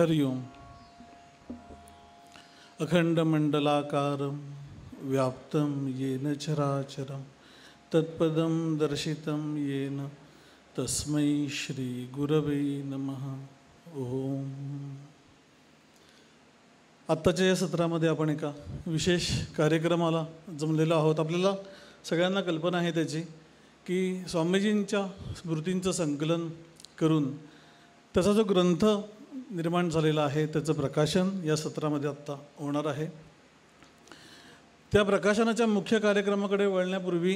हरि ओम। अखंडमंडलाकारं व्याप्तं येन चराचरं तत्पदं दर्शितं येन तस्मै श्री गुरवे नमः। ओम। आत्ताच्या या सत्रामध्ये आपण एका विशेष कार्यक्रमाला जमलेलो आहोत। आपल्याला सगळ्यांना कल्पना आहे त्याची की स्वामीजींच्या स्मृतींचं संकलन करून त्याचा जो ग्रंथ निर्माण झालेला आहे त्याचं प्रकाशन या सत्रामध्ये आत्ता होणार आहे। त्या प्रकाशनाच्या मुख्य कार्यक्रमाकडे वळण्यापूर्वी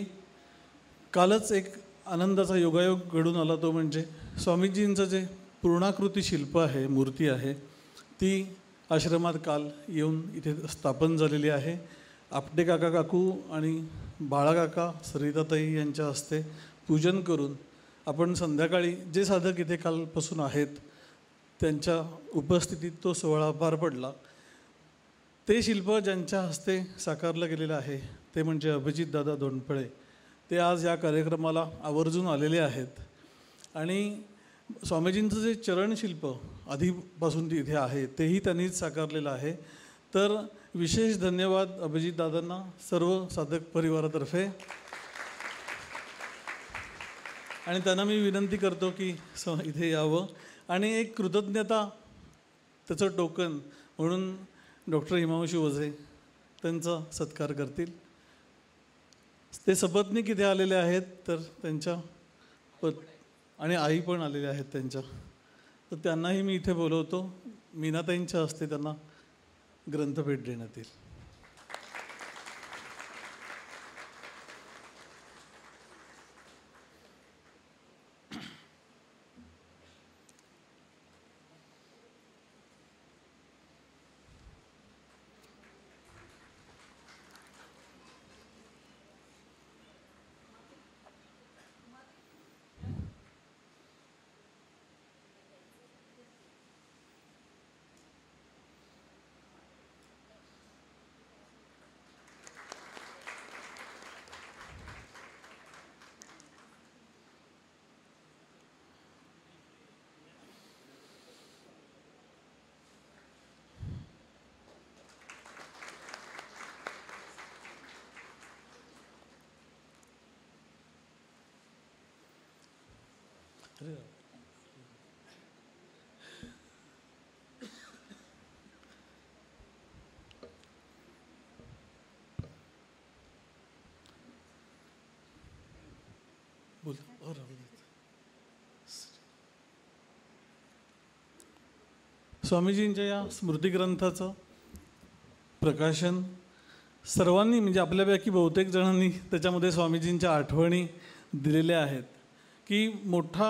कालच एक आनंदाचा योगायोग घडून आला, तो म्हणजे स्वामीजींचं जे पूर्णाकृती शिल्प आहे, मूर्ती आहे, ती आश्रमात काल येऊन इथे स्थापन झालेली आहे। आपटे काका काकू आणि बाळाकाका सरिताताई यांच्या हस्ते पूजन करून आपण संध्याकाळी जे साधक इथे कालपासून आहेत त्यांच्या उपस्थितीत तो सोहळा पार पडला। ते शिल्प ज्यांच्या हस्ते साकारलं गेलेलं आहे ते म्हणजे अभिजितदादा धोंडफळे। ते आज या कार्यक्रमाला आवर्जून आलेले आहेत आणि स्वामीजींचं जे चरणशिल्प आधीपासून तिथे आहे तेही त्यांनीच साकारलेलं आहे। तर विशेष धन्यवाद अभिजितदादांना सर्व साधक परिवारातर्फे। आणि त्यांना मी विनंती करतो की इथे यावं आणि एक कृतज्ञता त्याचं टोकन म्हणून डॉक्टर हिमांशू वझे त्यांचा सत्कार करतील। ते सपत्नीक इथे आलेले आहेत, तर त्यांच्या आणि आई पण आलेल्या आहेत त्यांच्या, तर त्यांनाही मी इथे बोलवतो। मीनाताईंच्या हस्ते त्यांना ग्रंथभेट देण्यात येईल। स्वामीजींच्या या स्मृतिग्रंथाचं प्रकाशन सर्वांनी म्हणजे आपल्यापैकी बहुतेक जणांनी त्याच्यामध्ये स्वामीजींच्या आठवणी दिलेल्या आहेत की मोठा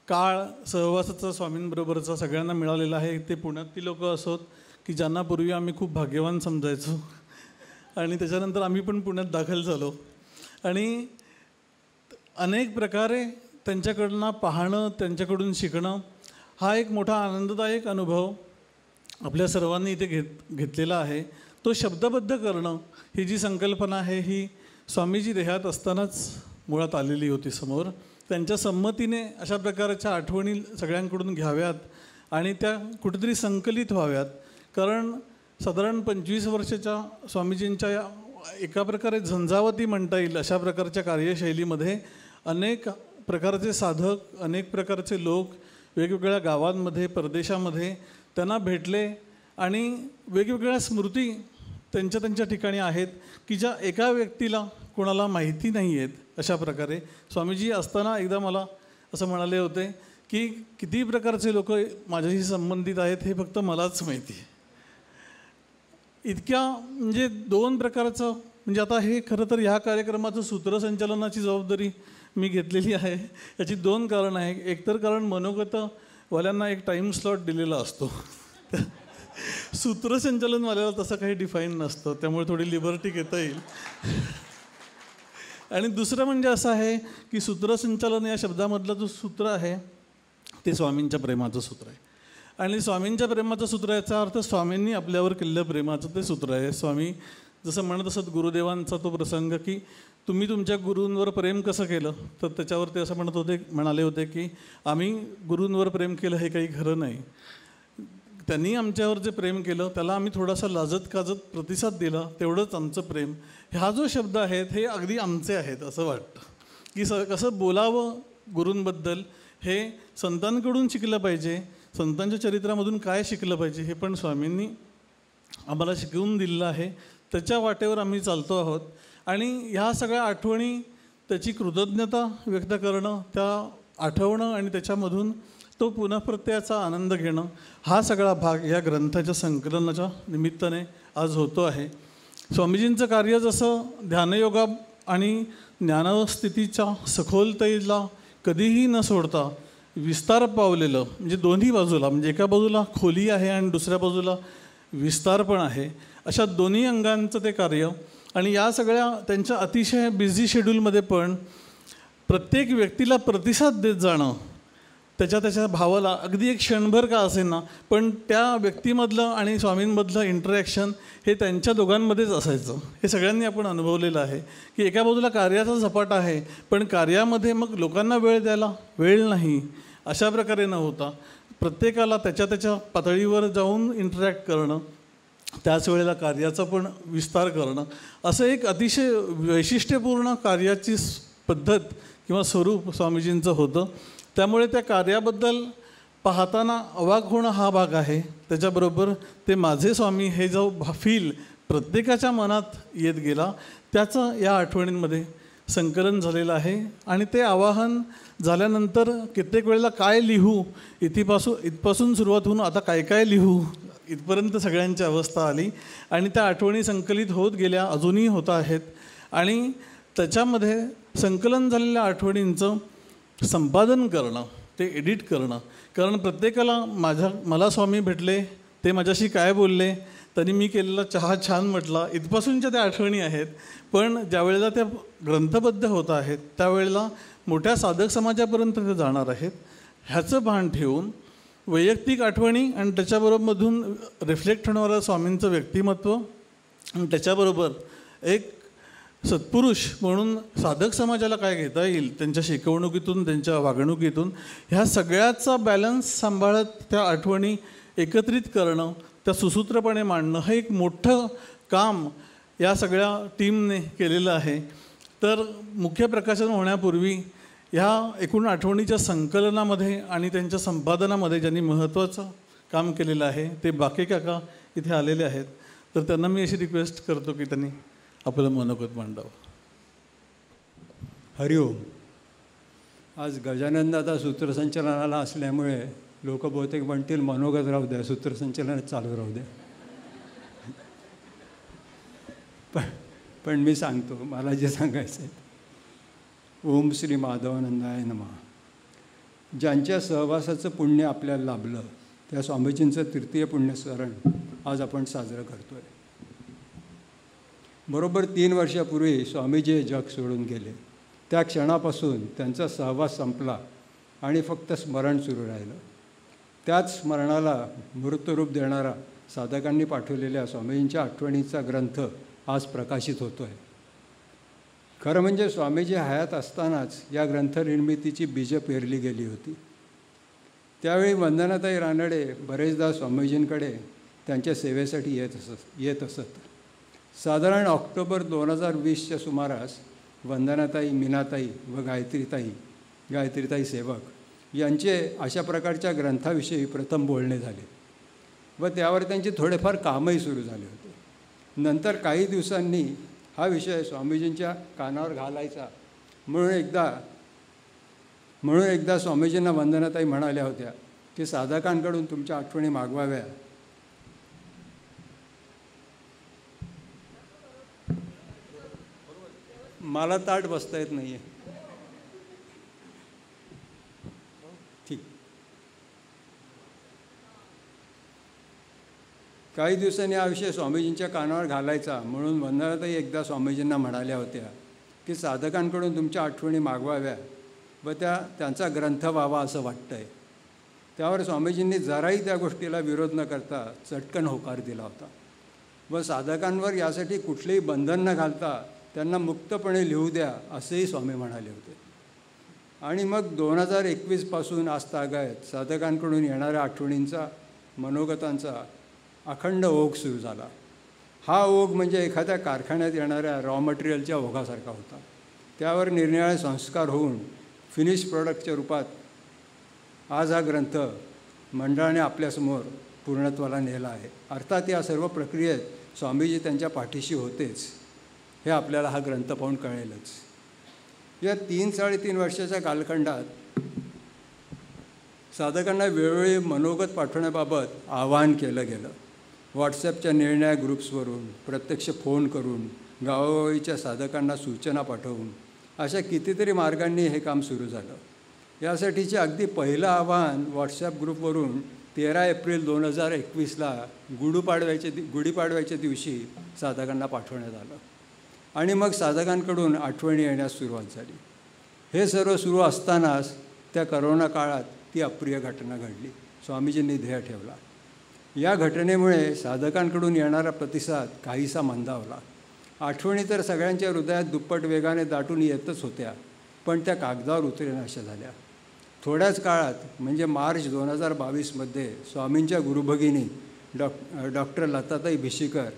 काळ सहवासाचा स्वामींबरोबरचा सगळ्यांना मिळालेला आहे। ते पुण्यातली लोक असोत की ज्यांना पूर्वी आम्ही खूप भाग्यवान समजायचो आणि त्याच्यानंतर आम्ही पण पुण्यात दाखल झालो आणि अनेक प्रकारे त्यांच्याकडनं पाहणं, त्यांच्याकडून शिकणं हा एक मोठा आनंददायक अनुभव आपल्या सर्वांनी इथे घेतलेला आहे। तो शब्दबद्ध करणं ही जी संकल्पना आहे ही स्वामीजी देहात असतानाच मुळात आलेली होती समोर। त्यांच्या संमतीने अशा प्रकारच्या आठवणी सगळ्यांकडून घ्याव्यात आणि त्या कुठेतरी संकलित व्हाव्यात, कारण साधारण 25 वर्षाच्या स्वामीजींच्या या एका प्रकारे झंझावती म्हणता येईल अशा प्रकारच्या कार्यशैलीमध्ये अनेक प्रकारचे साधक, अनेक प्रकारचे लोक वेगवेगळ्या गावांमध्ये, परदेशामध्ये त्यांना भेटले आणि वेगवेगळ्या स्मृती त्यांच्या त्यांच्या ठिकाणी आहेत की ज्या एका व्यक्तीला कोणाला माहिती नाही आहेत। अशा प्रकारे स्वामीजी असताना एकदा मला असं म्हणाले होते की किती प्रकारचे लोक माझ्याशी संबंधित आहेत हे फक्त मलाच माहिती आहे। इतक्या म्हणजे दोन प्रकारचं म्हणजे आता हे खरं तर ह्या कार्यक्रमाचं सूत्रसंचालनाची जबाबदारी मी घेतलेली आहे। याची दोन कारणं आहे। एक तर कारण मनोगतवाल्यांना एक टाईम स्लॉट दिलेला असतो, सूत्रसंचालनवाल्याला तसं काही डिफाईन नसतं, त्यामुळे थोडी लिबर्टी घेता येईल। आणि दुसरं म्हणजे असं आहे की सूत्रसंचालन या शब्दामधलं जो सूत्र आहे ते स्वामींच्या प्रेमाचं सूत्र आहे आणि स्वामींच्या प्रेमाचं सूत्र याचा अर्थ स्वामींनी आपल्यावर केलेलं प्रेमाचं ते सूत्र आहे। स्वामी जसं म्हणत असत गुरुदेवांचा तो प्रसंग की तुम्ही तुमच्या गुरूंवर प्रेम कसं केलं, तर त्याच्यावर ते असं म्हणाले होते की आम्ही गुरूंवर प्रेम केलं हे काही खरं नाही, त्यांनी आमच्यावर जे प्रेम केलं त्याला आम्ही थोडासा लाजत काजत प्रतिसाद दिला, तेवढंच आमचं प्रेम. हा जो शब्द आहेत हे अगदी आमचे आहेत असं वाटतं, की कसं बोलावं गुरूंबद्दल हे संतांकडून शिकलं पाहिजे, संतांच्या चरित्रामधून काय शिकलं पाहिजे हे पण स्वामींनी आम्हाला शिकवून दिलेलं आहे. त्याच्या वाटेवर आम्ही चालतो आहोत. आणि ह्या सगळ्या आठवणी, त्याची कृतज्ञता व्यक्त करणं, त्या आठवणं आणि त्याच्यामधून तो पुनःप्रत्ययाचा आनंद घेणं, हा सगळा भाग या ग्रंथाच्या संकलनाच्या निमित्ताने आज होतो आहे. स्वामीजींचं कार्य जसं ध्यानयोगा आणि ज्ञानस्थितीच्या सखोलतेला कधीही न सोडता विस्तार पावलेलं, म्हणजे दोन्ही बाजूला, म्हणजे एका बाजूला खोली आहे आणि दुसऱ्या बाजूला विस्तार पण आहे, अशा दोन्ही अंगांचं ते कार्य. आणि या सगळ्या त्यांच्या अतिशय बिझी शेड्यूलमध्ये पण प्रत्येक व्यक्तीला प्रतिसाद देत जाणं, त्याच्या भावाला अगदी एक क्षणभर का असेना, पण त्या व्यक्तीमधलं आणि स्वामींमधलं इंटरॅक्शन हे त्यांच्या दोघांमध्येच असायचं. हे सगळ्यांनी आपण अनुभवलेलं आहे की एका बाजूला कार्याचा झपाटा आहे, पण कार्यामध्ये मग लोकांना वेळ द्यायला वेळ नाही, अशा प्रकारे न होता प्रत्येकाला त्याच्या पातळीवर जाऊन इंटरॅक्ट करणं, त्याच वेळेला कार्याचा पण विस्तार करणं, असं एक अतिशय वैशिष्ट्यपूर्ण कार्याची पद्धत किंवा स्वरूप स्वामीजींचं होतं. त्यामुळे त्या कार्याबद्दल पाहताना अवाक होणं हा भाग आहे. त्याच्याबरोबर ते माझे स्वामी हे जो फील प्रत्येकाच्या मनात येत गेला, त्याचं या आठवणींमध्ये संकलन झालेलं आहे. आणि ते आवाहन झाल्यानंतर कित्येक वेळेला काय लिहू, इथपासून सुरुवात होऊन आता काय लिहू इथपर्यंत सगळ्यांची अवस्था आली. आणि त्या आठवणी संकलित होत गेल्या, अजूनही होत आहेत. आणि त्याच्यामध्ये संकलन झालेल्या आठवणींचं संपादन करणं, ते एडिट करणं. कारण प्रत्येकाला मला स्वामी भेटले, ते माझ्याशी काय बोलले, त्यांनी मी केलेला चहा छान म्हटला, इथपासूनच्या त्या आठवणी आहेत. पण ज्यावेळेला त्या ग्रंथबद्ध होत आहेत त्यावेळेला मोठ्या साधक समाजापर्यंत ते जाणार आहेत. ह्याचं भान ठेवून वैयक्तिक आठवणी आणि त्याच्याबरोबरमधून रिफ्लेक्ट होणारं स्वामींचं व्यक्तिमत्व आणि त्याच्याबरोबर एक सत्पुरुष म्हणून साधक समाजाला काय घेता येईल त्यांच्या शिकवणुकीतून, त्यांच्या वागणुकीतून, ह्या सगळ्याचा बॅलन्स सांभाळत त्या आठवणी एकत्रित करणं, त्या सुसूत्रपणे मांडणं, हे एक मोठं काम या सगळ्या टीमने केलेलं आहे. तर मुख्य प्रकाशन होण्यापूर्वी ह्या एकूण आठवणीच्या संकलनामध्ये आणि त्यांच्या संपादनामध्ये ज्यांनी महत्त्वाचं काम केलेलं आहे ते बाके काका इथे आलेले आहेत. तर त्यांना मी अशी रिक्वेस्ट करतो की त्यांनी आपलं मनोगत मांडावं. हरिओम. आज गजानन दादा सूत्रसंचलनाला असल्यामुळे लोक बहुतेक म्हणतील मनोगत राहू द्या, सूत्रसंचलन चालू राहू द्या. पण मी सांगतो मला जे सांगायचं आहे. ओम श्री माधवानंदाय नमः. ज्यांच्या सहवासाचं पुण्य आपल्याला लाभलं त्या स्वामीजींचं तृतीय पुण्यस्मरण आज आपण साजरं करतो आहे. बरोबर 3 वर्षापूर्वी स्वामीजी हे जग सोडून गेले. त्या क्षणापासून त्यांचा सहवास संपला आणि फक्त स्मरण सुरू राहिलं. त्याच स्मरणाला मूर्तरूप देणारा साधकांनी पाठवलेल्या स्वामीजींच्या आठवणीचा ग्रंथ आज प्रकाशित होतो आहे. खरं म्हणजे स्वामीजी हयात असतानाच या ग्रंथनिर्मितीची बीजं पेरली गेली होती. त्यावेळी वंदनाताई रानडे बरेचदा स्वामीजींकडे त्यांच्या सेवेसाठी येत असत. साधारण ऑक्टोबर 2020च्या सुमारास वंदनाताई, मीनाताई व गायत्रीताई सेवक यांचे अशा प्रकारच्या ग्रंथाविषयी प्रथम बोलणे झाले व त्यावर त्यांचे थोडेफार कामही सुरू झाले होते. नंतर काही दिवसांनी हा विषय स्वामीजींच्या कानावर घालायचा म्हणून एकदा स्वामीजींना वंदनाताई म्हणाल्या होत्या की साधकांकडून तुमच्या आठवणी मागवाव्या. मला ताट बसता येत नाही आहे. ठीक. काही दिवसांनी हा विषय स्वामीजींच्या कानावर घालायचा म्हणून वंदनाताई एकदा स्वामीजींना म्हणाल्या होत्या की साधकांकडून तुमच्या आठवणी मागवाव्या व त्यांचा ग्रंथ व्हावा असं वाटतं आहे. त्यावर स्वामीजींनी जराही त्या गोष्टीला विरोध न करता चटकन होकार दिला होता व साधकांवर यासाठी कुठलेही बंधन न घालता त्यांना मुक्तपणे लिहू द्या असेही स्वामी म्हणाले होते. आणि मग 2021 पासून आजतागायत साधकांकडून येणाऱ्या आठवणींचा मनोगतांचा अखंड ओघ सुरू झाला. हा ओघ म्हणजे एखाद्या कारखान्यात येणाऱ्या रॉ मटेरियलच्या ओघासारखा होता. त्यावर निरनिराळे संस्कार होऊन फिनिश प्रॉडक्टच्या रूपात आज हा ग्रंथ मंडळाने आपल्यासमोर पूर्णत्वाला नेला आहे. अर्थात या सर्व प्रक्रियेत स्वामीजी त्यांच्या पाठीशी होतेच, हे आपल्याला हा ग्रंथ पाहून कळेलच. या 3-3.5 वर्षाच्या कालखंडात साधकांना वेळोवेळी मनोगत पाठवण्याबाबत आवाहन केलं गेलं. व्हॉट्सॲपच्या निरनिराळ्या ग्रुप्सवरून, प्रत्यक्ष फोन करून, गावोगावीच्या साधकांना सूचना पाठवून अशा कितीतरी मार्गांनी हे काम सुरू झालं. यासाठीचे अगदी पहिलं आवाहन व्हॉट्सॲप ग्रुपवरून 13 एप्रिल 2021ला गुढीपाडव्याच्या दिवशी साधकांना पाठवण्यात आलं आणि मग साधकांकडून आठवणी येण्यास सुरुवात झाली. हे सर्व सुरू असतानाच त्या करोना काळात ती अप्रिय घटना घडली. स्वामीजींनी ध्येय ठेवला. या घटनेमुळे साधकांकडून येणारा प्रतिसाद काहीसा मंदावला. आठवणी तर सगळ्यांच्या हृदयात दुप्पट वेगाने दाटून येतच होत्या, पण त्या कागदावर उतरेनाशा झाल्या. थोड्याच काळात म्हणजे मार्च 2022मध्ये स्वामींच्या गुरुभगिनी डॉक्टर लताताई भिशीकर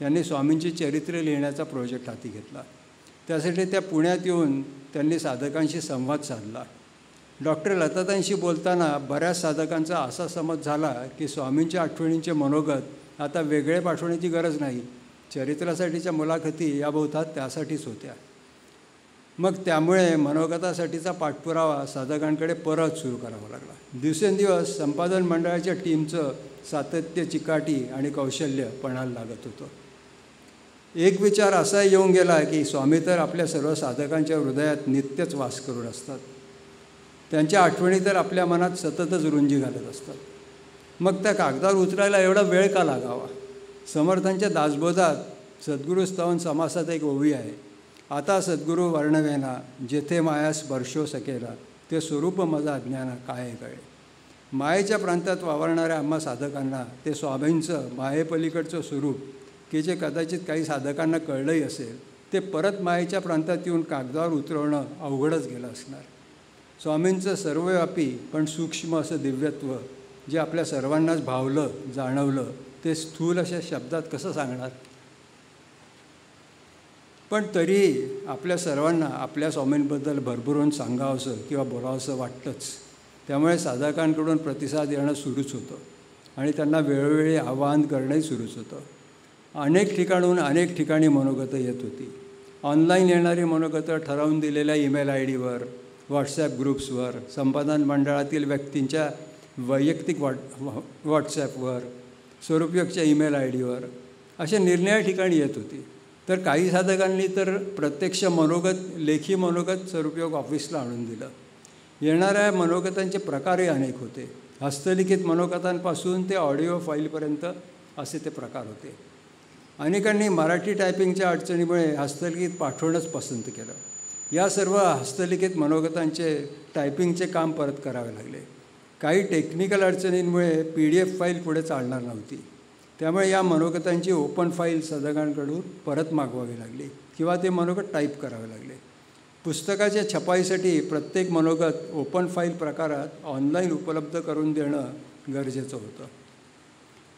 यांनी स्वामींची चरित्र लिहिण्याचा प्रोजेक्ट हाती घेतला. त्यासाठी त्या पुण्यात येऊन त्यांनी साधकांशी संवाद साधला. डॉक्टर लताताईंशी बोलताना बऱ्याच साधकांचा असा समज झाला की स्वामींच्या आठवणींचे मनोगत आता वेगळे पाठवण्याची गरज नाही, चरित्रासाठीच्या मुलाखती या बहुतात त्यासाठीच होत्या. मग त्यामुळे मनोगतासाठीचा पाठपुरावा साधकांकडे परत सुरू करावा लागला. दिवसेंदिवस संपादन मंडळाच्या टीमचं सातत्य, चिकाटी आणि कौशल्य पणाला लागत होतं. एक विचार असा येऊन गेला की स्वामी तर आपल्या सर्व साधकांच्या हृदयात नित्यच वास करून असतात. त्यांच्या आठवणी तर आपल्या मनात सततच रुंजी घालत असतात. मग त्या कागदावर उतरायला एवढा वेळ का लागावा? समर्थांच्या दासबोधात सद्गुरू स्तवन समासात एक ओवी आहे. आता सद्गुरू वर्णवेना जेथे माया स्पर्शो सकेला ते स्वरूप मजा अज्ञाना काय कळे. मायेच्या प्रांतात वावरणाऱ्या आम्हा साधकांना ते स्वामींचं मायेपलीकडचं स्वरूप की जे कदाचित काही साधकांना कळलंही असेल, ते परत मायेच्या प्रांतात येऊन कागदावर उतरवणं अवघडच गेलं असणार. स्वामींचं सर्वव्यापी पण सूक्ष्म असं दिव्यत्व जे आपल्या सर्वांनाच भावलं, जाणवलं, ते स्थूल अशा शब्दात कसं सांगणार? पण तरीही आपल्या सर्वांना आपल्या स्वामींबद्दल भरभरून सांगावंसं किंवा बोलावंसं वाटतंच. त्यामुळे साधकांकडून प्रतिसाद येणं सुरूच होतं आणि त्यांना वेळोवेळी आवाहन करणंही सुरूच होतं. अनेक ठिकाणून अनेक ठिकाणी मनोगतं येत होती. ऑनलाईन येणारी मनोगतं ठरवून दिलेल्या ईमेल ID वर, व्हॉट्सॲप ग्रुप्सवर, संपादन मंडळातील व्यक्तींच्या वैयक्तिक व्हॉट्सॲपवर, स्वरूपयोगच्या ईमेल ID वर अशा निरनिराळ्या ठिकाणी येत होती. तर काही साधकांनी तर प्रत्यक्ष मनोगत, लेखी मनोगत स्वरूपयोग ऑफिसला आणून दिलं. येणाऱ्या मनोगतांचे प्रकारही अनेक होते. हस्तलिखित मनोगतांपासून ते ऑडिओ फाईलपर्यंत असे ते प्रकार होते. अनेकांनी मराठी टायपिंगच्या अडचणीमुळे हस्तलिखित पाठवणंच पसंत केलं. या सर्व हस्तलिखित मनोगतांचे टायपिंगचे काम परत करावे लागले. काही टेक्निकल अडचणींमुळे PDF फाईल पुढे चालणार नव्हती. त्यामुळे या मनोगतांची ओपन फाईल साधकांकडून परत मागवावी लागली किंवा ते मनोगत टाईप करावे लागले. पुस्तकाच्या छपाईसाठी प्रत्येक मनोगत ओपन फाईल प्रकारात ऑनलाईन उपलब्ध करून देणं गरजेचं होतं.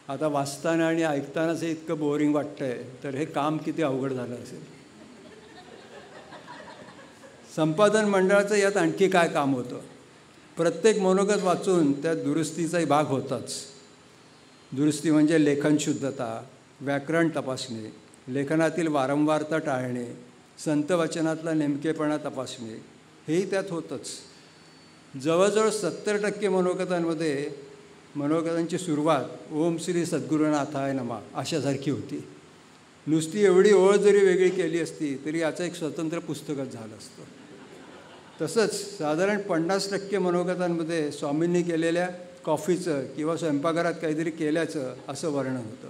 आता वाचताना आणि ऐकतानाच हे इतकं बोरिंग वाटतं आहे, तर हे काम किती अवघड झालं असेल. संपादन मंडळाचं यात आणखी काय काम होतं? प्रत्येक मनोगत वाचून त्यात दुरुस्तीचाही भाग होताच. दुरुस्ती म्हणजे लेखन शुद्धता, व्याकरण तपासणे, लेखनातील वारंवारता टाळणे, संतवचनातला नेमकेपणा तपासणे, हेही त्यात होतंच. जवळजवळ 70% मनोगतांची सुरुवात ओम श्री सद्गुरुनाथाय नमः अशासारखी होती. नुसती एवढी ओळ जरी वेगळी केली असती तरी याचं एक स्वतंत्र पुस्तकच झालं असतं. तसंच साधारण 50% मनोगतांमध्ये स्वामींनी केलेल्या कॉफीचं किंवा स्वयंपाकघरात काहीतरी केल्याचं असं वर्णन होतं.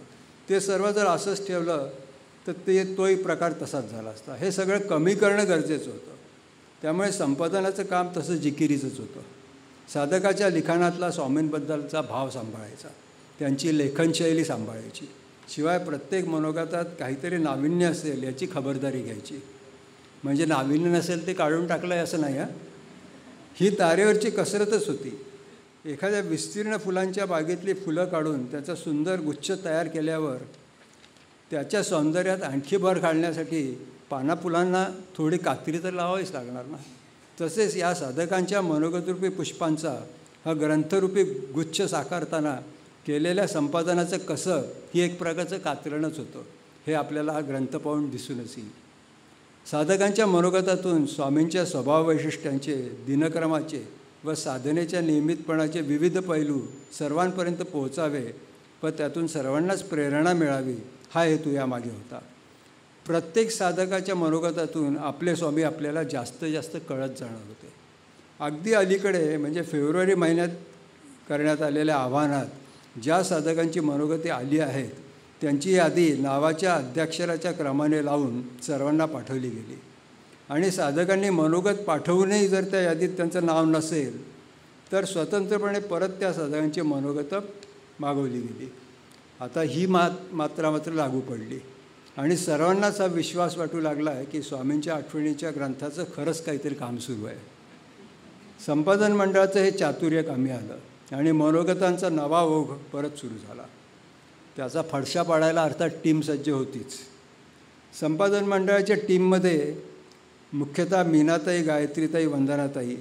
ते सर्व जर असंच ठेवलं तर तोही प्रकार तसाच झाला असता. हे सगळं कमी करणं गरजेचं होतं. त्यामुळे संपादनाचं काम तसं जिकिरीचंच होतं. साधकाच्या लिखाणातला स्वामींबद्दलचा भाव सांभाळायचा, त्यांची लेखनशैली सांभाळायची, शिवाय प्रत्येक मनोगतात काहीतरी नाविन्य असेल याची खबरदारी घ्यायची. म्हणजे नाविन्य नसेल ते काढून टाकलं आहे असं नाही. ही तारेवरची कसरतच होती. एखाद्या विस्तीर्ण फुलांच्या बागेतली फुलं काढून त्याचा सुंदर गुच्छ तयार केल्यावर त्याच्या सौंदर्यात आणखी भर घालण्यासाठी पानाफुलांना थोडी कात्री तर लावावीच लागणार ना. तसेच या साधकांच्या मनोगतरूपी पुष्पांचा हा ग्रंथरूपी गुच्छ साकारताना केलेल्या संपादनाचं कसं ही एक प्रकारचं कात्रणच होतं. हे आपल्याला हा ग्रंथ पाहून दिसूनच येईल. साधकांच्या मनोगतातून स्वामींच्या स्वभाव वैशिष्ट्यांचे, दिनक्रमाचे व साधनेच्या नियमितपणाचे विविध पैलू सर्वांपर्यंत पोहोचावे व त्यातून सर्वांनाच प्रेरणा मिळावी हा हेतू यामागे होता. प्रत्येक साधकाच्या मनोगतातून आपले स्वामी आपल्याला जास्त कळत जाणार होते. अगदी अलीकडे म्हणजे फेब्रुवारी महिन्यात करण्यात आलेल्या आव्हानात ज्या साधकांची मनोगती आली आहेत त्यांची यादी नावाच्या अद्याक्षराच्या क्रमाने लावून सर्वांना पाठवली गेली. आणि साधकांनी मनोगत पाठवूनही जर त्या यादीत त्यांचं नाव नसेल तर स्वतंत्रपणे परत त्या साधकांची मनोगतं मागवली गेली. आता ही मात्र लागू पडली आणि सर्वांनाच हा विश्वास वाटू लागला आहे की स्वामींच्या आठवणीच्या ग्रंथाचं खरंच काहीतरी काम सुरू आहे. संपादन मंडळाचं हे चातुर्य कामी आलं आणि मनोगतांचा नवा ओघ परत सुरू झाला. त्याचा फडशा पाडायला अर्थात टीम सज्ज होतीच. संपादन मंडळाच्या टीममध्ये मुख्यतः मीनाताई, गायत्रीताई, वंदनाताई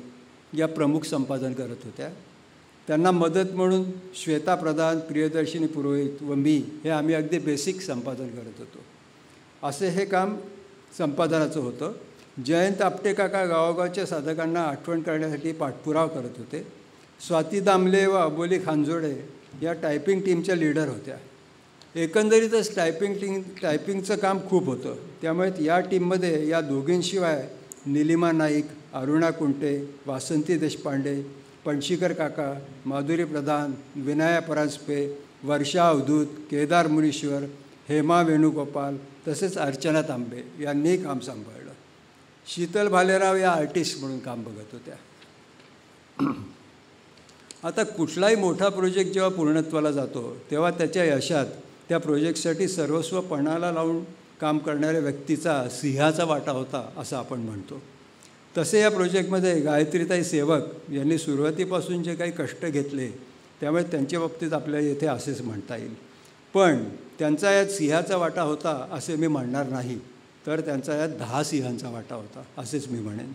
या प्रमुख संपादन करत होत्या. त्यांना मदत म्हणून श्वेता प्रधान, प्रियदर्शिनी पुरोहित व मी हे आम्ही अगदी बेसिक संपादन करत होतो. असे हे काम संपादनाचं होतं. जयंत आपटे काका गावोगावच्या साधकांना आठवण करण्यासाठी पाठपुरावा करत होते. स्वाती दामले व अबोली खांजोडे या टायपिंग टीमच्या लीडर होत्या. एकंदरीतच टायपिंगचं काम खूप होतं. त्यामुळे या टीममध्ये या दोघींशिवाय निलिमा नाईक, अरुणा कुंटे, वासंती देशपांडे, पणशीकर काका, माधुरी प्रधान, विनाया परांजपे, वर्षा अवधूत, केदार मुनीश्वर, हेमा वेणुगोपाल तसेच अर्चना तांबे यांनी काम सांभाळलं. शीतल भालेराव या आर्टिस्ट म्हणून काम बघत होत्या. आता कुठलाही मोठा प्रोजेक्ट जेव्हा पूर्णत्वाला जातो तेव्हा त्याच्या यशात त्या प्रोजेक्टसाठी सर्वस्व पणाला लावून काम करणाऱ्या व्यक्तीचा सिंहाचा वाटा होता असं आपण म्हणतो. तसे या प्रोजेक्टमध्ये गायत्रीताई सेवक यांनी सुरुवातीपासून जे काही कष्ट घेतले त्यामुळे त्यांच्या बाबतीत आपल्याला येथे असेच म्हणता येईल. पण त्यांचा यात सिंहाचा वाटा होता असे मी म्हणणार नाही, तर त्यांचा यात 10 सिंहांचा वाटा होता असेच मी म्हणेन.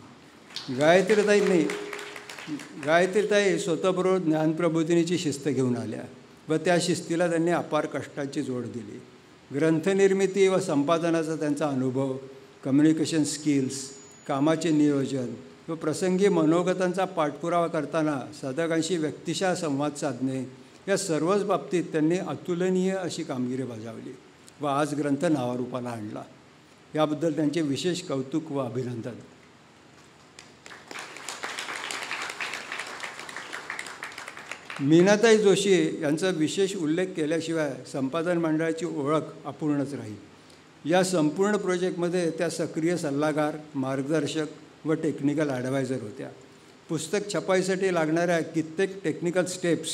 गायत्रीताई स्वतःबरोबर ज्ञानप्रबोधिनीची शिस्त घेऊन आल्या व त्या शिस्तीला त्यांनी अपार कष्टाची जोड दिली. ग्रंथनिर्मिती व संपादनाचा त्यांचा अनुभव, कम्युनिकेशन स्किल्स, कामाचे नियोजन व प्रसंगी मनोगतांचा पाठपुरावा करताना साधकांशी व्यक्तिशः संवाद साधणे या सर्वच बाबतीत त्यांनी अतुलनीय अशी कामगिरी बजावली व आज ग्रंथ नावारूपाला आणला. याबद्दल त्यांचे विशेष कौतुक व अभिनंदन. मीनाताई जोशी यांचा विशेष उल्लेख केल्याशिवाय संपादन मंडळाची ओळख अपूर्णच राहील. या संपूर्ण प्रोजेक्टमध्ये त्या सक्रिय सल्लागार, मार्गदर्शक व टेक्निकल ॲडवायझर होत्या. पुस्तक छपाईसाठी लागणाऱ्या कित्येक टेक्निकल स्टेप्स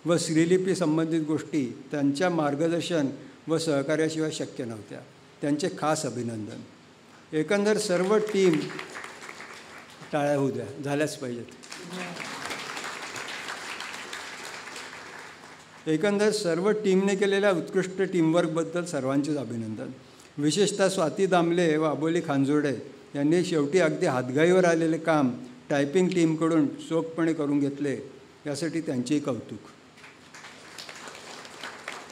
व श्रीलिपी संबंधित गोष्टी त्यांच्या मार्गदर्शन व सहकार्याशिवाय शक्य नव्हत्या. त्यांचे खास अभिनंदन. एकंदर सर्व टीम टाळ्या होऊ द्या, झाल्याच पाहिजेत. एकंदर सर्व टीमने केलेल्या उत्कृष्ट टीमवर्कबद्दल सर्वांचेच अभिनंदन. विशेषतः स्वाती दामले व अबोली खांजोडे यांनी शेवटी अगदी हातगाईवर आलेले काम टायपिंग टीमकडून चोखपणे करून घेतले, यासाठी त्यांचेही कौतुक.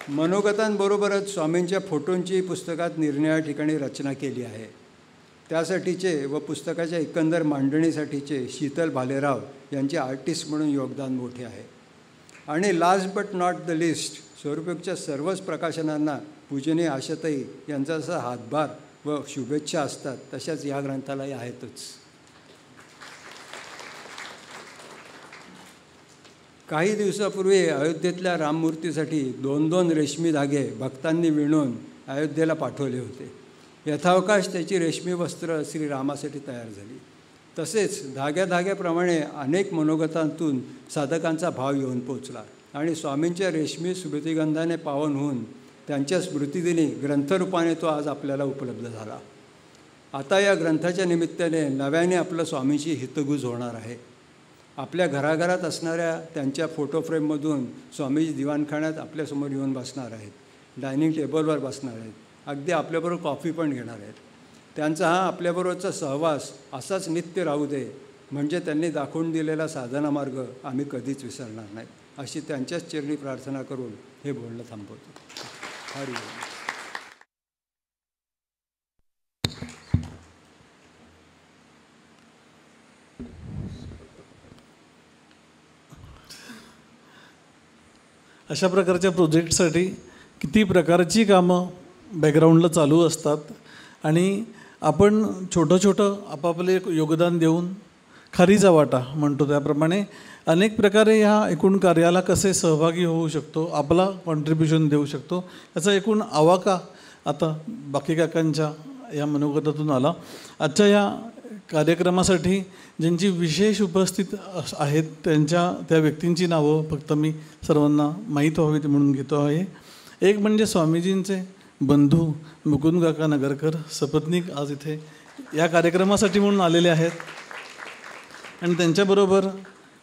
मनोगतांबरोबरच स्वामींच्या फोटोंची पुस्तकात निरनिराळ्या ठिकाणी रचना केली आहे. त्यासाठीचे व पुस्तकाच्या एकंदर मांडणीसाठीचे शीतल भालेराव यांचे आर्टिस्ट म्हणून योगदान मोठे आहे. आणि last but not the least, स्वरूपच्या सर्वच प्रकाशनांना पूजनीय आशाताई यांचा जसा हातभार व शुभेच्छा असतात तशाच या ग्रंथालाही आहेतच. काही दिवसापूर्वी अयोध्येतल्या राममूर्तीसाठी 2-2 रेशमी धागे भक्तांनी विणून अयोध्येला पाठवले होते. यथावकाश त्याची रेशमी वस्त्र श्रीरामासाठी तयार झाली. तसेच धाग्याप्रमाणे अनेक मनोगतांतून साधकांचा भाव येऊन पोचला आणि स्वामींच्या रेशमी स्मृतिगंधाने पावन होऊन त्यांच्या स्मृतिदिनी ग्रंथरूपाने तो आज आपल्याला उपलब्ध झाला. आता या ग्रंथाच्या निमित्ताने नव्याने आपलं स्वामींची हितगुज होणार आहे. आपल्या घराघरात असणाऱ्या त्यांच्या फोटो फ्रेममधून स्वामीजी दिवाणखान्यात आपल्यासमोर येऊन बसणार आहेत, डायनिंग टेबलवर बसणार आहेत, अगदी आपल्याबरोबर कॉफी पण घेणार आहेत. त्यांचा हा आपल्याबरोबरचा सहवास असाच नित्य राहू दे, म्हणजे त्यांनी दाखवून दिलेला साधना मार्ग आम्ही कधीच विसरणार नाही, अशी त्यांच्याच चरणी प्रार्थना करून हे बोलणं थांबवतो. हरी ओम. अशा प्रकारच्या प्रोजेक्टसाठी किती प्रकारची कामं बॅकग्राऊंडला चालू असतात आणि आपण छोटं आपापले योगदान देऊन खारीचा वाटा म्हणतो त्याप्रमाणे अनेक प्रकारे ह्या एकूण कार्याला कसे सहभागी होऊ शकतो, आपला कॉन्ट्रीब्युशन देऊ शकतो, याचा एकूण आवाका आता बाकी काकांच्या या मनोगतातून आला. आजच्या या कार्यक्रमासाठी ज्यांची विशेष उपस्थित आहेत त्या व्यक्तींची नावं फक्त मी सर्वांना माहीत व्हावीत म्हणून घेतो आहे. एक म्हणजे स्वामीजींचे बंधू मुकुंद काका नगरकर सपत्नीक आज इथे या कार्यक्रमासाठी म्हणून आलेले आहेत आणि त्यांच्याबरोबर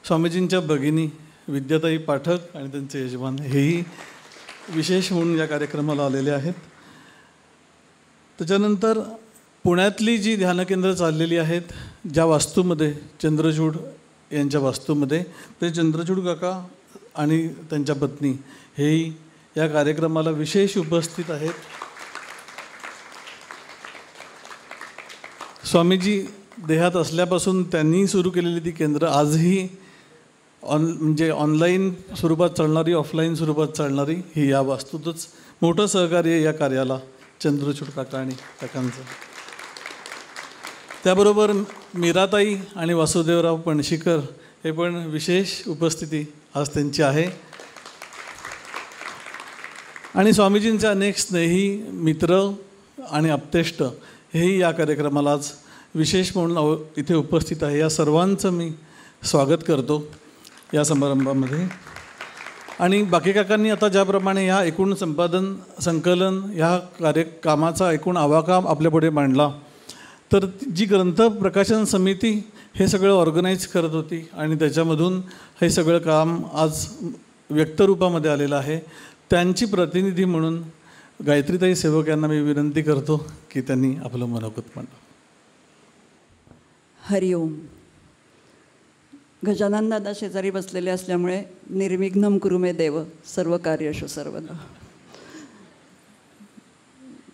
स्वामीजींच्या भगिनी विद्याताई पाठक आणि त्यांचे यजमान हेही विशेष म्हणून या कार्यक्रमाला आलेले आहेत. त्याच्यानंतर पुण्यातली जी ध्यानकेंद्र चाललेली आहेत ज्या वास्तूमध्ये चंद्रचूड यांच्या वास्तूमध्ये, ते चंद्रचूड काका आणि त्यांच्या पत्नी हेही या कार्यक्रमाला विशेष उपस्थित आहेत. स्वामीजी देहात असल्यापासून त्यांनी सुरू केलेली ती केंद्र आजही म्हणजे ऑनलाईन स्वरूपात चालणारी, ऑफलाईन स्वरूपात चालणारी, ही या वास्तूतच मोठं सहकार्य या कार्याला चंद्रचूड काका आणि काकांचं. त्याबरोबर मीराताई आणि वासुदेवराव पणशीकर हे पण विशेष उपस्थिती आज त्यांची आहे. आणि स्वामीजींचे अनेक स्नेही मित्र आणि आप्तेष्ट हेही या कार्यक्रमाला आज विशेष म्हणून इथे उपस्थित आहे. या सर्वांचं मी स्वागत करतो या समारंभामध्ये. आणि बाकी काकांनी आता ज्याप्रमाणे ह्या एकूण संकलन ह्या कामाचा एकूण आवाका आपल्यापुढे मांडला, तर जी ग्रंथ प्रकाशन समिती हे सगळं ऑर्गनाईज करत होती आणि त्याच्यामधून हे सगळं काम आज व्यक्तरूपामध्ये आलेलं आहे. त्यांची प्रतिनिधी म्हणून गायत्रीताई सेवक यांना मी विनंती करतो की त्यांनी आपलं मनोगत मांडावं. हरिओम. गजानन दादा शेजारी बसलेले असल्यामुळे निर्विघ्नं कुरु मे देव सर्व कार्येषु सर्वदा.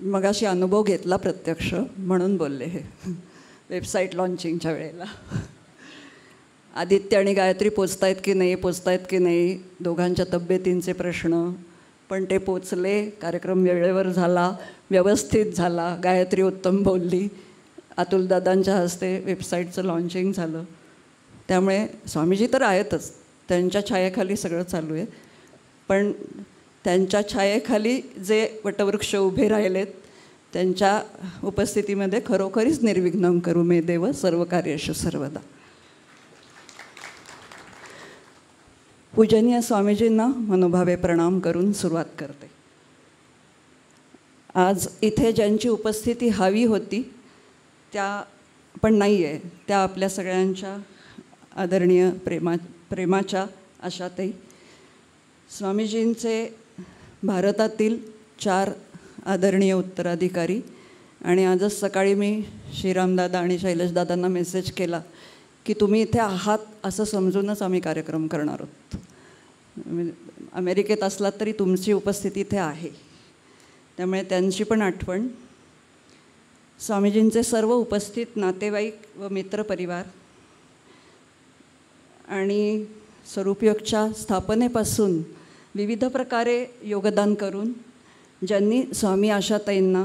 मगाशी अनुभव घेतला प्रत्यक्ष म्हणून बोलले हे वेबसाईट लॉन्चिंगच्या वेळेला. आदित्य आणि गायत्री पोचतायत की नाही दोघांच्या तब्येतींचे प्रश्न, पण ते पोचले. कार्यक्रम वेळेवर झाला, व्यवस्थित झाला. गायत्री उत्तम बोलली. अतुलदादांच्या हस्ते वेबसाईटचं लॉन्चिंग झालं. त्यामुळे स्वामीजी तर आहेतच, त्यांच्या छायेखाली सगळं चालू आहे. पण त्यांच्या छायेखाली जे वटवृक्ष उभे राहिलेत त्यांच्या उपस्थितीमध्ये खरोखरीच निर्विघ्नं करू मे देव सर्व कार्येषु सर्वदा. पूजनीय स्वामीजींना मनोभावे प्रणाम करून सुरुवात करते. आज इथे ज्यांची उपस्थिती हवी होती त्या पण नाही आहे, त्या आपल्या सगळ्यांच्या आदरणीय प्रेमाच्या आशाताई. स्वामीजींचे भारतातील 4 आदरणीय उत्तराधिकारी. आणि आजच सकाळी मी श्रीरामदादा आणि शैलेशदादांना मेसेज केला की तुम्ही इथे आहात असं समजूनच आम्ही कार्यक्रम करणार आहोत. अमेरिकेत असलात तरी तुमची उपस्थिती इथे आहे, त्यामुळे त्यांची पण आठवण. स्वामीजींचे सर्व उपस्थित नातेवाईक व मित्रपरिवार आणि स्वरूपयोगच्या स्थापनेपासून विविध प्रकारे योगदान करून ज्यांनी स्वामी आशाताईंना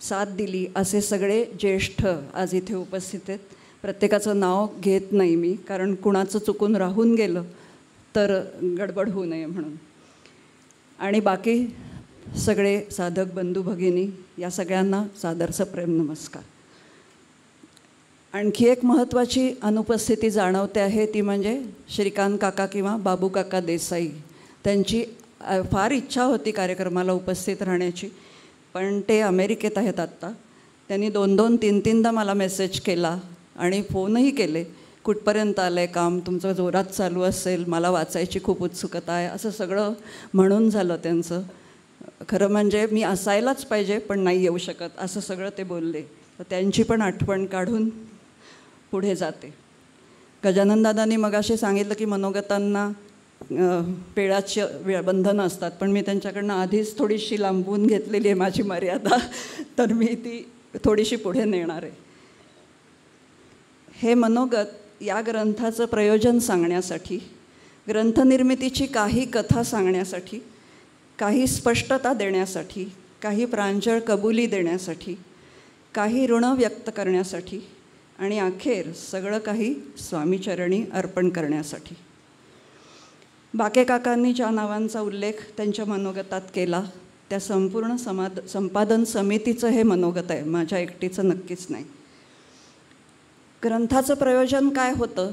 साथ दिली असे सगळे ज्येष्ठ आज इथे उपस्थित आहेत. प्रत्येकाचं नाव घेत नाही मी, कारण कुणाचं चुकून राहून गेलं तर गडबड होऊ नये म्हणून. आणि बाकी सगळे साधक बंधू भगिनी या सगळ्यांना सादरचं प्रेम नमस्कार. आणखी एक महत्त्वाची अनुपस्थिती जाणवते आहे ती म्हणजे श्रीकांत काका किंवा बाबू काका देसाई. त्यांची फार इच्छा होती कार्यक्रमाला उपस्थित राहण्याची, पण ते अमेरिकेत आहेत आत्ता. त्यांनी 2-2, 3-3दा मला मेसेज केला आणि फोनही केले. कुठपर्यंत आलं आहे काम, तुमचं जोरात चालू असेल, मला वाचायची खूप उत्सुकता आहे, असं सगळं म्हणून झालं त्यांचं. खरं म्हणजे मी असायलाच पाहिजे पण नाही येऊ शकत असं सगळं ते बोलले. तर त्यांची पण आठवण काढून पुढे जाते. गजाननदादांनी मगाशी सांगितलं की मनोगतांना पेळाची बंधनं असतात, पण मी त्यांच्याकडनं आधीच थोडीशी लांबवून घेतलेली आहे माझी मर्यादा, तर मी ती थोडीशी पुढे नेणार आहे. हे मनोगत या ग्रंथाचं प्रयोजन सांगण्यासाठी, ग्रंथनिर्मितीची काही कथा सांगण्यासाठी, काही स्पष्टता देण्यासाठी, काही प्रांजळ कबुली देण्यासाठी, काही ऋण व्यक्त करण्यासाठी आणि अखेर सगळं काही स्वामीचरणी अर्पण करण्यासाठी. बाके काकांनी ज्या नावांचा उल्लेख त्यांच्या मनोगतात केला त्या संपूर्ण संपादन समितीचं हे मनोगत आहे, माझ्या एकटीचं नक्कीच नाही. ग्रंथाचं प्रयोजन काय होतं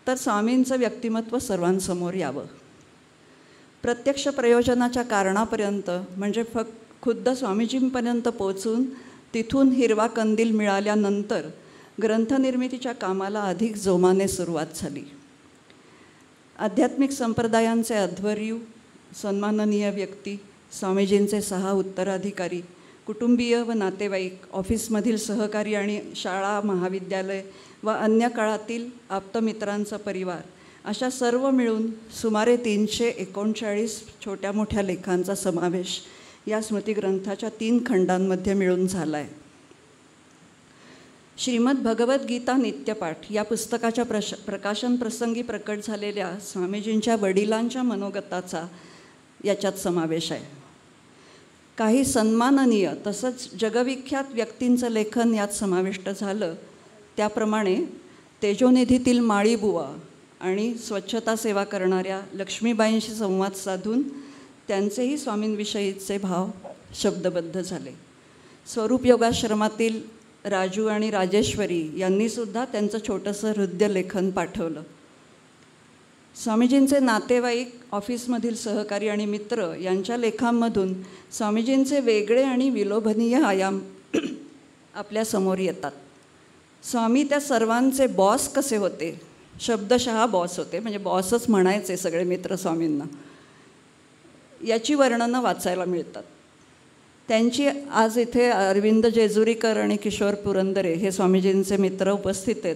तर स्वामींचं व्यक्तिमत्व सर्वांसमोर यावं. प्रत्यक्ष प्रयोजनाच्या कारणापर्यंत म्हणजे खुद्द स्वामीजींपर्यंत पोचून तिथून हिरवा कंदील मिळाल्यानंतर ग्रंथनिर्मितीच्या कामाला अधिक जोमाने सुरुवात झाली. आध्यात्मिक संप्रदायांचे अध्वर्यू, सन्माननीय व्यक्ती, स्वामीजींचे 6 उत्तराधिकारी, कुटुंबीय व नातेवाईक, ऑफिसमधील सहकारी आणि शाळा महाविद्यालय व अन्य काळातील आप्तमित्रांचा परिवार अशा सर्व मिळून सुमारे 339 छोट्या मोठ्या लेखांचा समावेश या स्मृतिग्रंथाच्या 3 खंडांमध्ये मिळून झाला आहे. श्रीमद भगवद्गीता नित्यपाठ या पुस्तकाच्या प्रकाशन प्रसंगी प्रकट झालेल्या स्वामीजींच्या वडिलांच्या मनोगताचा याच्यात समावेश आहे. काही सन्माननीय तसंच जगविख्यात व्यक्तींचं लेखन यात समाविष्ट झालं. त्याप्रमाणे तेजोनिधीतील माळीबुवा आणि स्वच्छता सेवा करणाऱ्या लक्ष्मीबाईंशी संवाद साधून त्यांचेही स्वामींविषयीचे भाव शब्दबद्ध झाले. स्वरूप योगाश्रमातील राजू आणि राजेश्वरी यांनीसुद्धा त्यांचं छोटंसं हृदय लेखन पाठवलं. स्वामीजींचे नातेवाईक, ऑफिसमधील सहकारी आणि मित्र यांच्या लेखांमधून स्वामीजींचे वेगळे आणि विलोभनीय आयाम आपल्यासमोर येतात. स्वामी त्या सर्वांचे बॉस कसे होते, शब्दशः बॉस होते, म्हणजे बॉसच म्हणायचे सगळे मित्र स्वामींना, याची वर्णनं वाचायला मिळतात. त्यांची आज इथे अरविंद जेजुरीकर आणि किशोर पुरंदरे हे स्वामीजींचे मित्र उपस्थित आहेत.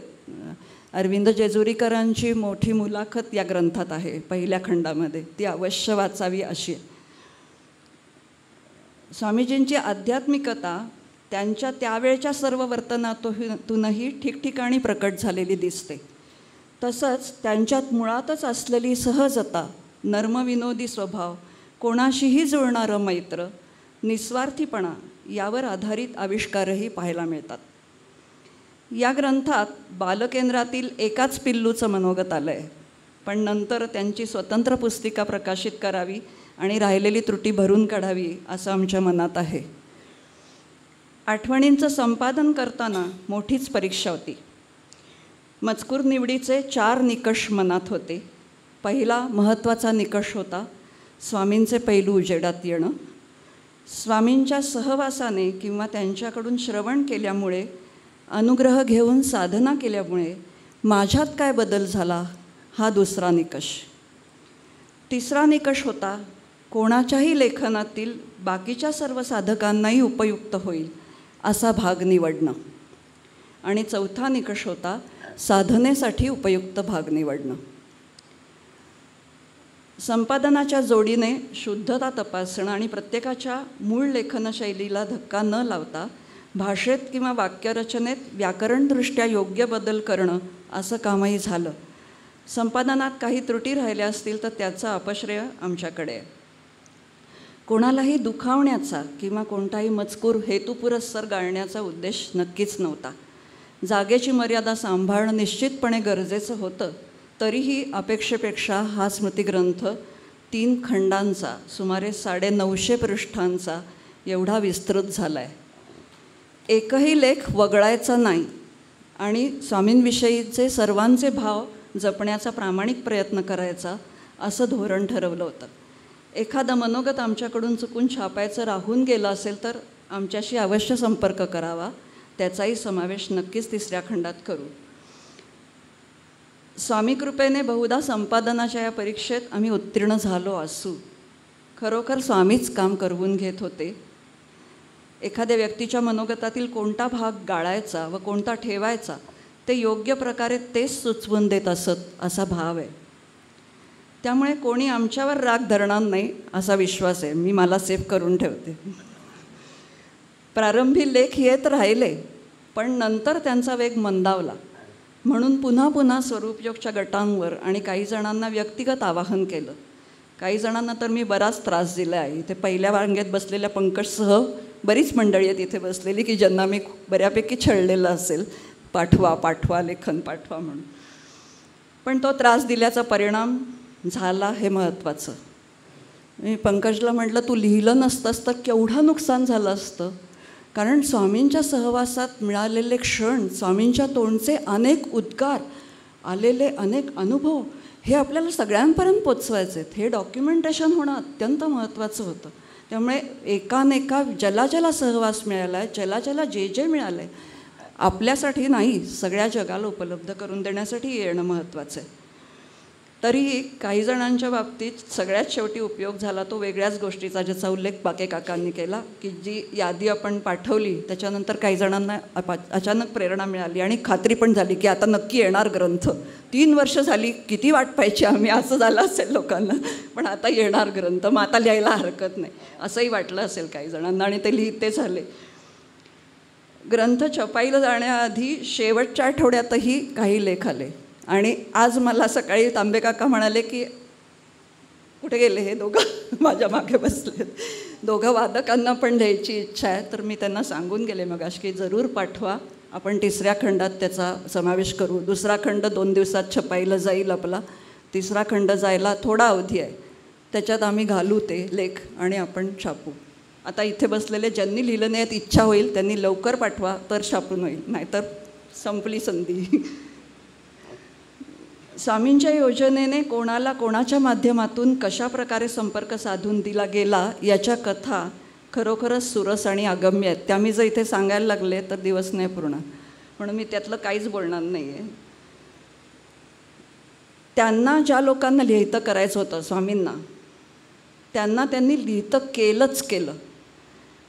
अरविंद जेजुरीकरांची मोठी मुलाखत या ग्रंथात आहे पहिल्या खंडामध्ये, ती अवश्य वाचावी अशी. स्वामीजींची आध्यात्मिकता त्यांच्या त्यावेळच्या सर्व वर्तनातूनही ठिकठिकाणी प्रकट झालेली दिसते. तसंच त्यांच्यात मुळातच असलेली सहजता, नर्मविनोदी स्वभाव, कोणाशीही जुळणारं मैत्र, निस्वार्थीपणा यावर आधारित आविष्कारही पाहायला मिळतात. या ग्रंथात बालकेंद्रातील एकाच पिल्लूचं मनोगत आलं आहे, पण नंतर त्यांची स्वतंत्र पुस्तिका प्रकाशित करावी आणि राहिलेली त्रुटी भरून काढावी असं आमच्या मनात आहे. आठवणींचं संपादन करताना मोठीच परीक्षा होती. मजकूर निवडीचे 4 निकष मनात होते. पहिला महत्त्वाचा निकष होता स्वामींचे पैलू उजेडात येणं. स्वामींच्या सहवासाने किंवा त्यांच्याकडून श्रवण केल्यामुळे, अनुग्रह घेऊन साधना केल्यामुळे माझ्यात काय बदल झाला, हा दुसरा निकष. तिसरा निकष होता कोणाच्याही लेखनातील बाकीच्या सर्व साधकांनाही उपयुक्त होईल असा भाग निवडणं. आणि चौथा निकष होता साधनेसाठी उपयुक्त भाग निवडणं. संपादनाच्या जोडीने शुद्धता तपासणं आणि प्रत्येकाच्या मूळ लेखनशैलीला धक्का न लावता भाषेत किंवा वाक्यरचनेत व्याकरणदृष्ट्या योग्य बदल करणं असं कामही झालं. संपादनात काही त्रुटी राहिल्या असतील तर त्याचं अपश्रेय आमच्याकडे आहे. कोणालाही दुखावण्याचा किंवा कोणताही मजकूर हेतुपुरस्सर गाळण्याचा उद्देश नक्कीच नव्हता. जागेची मर्यादा सांभाळणं निश्चितपणे गरजेचं होतं. तरीही अपेक्षेपेक्षा हा स्मृतिग्रंथ 3 खंडांचा, सुमारे 950 पृष्ठांचा एवढा विस्तृत झाला आहे. एकही लेख वगळायचा नाही आणि स्वामींविषयीचे सर्वांचे भाव जपण्याचा प्रामाणिक प्रयत्न करायचा असं धोरण ठरवलं होतं. एखादं मनोगत आमच्याकडून चुकून छापायचं राहून गेलं असेल तर आमच्याशी अवश्य संपर्क करावा. त्याचाही समावेश नक्कीच 3ऱ्या खंडात करू. स्वामी कृपेने बहुधा संपादनाच्या या परीक्षेत आम्ही उत्तीर्ण झालो असू. खरोखर स्वामीच काम करवून घेत होते. एखाद्या व्यक्तीच्या मनोगतातील कोणता भाग गाळायचा व कोणता ठेवायचा ते योग्य प्रकारे तेच सुचवून देत असत असा भाव आहे. त्यामुळे कोणी आमच्यावर राग धरणार नाही असा विश्वास आहे. मी मला सेव्ह करून ठेवते. प्रारंभी लेख येत राहिले, पण नंतर त्यांचा वेग मंदावला. म्हणून पुन्हा पुन्हा स्वरूपयोगच्या गटांवर आणि काही जणांना व्यक्तिगत आवाहन केलं. काही जणांना तर मी बराच त्रास दिला आहे. इथे पहिल्या वांग्यात बसलेल्या पंकजसह बरीच मंडळी आहेत इथे बसलेली की ज्यांना मी बऱ्यापैकी छळलेलं असेल, पाठवा पाठवा लेखन पाठवा म्हणून. पण तो त्रास दिल्याचा परिणाम झाला हे महत्त्वाचं. मी पंकजला म्हटलं, तू लिहिलं नसतंस तर केवढं नुकसान झालं असतं. कारण स्वामींच्या सहवासात मिळालेले क्षण, स्वामींच्या तोंडचे अनेक उद्गार, आलेले अनेक अनुभव हे आपल्याला सगळ्यांपर्यंत पोचवायचे आहेत. हे डॉक्युमेंटेशन होणं अत्यंत महत्त्वाचं होतं. त्यामुळे एकानेका ज्याला ज्याला सहवास मिळाला आहे, ज्याला ज्याला जे जे मिळालं आहे, आपल्यासाठी नाही सगळ्या जगाला उपलब्ध करून देण्यासाठी येणं महत्त्वाचं आहे. तरी काही जणांच्या बाबतीत सगळ्यात शेवटी उपयोग झाला तो वेगळ्याच गोष्टीचा, ज्याचा उल्लेख बाके काकांनी केला की जी यादी आपण पाठवली त्याच्यानंतर काही जणांना अचानक प्रेरणा मिळाली आणि खात्री पण झाली की आता नक्की येणार ग्रंथ. 3 वर्ष झाली, किती वाट पाहायची आम्ही, असं झालं असेल लोकांना, पण आता येणार ग्रंथ, मग आता लिहायला हरकत नाही असंही वाटलं असेल काही जणांना आणि ते लिहिते झाले. ग्रंथ छपाईला जाण्याआधी शेवटच्या आठवड्यातही काही लेख आले आणि आज मला सकाळी तांबे काका म्हणाले की कुठे गेले हे दोघं, माझ्या मागे बसलेत. दोघं वादकांना पण द्यायची इच्छा आहे. तर मी त्यांना सांगून गेले मगाशी की जरूर पाठवा, आपण 3ऱ्या खंडात त्याचा समावेश करू. 2रा खंड 2 दिवसात छपाईला जाईल आपला. 3रा खंड जायला थोडा अवधी आहे, त्याच्यात आम्ही घालू ते लेख आणि आपण छापू. आता इथे बसलेले ज्यांनी लिहिलं नाही इच्छा होईल त्यांनी लवकर पाठवा तर छापून होईल, नाहीतर संपली संधी. स्वामींच्या योजनेने कोणाला कोणाच्या माध्यमातून कशा प्रकारे संपर्क साधून दिला गेला याच्या कथा खरोखरच सुरस आणि अगम्य आहेत. त्या मी जर इथे सांगायला लागले तर दिवस नाही पूर्ण, म्हणून मी त्यातलं काहीच बोलणार नाही आहे. त्यांना ज्या लोकांना लिहितं करायचं होतं स्वामींना, त्यांना त्यांनी लिहितं केलंच केलं.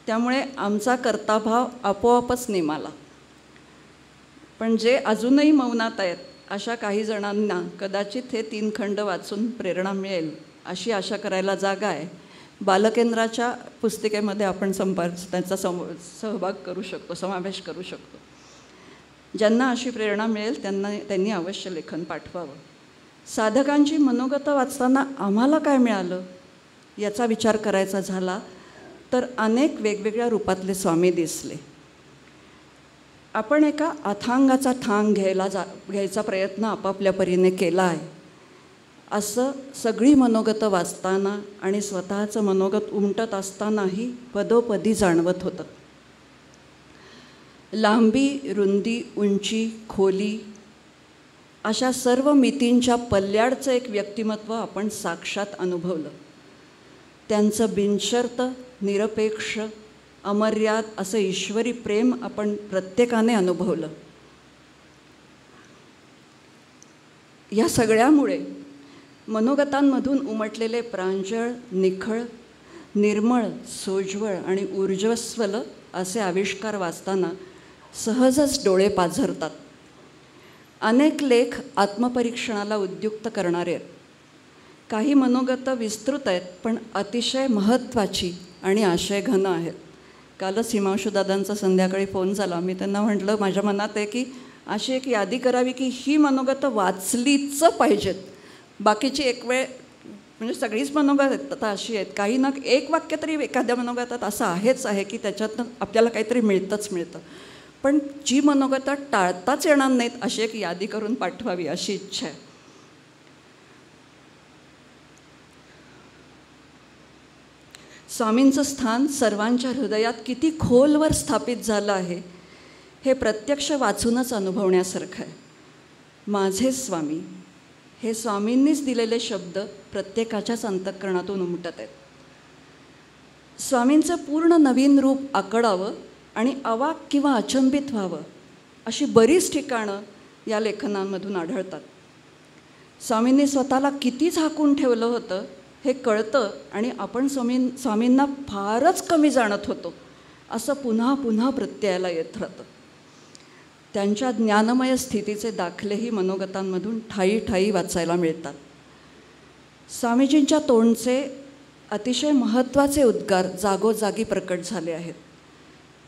त्यामुळे आमचा कर्ताभाव आपोआपच निमाला. पण जे अजूनही मौनात आहेत अशा काही जणांना कदाचित हे 3 खंड वाचून प्रेरणा मिळेल अशी आशा करायला जागा आहे. बालकेंद्राच्या पुस्तिकेमध्ये आपण त्यांचा सहभाग करू शकतो, समावेश करू शकतो. ज्यांना अशी प्रेरणा मिळेल त्यांनी अवश्य लेखन पाठवावं. साधकांची मनोगतं वाचताना आम्हाला काय मिळालं याचा विचार करायचा झाला तर अनेक वेगवेगळ्या रूपातले स्वामी दिसले. आपण एका अथांगाचा थांग घ्यायचा प्रयत्न आपापल्या परीने केला आहे असं सगळी मनोगतं वाचताना आणि स्वतःचं मनोगत उमटत असतानाही पदोपदी जाणवत होतं. लांबी, रुंदी, उंची, खोली अशा सर्व मितींच्या पल्ल्याडचं एक व्यक्तिमत्व आपण साक्षात अनुभवलं. त्यांचं बिनशर्त, निरपेक्ष, अमर्याद असं ईश्वरी प्रेम आपण प्रत्येकाने अनुभवलं. या सगळ्यामुळे मनोगतांमधून उमटलेले प्रांजळ, निखळ, निर्मळ, सोज्वळ आणि ऊर्जस्वल असे आविष्कार वाचताना सहजच डोळे पाझरतात. अनेक लेख आत्मपरीक्षणाला उद्युक्त करणारे आहेत. काही मनोगतं विस्तृत आहेत पण अतिशय महत्त्वाची आणि आशयघन आहेत. कालच हिमांशुदादांचा संध्याकाळी फोन झाला. मी त्यांना म्हटलं माझ्या मनात आहे की अशी एक यादी करावी की ही मनोगतं वाचलीच पाहिजेत. बाकीची एक वेळ म्हणजे सगळीच मनोगत आहेत आता अशी आहेत, काही ना एक वाक्य तरी एखाद्या मनोगतात असं आहेच आहे की त्याच्यातनं आपल्याला काहीतरी मिळतं. पण जी मनोगतं टाळताच येणार नाहीत अशी एक यादी करून पाठवावी अशी इच्छा आहे. स्वामींचं स्थान सर्वांच्या हृदयात किती खोलवर स्थापित झालं आहे हे प्रत्यक्ष वाचूनच अनुभवण्यासारखं आहे. माझे स्वामी हे स्वामींनीच दिलेले शब्द प्रत्येकाच्याच अंतःकरणातून उमटत आहेत. स्वामींचं पूर्ण नवीन रूप आकडावं आणि अवाक किंवा अचंबित व्हावं अशी बरीच ठिकाणं या लेखनांमधून आढळतात. स्वामींनी स्वतःला किती झाकून ठेवलं होतं हे कळतं आणि आपण स्वामींना फारच कमी जाणत होतो असं पुन्हा पुन्हा प्रत्ययाला येत राहतं. त्यांच्या ज्ञानमय स्थितीचे दाखलेही मनोगतांमधून ठायी ठायी वाचायला मिळतात. स्वामीजींच्या तोंडचे अतिशय महत्त्वाचे उद्गार जागोजागी प्रकट झाले आहेत.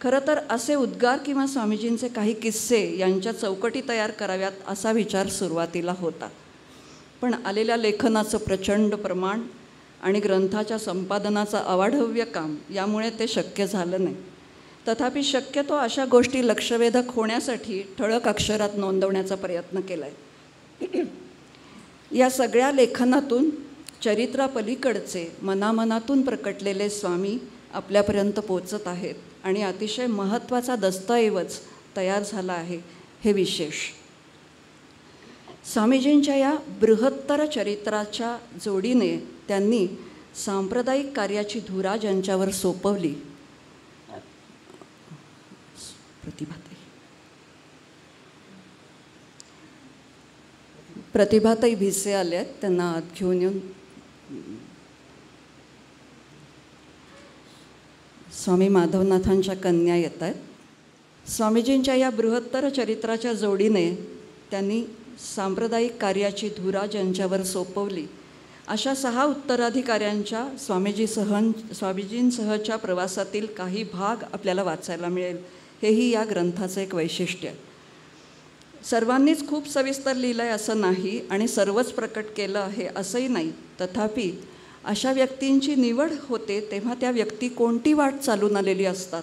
खरं तर असे उद्गार किंवा स्वामीजींचे काही किस्से यांच्या चौकटी तयार कराव्यात असा विचार सुरुवातीला होता, पण आलेल्या लेखनाचं प्रचंड प्रमाण आणि ग्रंथाच्या संपादनाचं अवाढव्य काम यामुळे ते शक्य झालं नाही. तथापि शक्यतो अशा गोष्टी लक्षवेधक होण्यासाठी ठळक अक्षरात नोंदवण्याचा प्रयत्न केला आहे. या सगळ्या लेखनातून चरित्रापलीकडचे मनामनातून प्रकटलेले स्वामी आपल्यापर्यंत पोचत आहेत आणि अतिशय महत्त्वाचा दस्तऐवज तयार झाला आहे हे विशेष. स्वामीजींच्या या बृहत्तर चरित्राच्या जोडीने त्यांनी सांप्रदायिक कार्याची धुरा ज्यांच्यावर सोपवली, प्रतिभाताई भिसे आल्यात, त्यांना आत घेऊन येऊन स्वामी माधवनाथांच्या कन्या येत आहेत. स्वामीजींच्या या बृहत्तर चरित्राच्या जोडीने त्यांनी सांप्रदायिक कार्याची धुरा ज्यांच्यावर सोपवली अशा 6 उत्तराधिकाऱ्यांच्या स्वामीजींसहच्या प्रवासातील काही भाग आपल्याला वाचायला मिळेल. हेही या ग्रंथाचं एक वैशिष्ट्य आहे. सर्वांनीच खूप सविस्तर लिहिलं आहे असं नाही आणि सर्वच प्रकट केलं आहे असंही नाही. तथापि अशा व्यक्तींची निवड होते तेव्हा त्या व्यक्ती कोणती वाट चालून आलेली असतात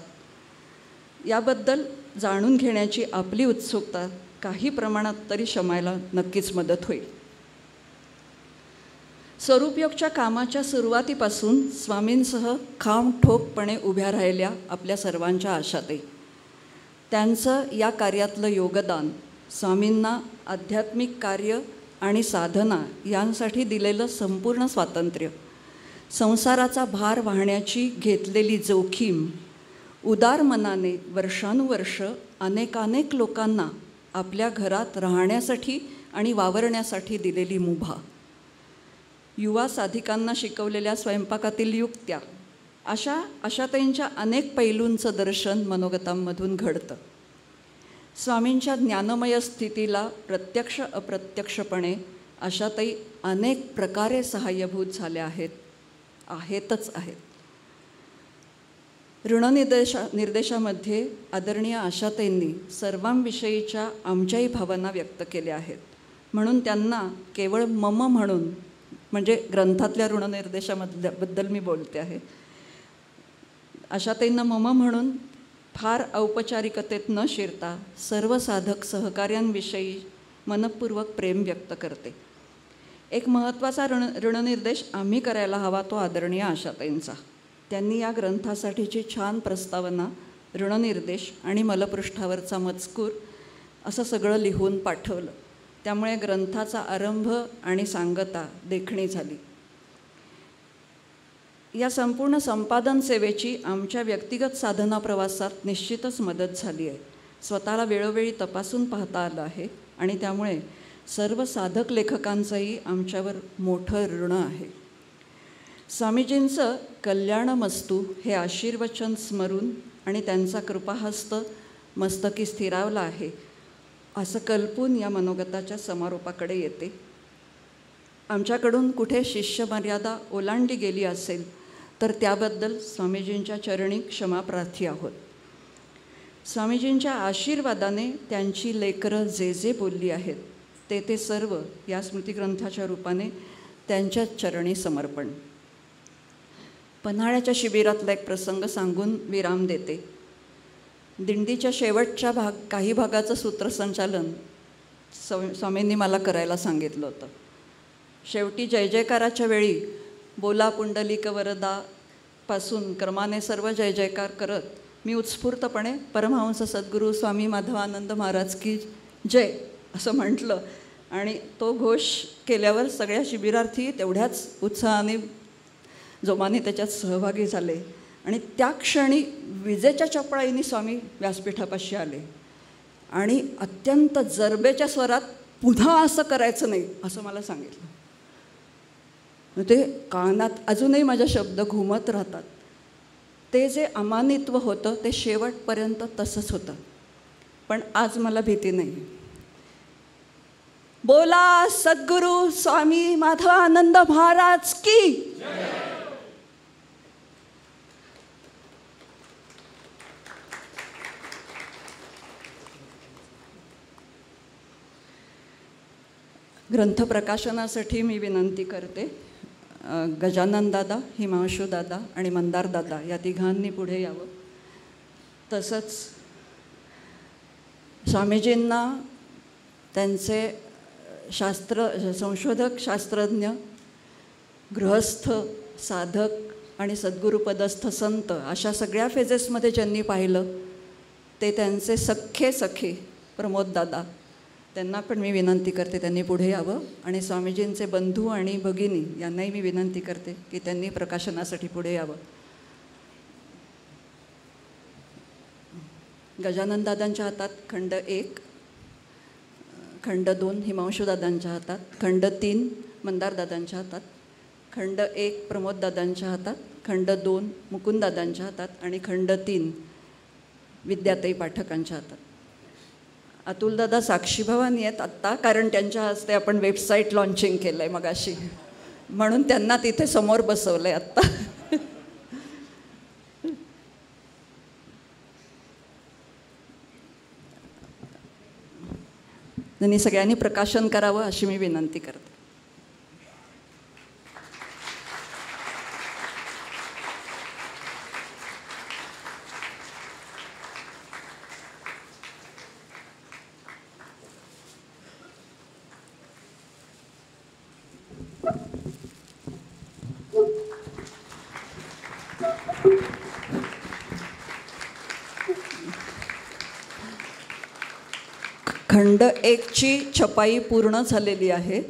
याबद्दल जाणून घेण्याची आपली उत्सुकता काही प्रमाणात तरी शमायला नक्कीच मदत होईल. स्वरूपयोगच्या कामाच्या सुरुवातीपासून स्वामींसह खामठोकपणे उभ्या राहिल्या आपल्या सर्वांच्या आशाताई. त्यांचं या कार्यातलं योगदान, स्वामींना आध्यात्मिक कार्य आणि साधना यांसाठी दिलेलं संपूर्ण स्वातंत्र्य, संसाराचा भार वाहण्याची घेतलेली जोखीम, उदार मनाने वर्षानुवर्ष अनेकानेक लोकांना आपल्या घरात राहण्यासाठी आणि वावरण्यासाठी दिलेली मुभा, युवा साधिकांना शिकवलेल्या स्वयंपाकातील युक्त्या, अशा आशाताईंच्या अनेक पैलूंचं दर्शन मनोगतांमधून घडतं. स्वामींच्या ज्ञानमय स्थितीला प्रत्यक्ष अप्रत्यक्षपणे आशाताई अनेक प्रकारे सहाय्यभूत झाल्या आहेतच आहेत. ऋणनिर्देशामध्ये आदरणीय आशाताईंनी सर्वांविषयीच्या आमच्याही भावना व्यक्त केल्या आहेत. म्हणून त्यांना केवळ मम म्हणून, म्हणजे ग्रंथातल्या ऋणनिर्देशाबद्दल मी बोलते आहे, आशाताईंना मम म्हणून फार औपचारिकतेत न शिरता सर्व साधक सहकार्यांविषयी मनपूर्वक प्रेम व्यक्त करते. एक महत्त्वाचा ऋणनिर्देश आम्ही करायला हवा तो आदरणीय आशाताईंचा. त्यांनी या ग्रंथासाठीची छान प्रस्तावना, ऋणनिर्देश आणि मलपृष्ठावरचा मजकूर असं सगळं लिहून पाठवलं. त्यामुळे ग्रंथाचा आरंभ आणि सांगता देखणी झाली. या संपूर्ण संपादन सेवेची आमच्या व्यक्तिगत साधना प्रवासात निश्चितच मदत झाली आहे. स्वतःला वेळोवेळी तपासून पाहता आलं आहे आणि त्यामुळे सर्व साधक लेखकांचंही आमच्यावर मोठं ऋण आहे. स्वामीजींचं कल्याणमस्तू हे आशीर्वचन स्मरून आणि त्यांचा कृपाहस्त मस्तकी स्थिरावला आहे असं कल्पून या मनोगताच्या समारोपाकडे येते. आमच्याकडून कुठे शिष्यमर्यादा ओलांडली गेली असेल तर त्याबद्दल स्वामीजींच्या चरणी क्षमाप्रार्थी आहोत. स्वामीजींच्या आशीर्वादाने त्यांची लेकरं जे जे बोलली आहेत ते सर्व या स्मृतिग्रंथाच्या रूपाने त्यांच्याच चरणी समर्पण. पन्हाळ्याच्या शिबिरातला एक प्रसंग सांगून विराम देते. दिंडीच्या शेवटच्या काही भागाचं सूत्रसंचालन स्वामींनी मला करायला सांगितलं होतं. शेवटी जय जयकाराच्या वेळी बोला पुंडलिक वरदा पासून क्रमाने सर्व जय जयकार करत मी उत्स्फूर्तपणे परमहंस सद्गुरू स्वामी माधवानंद महाराज की जय असं म्हटलं आणि तो घोष केल्यावर सगळ्या शिबिरार्थी तेवढ्याच उत्साहाने जोमाने त्याच्यात सहभागी झाले आणि त्या क्षणी विजेच्या चपळाईने स्वामी व्यासपीठापाशी आले आणि अत्यंत जरबेच्या स्वरात पुन्हा असं करायचं नाही असं मला सांगितलं. ते कानात अजूनही माझ्या शब्द घुमत राहतात. ते जे अमानित्व होतं ते शेवटपर्यंत तसंच होतं. पण आज मला भीती नाही. बोला सद्गुरू स्वामी माधवानंद महाराज की. ग्रंथ प्रकाशनासाठी मी विनंती करते गजानन दादा, हिमांशू दादा आणि मंदार दादा या तिघांनी पुढे यावं. तसंच स्वामीजींना त्यांचे संशोधक, शास्त्रज्ञ, गृहस्थ, साधक आणि सद्गुरुपदस्थ संत अशा सगळ्या फेजेसमध्ये ज्यांनी पाहिलं ते त्यांचे सखे प्रमोद दादा, त्यांना पण मी विनंती करते त्यांनी पुढे यावं. आणि स्वामीजींचे बंधू आणि भगिनी यांनाही मी विनंती करते की त्यांनी प्रकाशनासाठी पुढे यावं. गजानन दादांच्या हातात खंड 1, खंड 2 हिमांशू दादांच्या हातात, खंड 3 मंदार दादांच्या हातात, खंड 1 प्रमोद दादांच्या हातात, खंड 2 मुकुंद दादांच्या हातात आणि खंड 3 विद्याताई पाठकांच्या हातात. अतुलदादा साक्षीभवानी आहेत आत्ता, कारण त्यांच्या हस्ते आपण वेबसाईट लॉन्चिंग केलं आहे मगाशी, म्हणून त्यांना तिथे समोर बसवलं आहे आत्ता. त्यांनी सगळ्यांनी प्रकाशन करावं अशी मी विनंती करते. खंड 1ची छपाई पूर्ण झालेली आहे.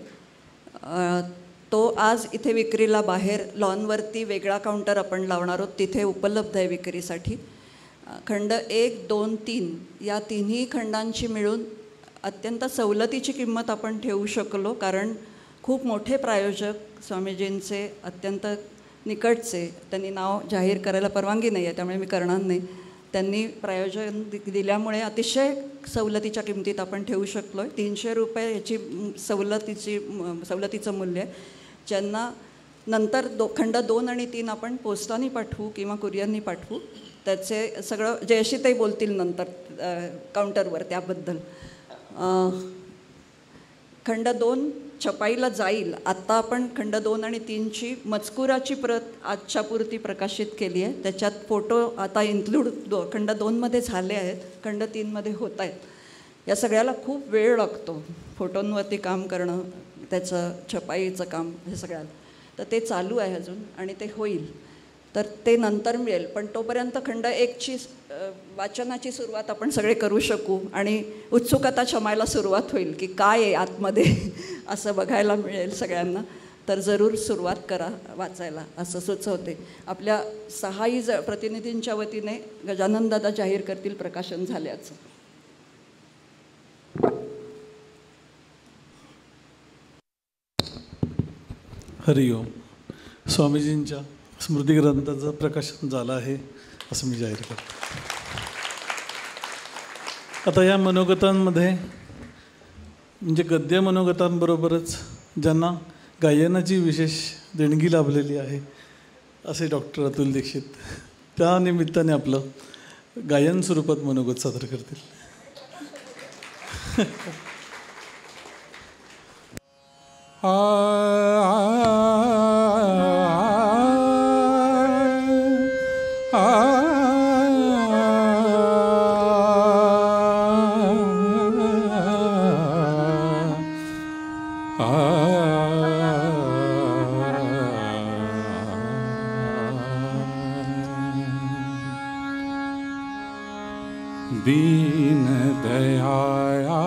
तो आज इथे विक्रीला बाहेर लॉनवरती वेगळा काउंटर आपण लावणार आहोत, तिथे उपलब्ध आहे विक्रीसाठी. खंड 1, 2, 3 या तिन्ही खंडांची मिळून अत्यंत सवलतीची किंमत आपण ठेवू शकलो, कारण खूप मोठे प्रायोजक स्वामीजींचे अत्यंत निकटचे, त्यांनी नाव जाहीर करायला परवानगी नाही आहे त्यामुळे मी करणार नाही, त्यांनी प्रायोजन दिल्यामुळे अतिशय सवलतीच्या किमतीत आपण ठेवू शकलो आहे. 300 रुपये याची सवलतीचं मूल्य आहे. ज्यांना नंतर खंड 2 आणि 3 आपण पोस्टाने पाठवू किंवा कुरिअरनी पाठवू, त्याचे सगळं जयश्रीताई बोलतील नंतर काउंटरवर त्याबद्दल. खंड 2 छपाईला जाईल. आत्ता आपण खंड 2 आणि 3ची मजकुराची प्रत आजच्या पुरती प्रकाशित केली आहे. त्याच्यात फोटो आता इन्क्लूड खंड 2मध्ये झाले आहेत, खंड 3मध्ये होत आहेत. या सगळ्याला खूप वेळ लागतो, फोटोंवरती काम करणं, त्याचं छपाईचं काम, हे सगळ्याला. तर ते चालू आहे अजून आणि ते होईल, तर ते नंतर मिळेल. पण तोपर्यंत खंड 1ची वाचनाची सुरुवात आपण सगळे करू शकू आणि उत्सुकता शमायला सुरुवात होईल की काय आहे आतमध्ये असं बघायला मिळेल सगळ्यांना. तर जरूर सुरुवात करा वाचायला असं सुचवते. आपल्या 6 प्रतिनिधींच्या वतीने गजानन दादा जाहीर करतील प्रकाशन झाल्याचं. हरिओम. स्वामीजींच्या स्मृतिग्रंथाचं प्रकाशन झालं आहे असं मी जाहीर करतो. आता या मनोगतांमध्ये म्हणजे गद्य मनोगतांबरोबरच ज्यांना गायनाची विशेष देणगी लाभलेली आहे असे डॉक्टर अतुल दीक्षित, त्या निमित्ताने आपलं गायन स्वरूपात मनोगत सादर करतील. दीन दयाळा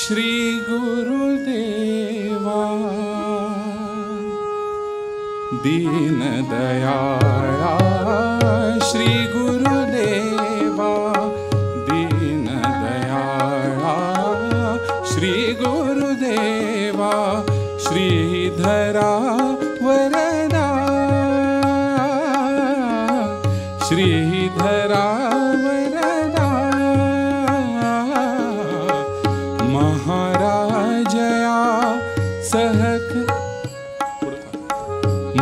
श्री गुरुदेवा, दीन दयाळा श्री गुरुदेवा, दीन दयाळा गुरुदेवा श्रीधरा वरदा श्रीधरा वरदा महाराजया सहक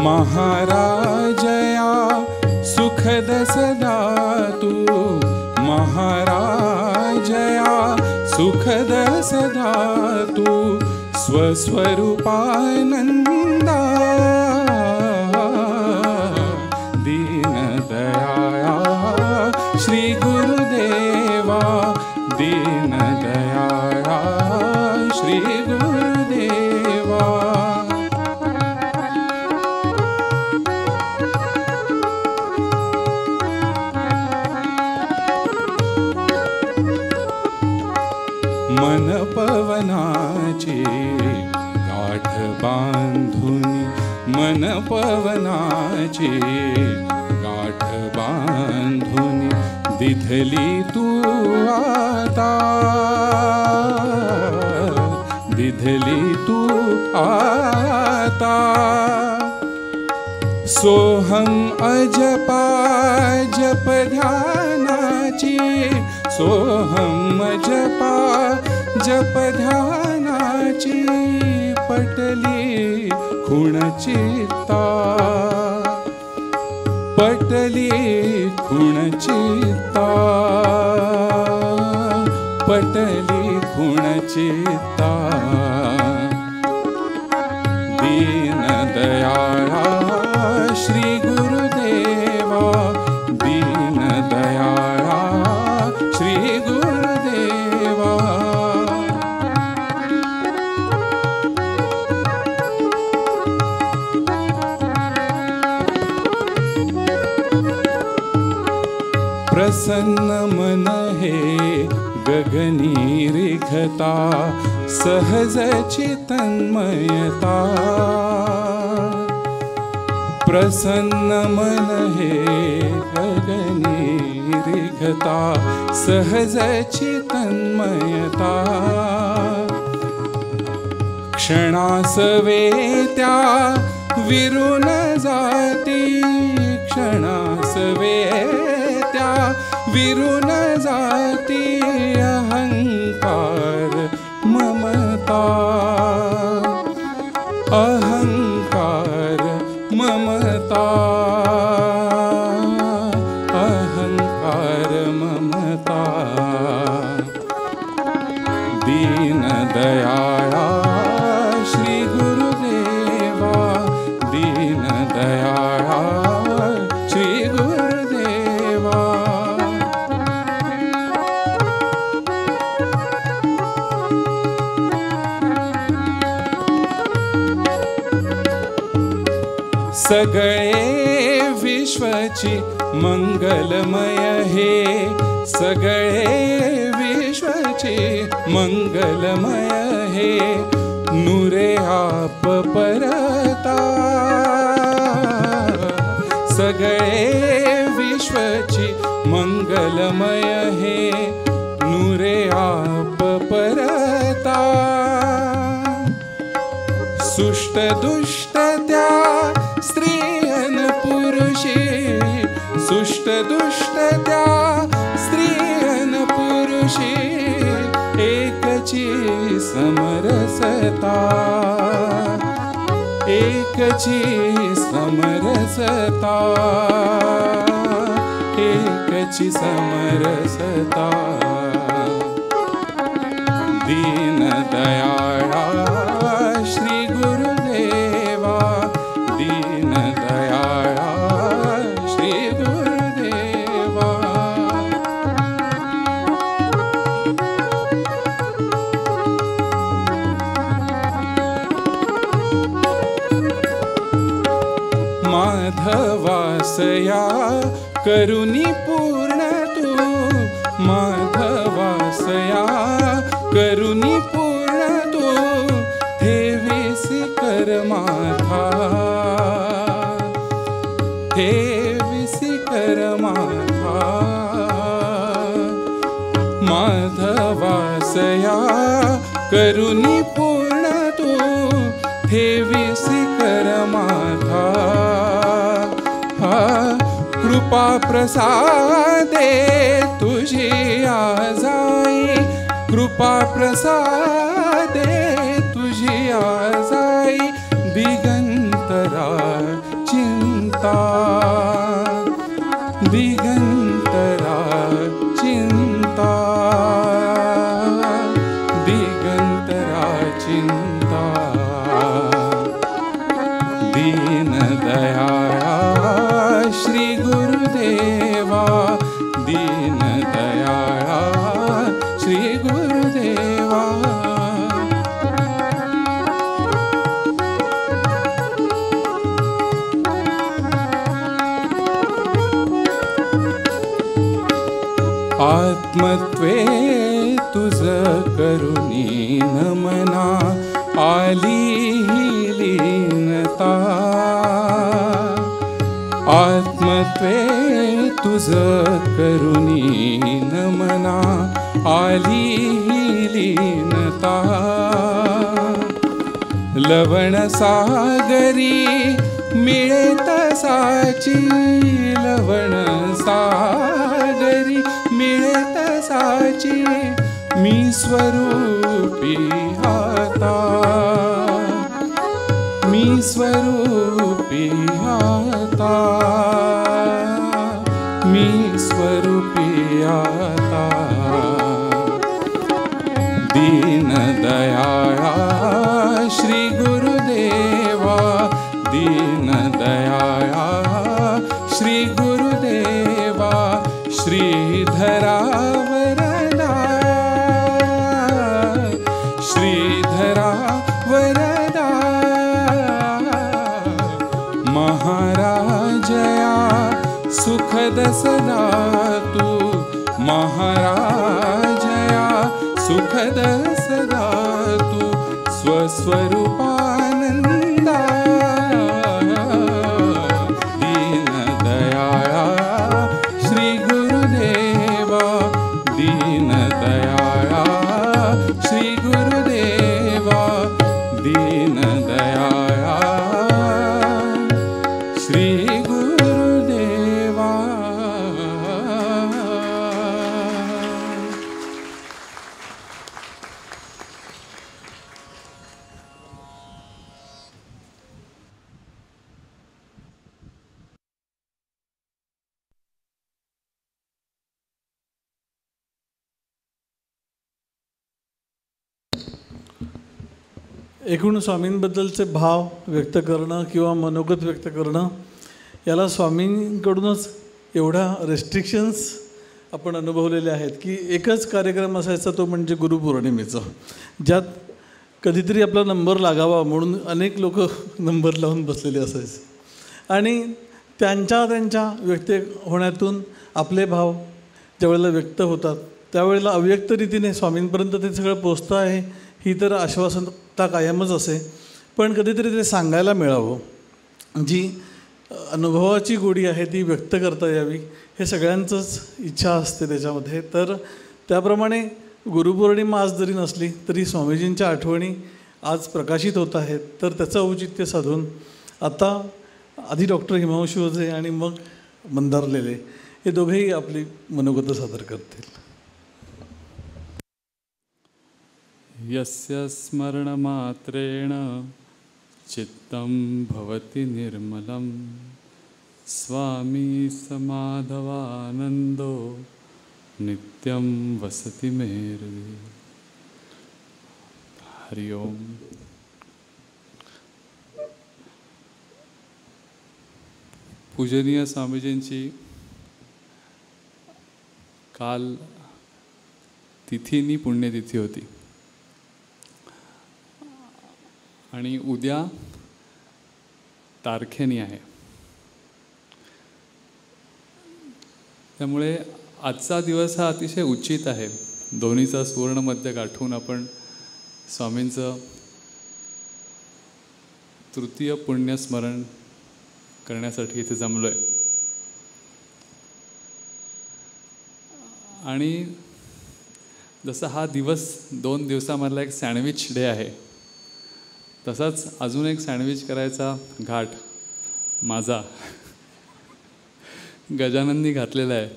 महाराजया सुखद सदा तू महाराजया सुखद सदा तू स्वस्वरूपानंदा दीनदयाया श्री गुरुदेवा दीनदयाया श्री गुरुदेवा मन पवनाची गाठ बांधुनी मन पवनाची गाठ बांधुनी दिधली तू आता दिधली तू आता सोहम अजपा जप ध्यानाची सोहम जपा जप ध्यानाची पटली खुणचित्ता पटली खुणचित्ता पटली खुणचित्ता दीनदयाळा श्री गुरुदेवा दीनदयाळा श्री गुरुदेवा प्रसन्न मन हे गगनी रिघता सहज चितन्मयता प्रसन्न मन हे गगनी रिघता सहज चितन्मयता क्षणासवे त्या विरून जाती क्षणासवे त्या विरून जाती अहंकार ममता अहंकार ममता अहंकार ममता दीनदयाळा श्री गुरुदेवा दीनदयाळा श्री गुरुदेवा सगळे विश्वची मंगलमय हे सगळे विश्वची मंगलमय हे नुरे आप परता सगळे विश्वची मंगलमय हे नुरे आप परता सुष्ट दुष्ट त्या स्त्री अन पुरुषी सुष्ट दुष्ट त्या स्त्री अन पुरुषी एकची समरसता एकची समरसता एकची समरसता दीनदयाळा श्री गुरुदेवा दीनदयाळा श्री गुरुदेवा माधवासया करुणी पूर्ण तू माधवासया करुणी पूर्ण तू ठेवीसी कर माथा ठेवीसी कर माथा माधवासया करुणी पूर्ण तू ठेवीसी कर माझा कृपा प्रसादे तुझी आजाई कृपा प्रसादे तुझी आजाई दिगंतरा चिंता दिगंतरा चिंता दिगंतरा चिंता दीन दयाळा श्री गुरुदेवा दीन दयाळा श्री गुरुदेवा आत्मत्वे तुझ करुणी नमना आली लीनता आत्मत्वे तुझ करुणी नमना आली लीनता लवण सागरी मिळे तसाची लवण सागरी मिळे तसाची मी स्वरूपी आता मी स्वरूपी आता मी स्वरूपी आता दीन दयाळा श्री गुरुदेवा दीन दयाळा श्री गुरुदेवा श्रीधरा वरदा श्रीधरा वरदा महाराजया सुखद सदा तू महाराजया सुखद सदा तू स्वस्वरूपानंदा दीन दयाळा श्री गुरुदेवा दीन दयाळा श्री गुरुदेवा दीन दयाळा श्री गुरुदेवा एकूण स्वामींबद्दलचे भाव व्यक्त करणं किंवा मनोगत व्यक्त करणं याला स्वामींकडूनच एवढ्या रेस्ट्रिक्शन्स आपण अनुभवलेले आहेत की एकच कार्यक्रम असायचा तो म्हणजे गुरुपौर्णिमेचा ज्यात कधीतरी आपला नंबर लागावा म्हणून अनेक लोक नंबर लावून बसलेले असायचे आणि त्यांच्या व्यक्त होण्यातून आपले भाव ज्यावेळेला व्यक्त होतात त्यावेळेला अव्यक्त रीतीने स्वामींपर्यंत ते सगळं पोचतं आहे ही तर आश्वासनता कायमच असे पण कधीतरी ते सांगायला मिळावं जी अनुभवाची गोडी आहे ती व्यक्त करता यावी हे सगळ्यांचंच इच्छा असते त्याच्यामध्ये तर त्याप्रमाणे गुरुपौर्णिमा आज जरी नसली तरी स्वामीजींच्या आठवणी आज प्रकाशित होत आहेत तर त्याचं औचित्य साधून आता आधी डॉक्टर हिमांशू ओझे आणि मग मंदार लेले हे दोघेही आपली मनोगत सादर करतील. यस्य स्मरणमात्रेण चित्तं भवति निर्मलं स्वामी समाधवानन्दो नित्यं वसति मे हृदि. हरि ओम. पूजनीय स्वामीजींची काल तिथीनी पुण्यतिथी होती आणि उद्या तारखेनी आहे. त्यामुळे आजचा दिवस हा अतिशय उचित आहे. दोन्हीचा सुवर्ण मध्य गाठून आपण स्वामींचं तृतीय पुण्यस्मरण करण्यासाठी इथे जमलो आहे. आणि जसा हा दिवस 2 दिवसामधला एक सँडविच डे आहे, तसाच अजून एक सँडविच करायचा घाट माझा गजानननी घातलेला आहे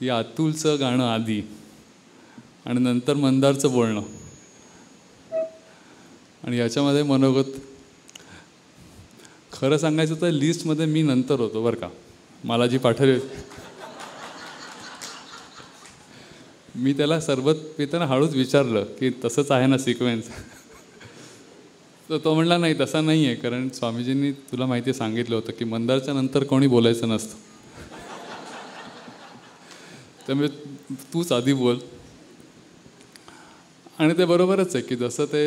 की अतुलचं गाणं आधी आणि नंतर मंदारचं बोलणं. आणि याच्यामध्ये मनोगत खरं सांगायचं तर लिस्टमध्ये मी नंतर होतो बरं का. मला जी पाठवली मी त्याला सरबत पिताना हळूच विचारलं की तसंच आहे ना सिक्वेन्स. तर तो म्हणला नाही तसा नाही आहे, कारण स्वामीजींनी तुला माहिती सांगितलं होतं की मंदारच्या नंतर कोणी बोलायचं नसतं, त्यामुळे तूच आधी बोल. आणि ते बरोबरच आहे की जसं ते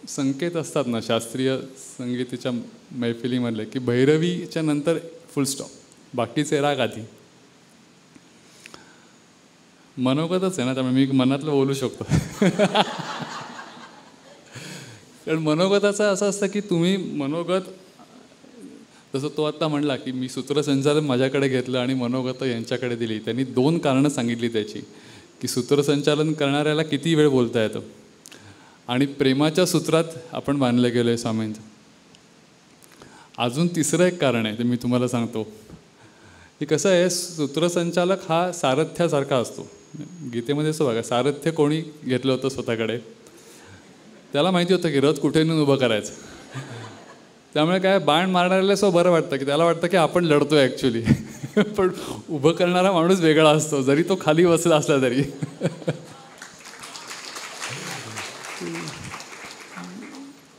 संकेत असतात ना शास्त्रीय संगीताच्या मैफिलीमधले की भैरवीच्या नंतर फुल स्टॉप, बाकीचे राग आधी. मनोगतच आहे ना, त्यामुळे मी मनातलं बोलू शकतो. कारण मनोगताचं असं असतं की तुम्ही मनोगत, जसं तो आत्ता म्हणला की मी सूत्रसंचालन माझ्याकडे घेतलं आणि मनोगत यांच्याकडे दिली. त्यांनी 2 कारणं सांगितली त्याची, की सूत्रसंचालन करणाऱ्याला किती वेळ बोलता येतं आणि प्रेमाच्या सूत्रात आपण बांधलं गेलो आहे स्वामींचं. अजून 3रं एक कारण आहे ते मी तुम्हाला सांगतो की कसं आहे, सूत्रसंचालक हा सारथ्यासारखा असतो. गीतेमध्ये असं बघा, सारथ्य कोणी घेतलं होतं स्वतःकडे, त्याला माहिती होतं की रथ कुठे नेऊन उभं करायचं. त्यामुळे काय बाण मारणाऱ्याला सो बरं वाटतं की त्याला वाटतं की आपण लढतोय ॲक्च्युली, पण उभं करणारा माणूस वेगळा असतो जरी तो खाली बसला असला तरी.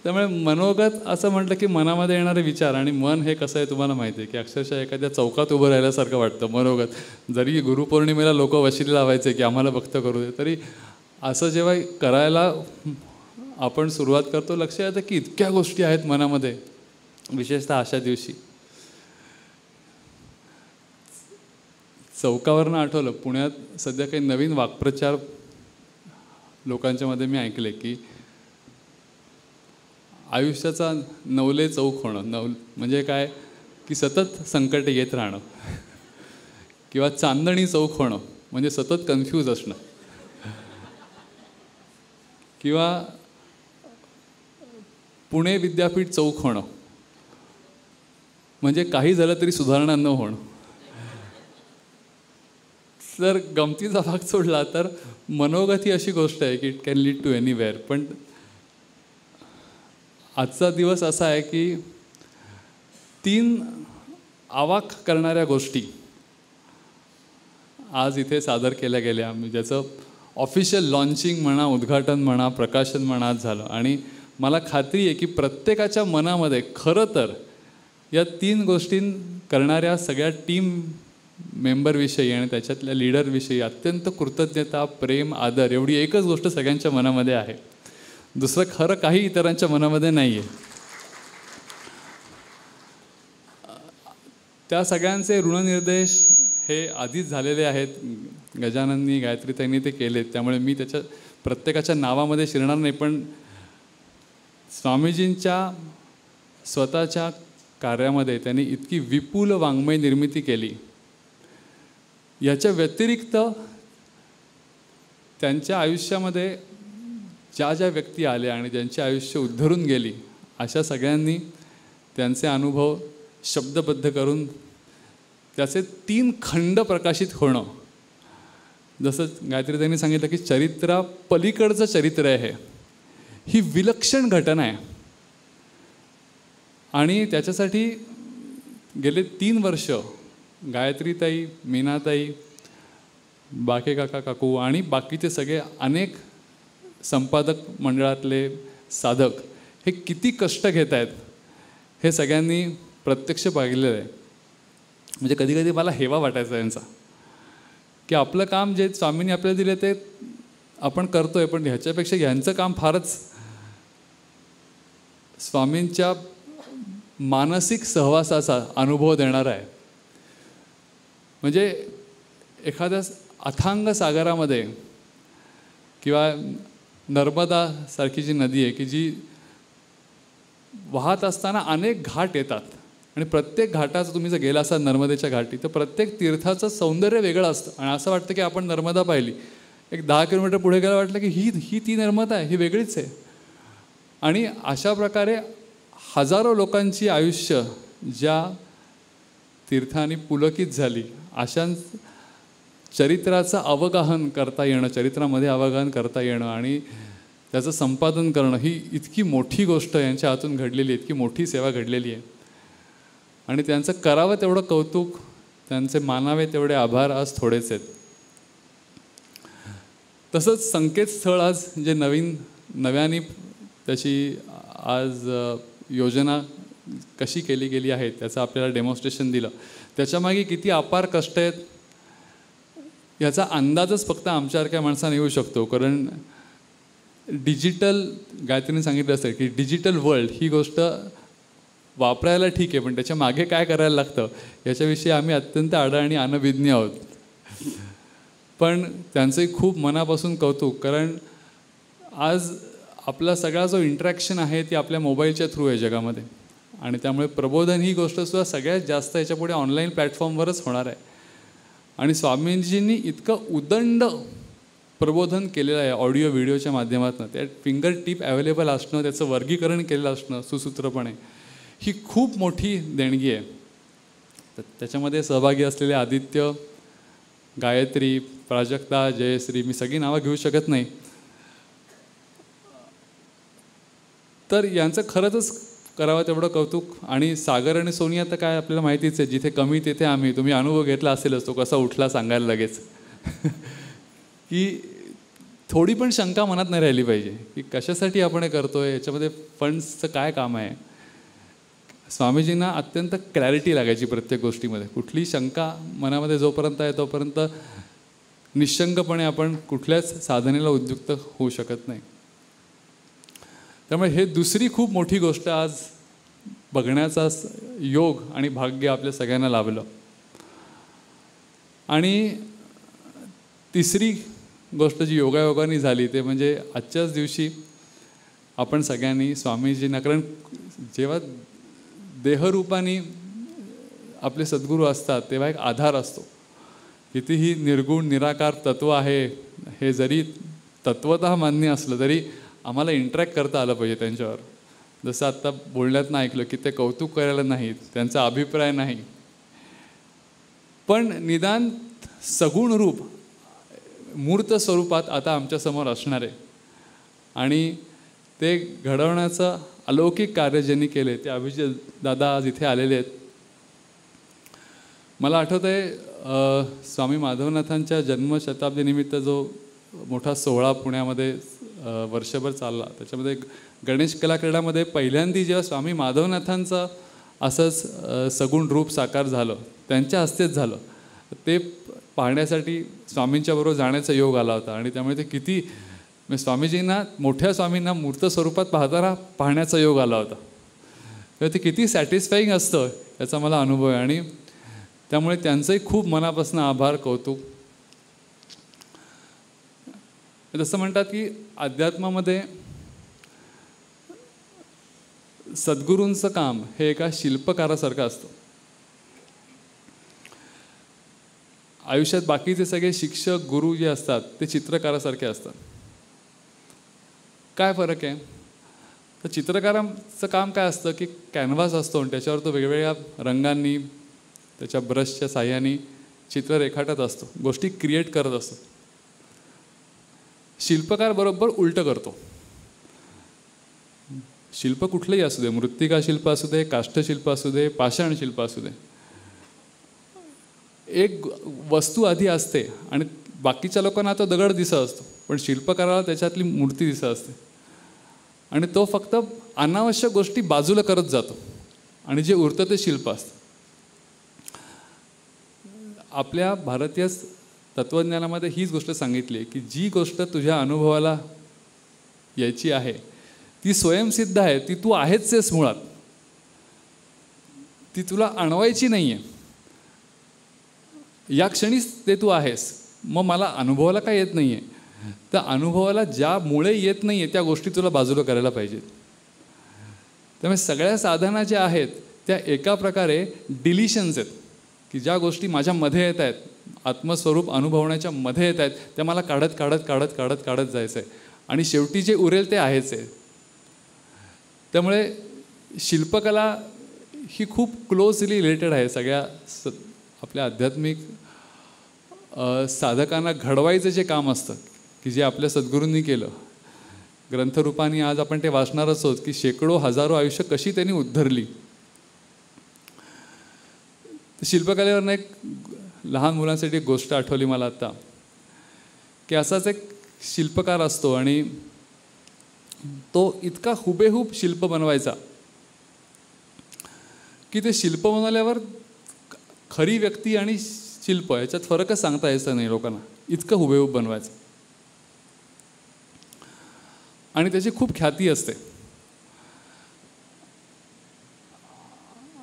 त्यामुळे मनोगत असं म्हटलं की मनामध्ये येणारे विचार, आणि मन हे कसं आहे तुम्हाला माहिती आहे की अक्षरशः एखाद्या चौकात उभं राहिल्यासारखं वाटतं मनोगत. जरी गुरुपौर्णिमेला लोक वशिले लावायचे की आम्हाला भक्त करू दे, तरी असं जेव्हा करायला आपण सुरुवात करतो लक्ष येतं की इतक्या गोष्टी आहेत मनामध्ये, विशेषतः अशा दिवशी. चौकावरनं आठवलं, पुण्यात सध्या काही नवीन वाक्प्रचार लोकांच्या मध्ये मी ऐकले की आयुष्याचा नवले चौक होणं. म्हणजे काय की सतत संकट येत राहणं, किंवा चांदणी चौक होणं म्हणजे सतत कन्फ्यूज असणं, किंवा पुणे विद्यापीठ चौक होणं म्हणजे काही झालं तरी सुधारणा न होणं. जर गमतीचा भाग सोडला तर मनोगत ही अशी गोष्ट आहे की it can lead to anywhere. पण आजचा दिवस असा आहे की 3 अवाक करणाऱ्या गोष्टी आज इथे सादर केल्या गेल्या. ज्याचं ऑफिशियल लॉन्चिंग म्हणा, उद्घाटन म्हणा, प्रकाशन म्हणा आज झालं. आणि मला खात्री आहे की प्रत्येकाच्या मनामध्ये खरं तर या 3 गोष्टी करणाऱ्या सगळ्या टीम मेंबरविषयी आणि त्याच्यातल्या लीडरविषयी अत्यंत कृतज्ञता, प्रेम, आदर एवढी एकच गोष्ट सगळ्यांच्या मनामध्ये आहे. दुसरं खरं काही इतरांच्या मनामध्ये नाही आहे. त्या सगळ्यांचे ऋणनिर्देश हे आधीच झालेले आहेत. गजानननी, गायत्रीताईंनी ते केलेत, त्यामुळे मी त्याच्या प्रत्येकाच्या नावामध्ये शिरणार नाही. पण स्वामीजींच्या स्वतःच्या कार्यामध्ये त्यांनी इतकी विपुल वाङ्मय निर्मिती केली. याच्या व्यतिरिक्त त्यांच्या आयुष्यामध्ये ज्या ज्या व्यक्ती आल्या आणि ज्यांचे आयुष्य उद्धरून गेली, अशा सगळ्यांनी त्यांचे अनुभव शब्दबद्ध करून त्याचे 3 खंड प्रकाशित होणं. जसं गायत्रीताईंनी सांगितलं की चरित्रा पलीकडचं चरित्र आहे, ही विलक्षण घटना आहे. आणि त्याच्यासाठी गेले 3 वर्ष गायत्रीताई, मीनाताई, बाके काका काकू आणि बाकीचे सगळे अनेक संपादक मंडळातले साधक हे किती कष्ट घेत आहेत हे सगळ्यांनी प्रत्यक्ष पाहिलेलं आहे. म्हणजे कधी कधी मला हेवा वाटायचा यांचा की आपलं काम जे स्वामींनी आपल्याला दिले ते आपण करतोय, पण ह्याच्यापेक्षा ह्यांचं काम फारच स्वामींच्या मानसिक सहवासाचा अनुभव देणारा आहे. म्हणजे एखाद्या अथांग सागरामध्ये किंवा नर्मदा सारखी जी नदी आहे की जी वाहत असताना अनेक घाट येतात, आणि प्रत्येक घाटाचं तुम्ही जर गेला असाल नर्मदेच्या घाटी तर प्रत्येक तीर्थाचं सौंदर्य वेगळं असतं आणि असं वाटतं की आपण नर्मदा पाहिली. एक 10 किलोमीटर पुढे गेला वाटलं की ही ती निर्मता आहे, ही वेगळीच आहे. आणि अशा प्रकारे हजारो लोकांची आयुष्य ज्या तीर्थांनी पुलकित झाली, अशा चरित्राचं अवगाहन करता येणं, चरित्रामध्ये अवगाहन करता येणं आणि त्याचं संपादन करणं ही इतकी मोठी गोष्ट यांच्या हातून घडलेली आहे, इतकी मोठी सेवा घडलेली आहे. आणि त्यांचं करावं तेवढं कौतुक, त्यांचे मानावे तेवढे आभार आज थोडेच आहेत. तसंच संकेतस्थळ आज जे नव्याने त्याची आज योजना कशी केली गेली आहे त्याचं आपल्याला डेमॉन्स्ट्रेशन दिलं. त्याच्यामागे किती अपार कष्ट आहेत याचा अंदाजच फक्त आमच्यासारख्या माणसाने येऊ शकतो. कारण डिजिटल, गायत्रीने सांगितलं असेल की डिजिटल वर्ल्ड ही गोष्ट वापरायला ठीक आहे, पण त्याच्या मागे काय करायला लागतं याच्याविषयी आम्ही अत्यंत आढळ आणि अनभिज्ञ आहोत. पण त्यांचंही खूप मनापासून कौतुक, कारण आज आपला सगळा जो इंटरॅक्शन आहे ती आपल्या मोबाईलच्या थ्रू आहे जगामध्ये. आणि त्यामुळे प्रबोधन ही गोष्टसुद्धा सगळ्यात जास्त याच्यापुढे ऑनलाईन प्लॅटफॉर्मवरच होणार आहे. आणि स्वामीजींनी इतकं उदंड प्रबोधन केलेलं आहे ऑडिओ व्हिडिओच्या माध्यमातून. त्या फिंगर टिप अवेलेबल असणं, त्याचं वर्गीकरण केलेलं असणं सुसूत्रपणे, ही खूप मोठी देणगी आहे. त्याच्यामध्ये सहभागी असलेले आदित्य, गायत्री, प्राजक्ता, जयश्री, मी सगळी नावं घेऊ शकत नाही. तर यांचं खरंच करावं तेवढं कौतुक. आणि सागर आणि सोनिया तर काय आपल्याला माहितीच आहे, जिथे कमी तिथे आम्ही. तुम्ही अनुभव घेतला असेलच, तो कसा उठला सांगायला लगेच. की थोडी पण शंका मनात नाही राहिली पाहिजे की कशासाठी आपण हे करतोय, याच्यामध्ये फंड्सचं काय काम आहे. स्वामीजींना अत्यंत क्लॅरिटी लागायची प्रत्येक गोष्टीमध्ये. कुठली शंका मनामध्ये जोपर्यंत आहे तोपर्यंत निशंकपणे आपण कुठल्याच साधनेला उद्युक्त होऊ शकत नाही. त्यामुळे हे दुसरी खूप मोठी गोष्ट आज बघण्याचा योग आणि भाग्य आपल्या सगळ्यांना लाभलं. आणि तिसरी गोष्ट जी योगायोगाने झाली ते म्हणजे आजच्याच दिवशी आपण सगळ्यांनी स्वामीजींना, कारण जेव्हा देहरूपाने आपले सद्गुरू असतात तेव्हा एक आधार असतो. कितीही निर्गुण निराकार तत्व आहे हे जरी तत्वतः मान्य असलं तरी आम्हाला इंटरॅक्ट करता आलं पाहिजे त्यांच्यावर. जसं आत्ता बोलण्यातनं ऐकलं की ते कौतुक करायला नाहीत, त्यांचा अभिप्राय नाही, पण निदान सगुण रूप मूर्त स्वरूपात आता आमच्यासमोर असणार आहे. आणि ते घडवण्याचं अलौकिक कार्य ज्यांनी केले ते अभिजित दादा आज इथे आलेले आहेत. मला आठवतं आहे स्वामी माधवनाथांच्या जन्मशताब्दीनिमित्त जो मोठा सोहळा पुण्यामध्ये वर्षभर चालला, त्याच्यामध्ये गणेश कला क्रीडामध्ये पहिल्यांदा जेव्हा स्वामी माधवनाथांचं असंच सगुण रूप साकार झालं, त्यांच्या हस्तेच झालं, ते पाहण्यासाठी स्वामींच्या बरोबर जाण्याचा योग आला होता. आणि त्यामुळे ते किती स्वामीजींना, मोठ्या स्वामींना मूर्त स्वरूपात पाहताना पाहण्याचा योग आला होता. तेव्हा ते किती सॅटिस्फाईंग असतं याचा मला अनुभव आहे. आणि त्यामुळे त्यांचंही खूप मनापासून आभार, कौतुक. जसं म्हणतात की अध्यात्मामध्ये सद्गुरूंचं काम हे एका शिल्पकारासारखं असतं. आयुष्यात बाकीचे सगळे शिक्षक, गुरु जे असतात ते चित्रकारासारखे असतात. काय फरक आहे? तर चित्रकाराचं काम काय असतं की कॅनव्हास असतो आणि त्याच्यावर तो वेगवेगळ्या रंगांनी त्याच्या ब्रशच्या साह्याने चित्र रेखाटत असतो, गोष्टी क्रिएट करत असतो. शिल्पकार बरोबर उलटं करतो. शिल्प कुठलंही असू दे, मृत्तिका शिल्प असू दे, काष्ठशिल्प असू दे, पाषाण शिल्प असू दे, एक वस्तू आधी असते आणि बाकीच्या लोकांना तो दगड दिसत असतो, पण शिल्पकाराला त्याच्यातली मूर्ती दिसत असते. आणि तो फक्त अनावश्यक गोष्टी बाजूला करत जातो आणि जे उरतं ते शिल्प असतं. आपल्या भारतीय तत्त्वज्ञानामध्ये हीच गोष्ट सांगितली की जी गोष्ट तुझ्या अनुभवाला यायची आहे ती स्वयंसिद्ध आहे, ती तू आहेच मुळात, ती तुला आणवायची नाही आहे. या क्षणीच ते तू आहेस. मग मला अनुभवाला काय येत नाही आहे, तर अनुभवाला ज्यामुळे येत नाही आहे त्या गोष्टी तुला बाजूला करायला पाहिजेत. त्यामुळे सगळ्या साधना ज्या आहेत त्या एका प्रकारे डिलिशन्स आहेत की ज्या गोष्टी माझ्यामध्ये येत आहेत, आत्मस्वरूप अनुभवण्याच्या मध्ये येत आहेत त्या मला काढत काढत काढत काढत काढत जायचं आहे आणि शेवटी जे उरेल ते आहेच आहे. त्यामुळे शिल्पकला ही खूप क्लोजली रिलेटेड आहे सगळ्या आपल्या आध्यात्मिक साधकांना घडवायचं जे काम असतं की जे आपल्या सद्गुरूंनी केलं. ग्रंथरूपाने आज आपण ते वाचणारच आहोत की शेकडो हजारो आयुष्य कशी त्यांनी उद्धरली. शिल्पकलेवरनं एक लहान मुलांसाठी एक गोष्ट आठवली मला आत्ता की असाच एक शिल्पकार असतो आणि तो इतका हुबेहूब शिल्प बनवायचा की ते शिल्प बनवल्यावर खरी व्यक्ती आणि शिल्प याच्यात फरकच सांगता यायचं नाही लोकांना, इतकं हुबेहूब बनवायचं. आणि त्याची खूप ख्याती असते.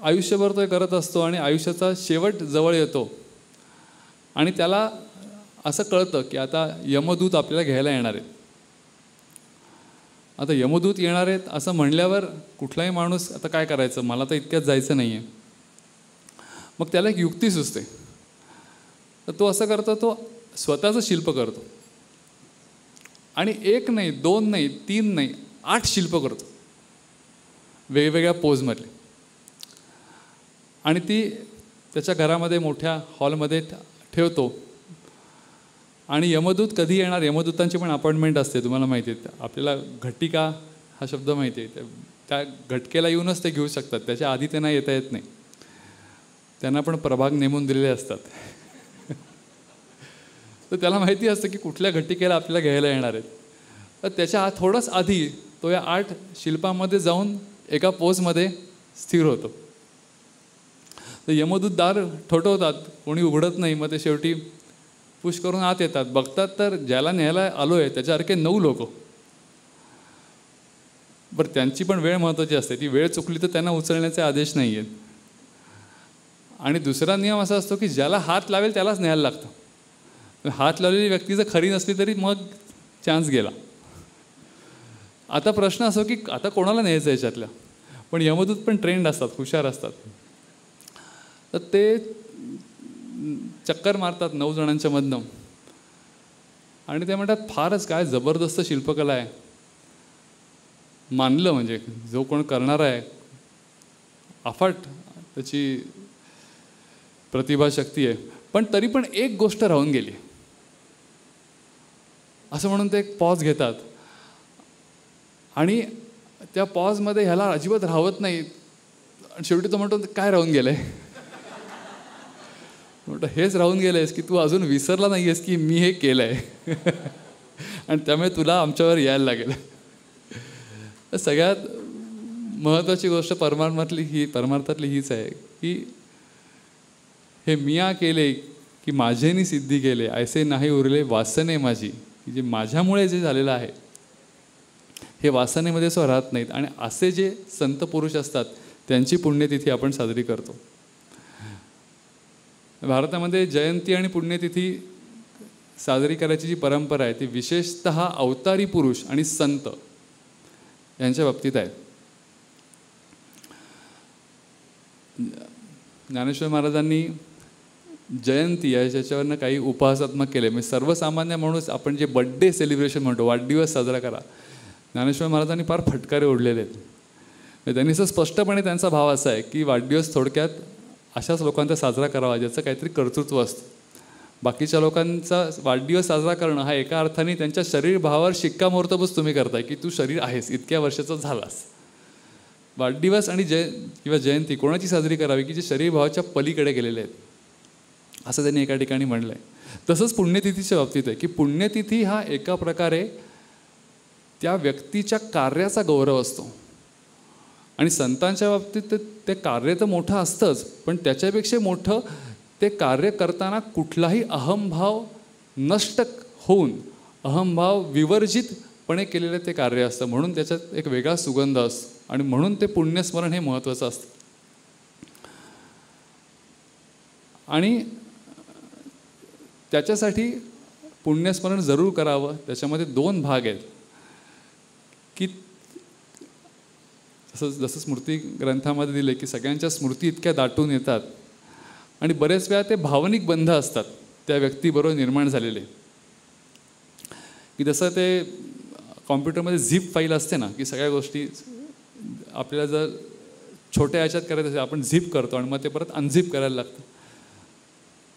आयुष्यभर तो करत असतो आणि आयुष्याचा शेवट जवळ येतो आणि त्याला असं कळतं की आता यमदूत आपल्याला घ्यायला येणार आहेत. आता यमदूत येणार आहेत असं म्हणल्यावर कुठलाही माणूस आता काय करायचं, मला तर इतक्यात जायचं नाही आहे. मग त्याला एक युक्ती सुचते. तर तो असं करतो, तो स्वतःचं शिल्प करतो आणि 1 नाही 2 नाही 3 नाही 8 शिल्प करतो वेगवेगळ्या पोजमधले आणि ती त्याच्या घरामध्ये मोठ्या हॉलमध्ये ठेवतो. आणि यमदूत कधी येणार, यमदूतांची पण अपॉइंटमेंट असते, तुम्हाला माहिती आहे. आपल्याला घटिका हा शब्द माहिती आहे, त्या घटकेला येऊनच ते घेऊ शकतात, त्याच्या आधी त्यांना येता येत नाही. त्यांना पण प्रभाग नेमून दिलेले असतात. तर त्याला माहिती असतं की कुठल्या घटिकेला आपल्याला घ्यायला येणार आहेत. तर त्याच्या थोडंच आधी तो या 8 शिल्पामध्ये जाऊन एका पोजमध्ये स्थिर होतो. तर यमदूत दार ठोठवतात, कोणी उघडत नाही. मग ते शेवटी पुश करून आत येतात. बघतात तर ज्याला न्यायला आलो आहे त्याच्यासारखे 9 लोक. बरं, त्यांची पण वेळ महत्त्वाची असते. ती वेळ चुकली तर त्यांना उचलण्याचे आदेश नाही आहेत. आणि दुसरा नियम असा असतो की ज्याला हात लावेल त्यालाच न्यायला लागतं. हात लावलेली व्यक्ती जर खरी नसली तरी मग चान्स गेला. आता प्रश्न असो की आता कोणाला न्यायचं याच्यातल्या. पण यमदूत पण ट्रेंड असतात, हुशार असतात. तर ते चक्कर मारतात 9 जणांच्या मधनं आणि ते म्हणतात फारच काय जबरदस्त शिल्पकला आहे. मानलं म्हणजे जो कोण करणार आहे अफाट त्याची प्रतिभाशक्ती आहे. पण तरी पण एक गोष्ट राहून गेली असं म्हणून ते एक पॉज घेतात आणि त्या पॉजमध्ये ह्याला अजिबात राहत नाही. शेवटी तो म्हणतो काय राहून गेलंय. म्हटलं हेच राहून गेलंयस की तू अजून विसरला नाही आहेस की मी हे केलं आहे आणि त्यामुळे तुला आमच्यावर यायला लागेल. सगळ्यात महत्त्वाची गोष्ट परमार्थातली हीच आहे की हे मिया केले की माझेनी सिद्धी केले, ऐसे नाही उरले वासने माझी. की जे माझ्यामुळे जे झालेलं आहे हे वासनेमध्ये असं राहत नाहीत. आणि असे जे संत पुरुष असतात त्यांची पुण्यतिथी आपण साजरी करतो. भारतामध्ये जयंती आणि पुण्यतिथी साजरी करायची जी परंपरा आहे ती विशेषतः अवतारी पुरुष आणि संत यांच्या बाबतीत आहे. ज्ञानेश्वर महाराजांनी जयंती याच्यावरनं काही उपहासात्मक केले. म्हणजे सर्वसामान्य माणूस आपण जे बड्डे सेलिब्रेशन म्हणतो, वाढदिवस साजरा करा, ज्ञानेश्वर महाराजांनी फार फटकारे ओढलेले आहेत. त्यांनी असं स्पष्टपणे त्यांचा भाव असा आहे की वाढदिवस थोडक्यात अशाच लोकांचा साजरा करावा ज्याचं काहीतरी कर्तृत्व असतं. बाकीच्या लोकांचा वाढदिवस साजरा करणं हा एका अर्थाने त्यांच्या शरीरभावावर शिक्कामोर्तबच तुम्ही करताय की तू शरीर आहेस, इतक्या वर्षाचा झालास. वाढदिवस आणि किंवा जयंती कोणाची साजरी करावी की जे शरीरभावाच्या पलीकडे गेलेले आहेत असं त्यांनी एका ठिकाणी म्हणलं आहे. तसंच पुण्यतिथीच्या बाबतीत आहे की पुण्यतिथी हा एका प्रकारे त्या व्यक्तीच्या कार्याचा गौरव असतो. आणि संतांच्या बाबतीत ते कार्य तर मोठं असतंच, पण त्याच्यापेक्षा मोठं ते कार्य करताना कुठलाही अहंभाव नष्ट होऊन अहंभाव विवर्जितपणे केलेलं ते कार्य असतं. म्हणून त्याच्यात एक वेगळा सुगंध असतो आणि म्हणून ते पुण्यस्मरण हे महत्त्वाचं असतं. आणि त्याच्यासाठी पुण्यस्मरण जरूर करावं. त्याच्यामध्ये 2 भाग आहेत की जसं स्मृती ग्रंथामध्ये दिले की सगळ्यांच्या स्मृती इतक्या दाटून येतात आणि बरेच वेळा ते भावनिक बंध असतात. त्या व्यक्तीबरोबर निर्माण झालेले. की जसं ते कॉम्प्युटरमध्ये झिप फाईल असते ना, की सगळ्या गोष्टी आपल्याला जर छोट्या ह्याच्यात करायचं असेल आपण झिप करतो आणि मग ते परत अनझिप करायला लागतं.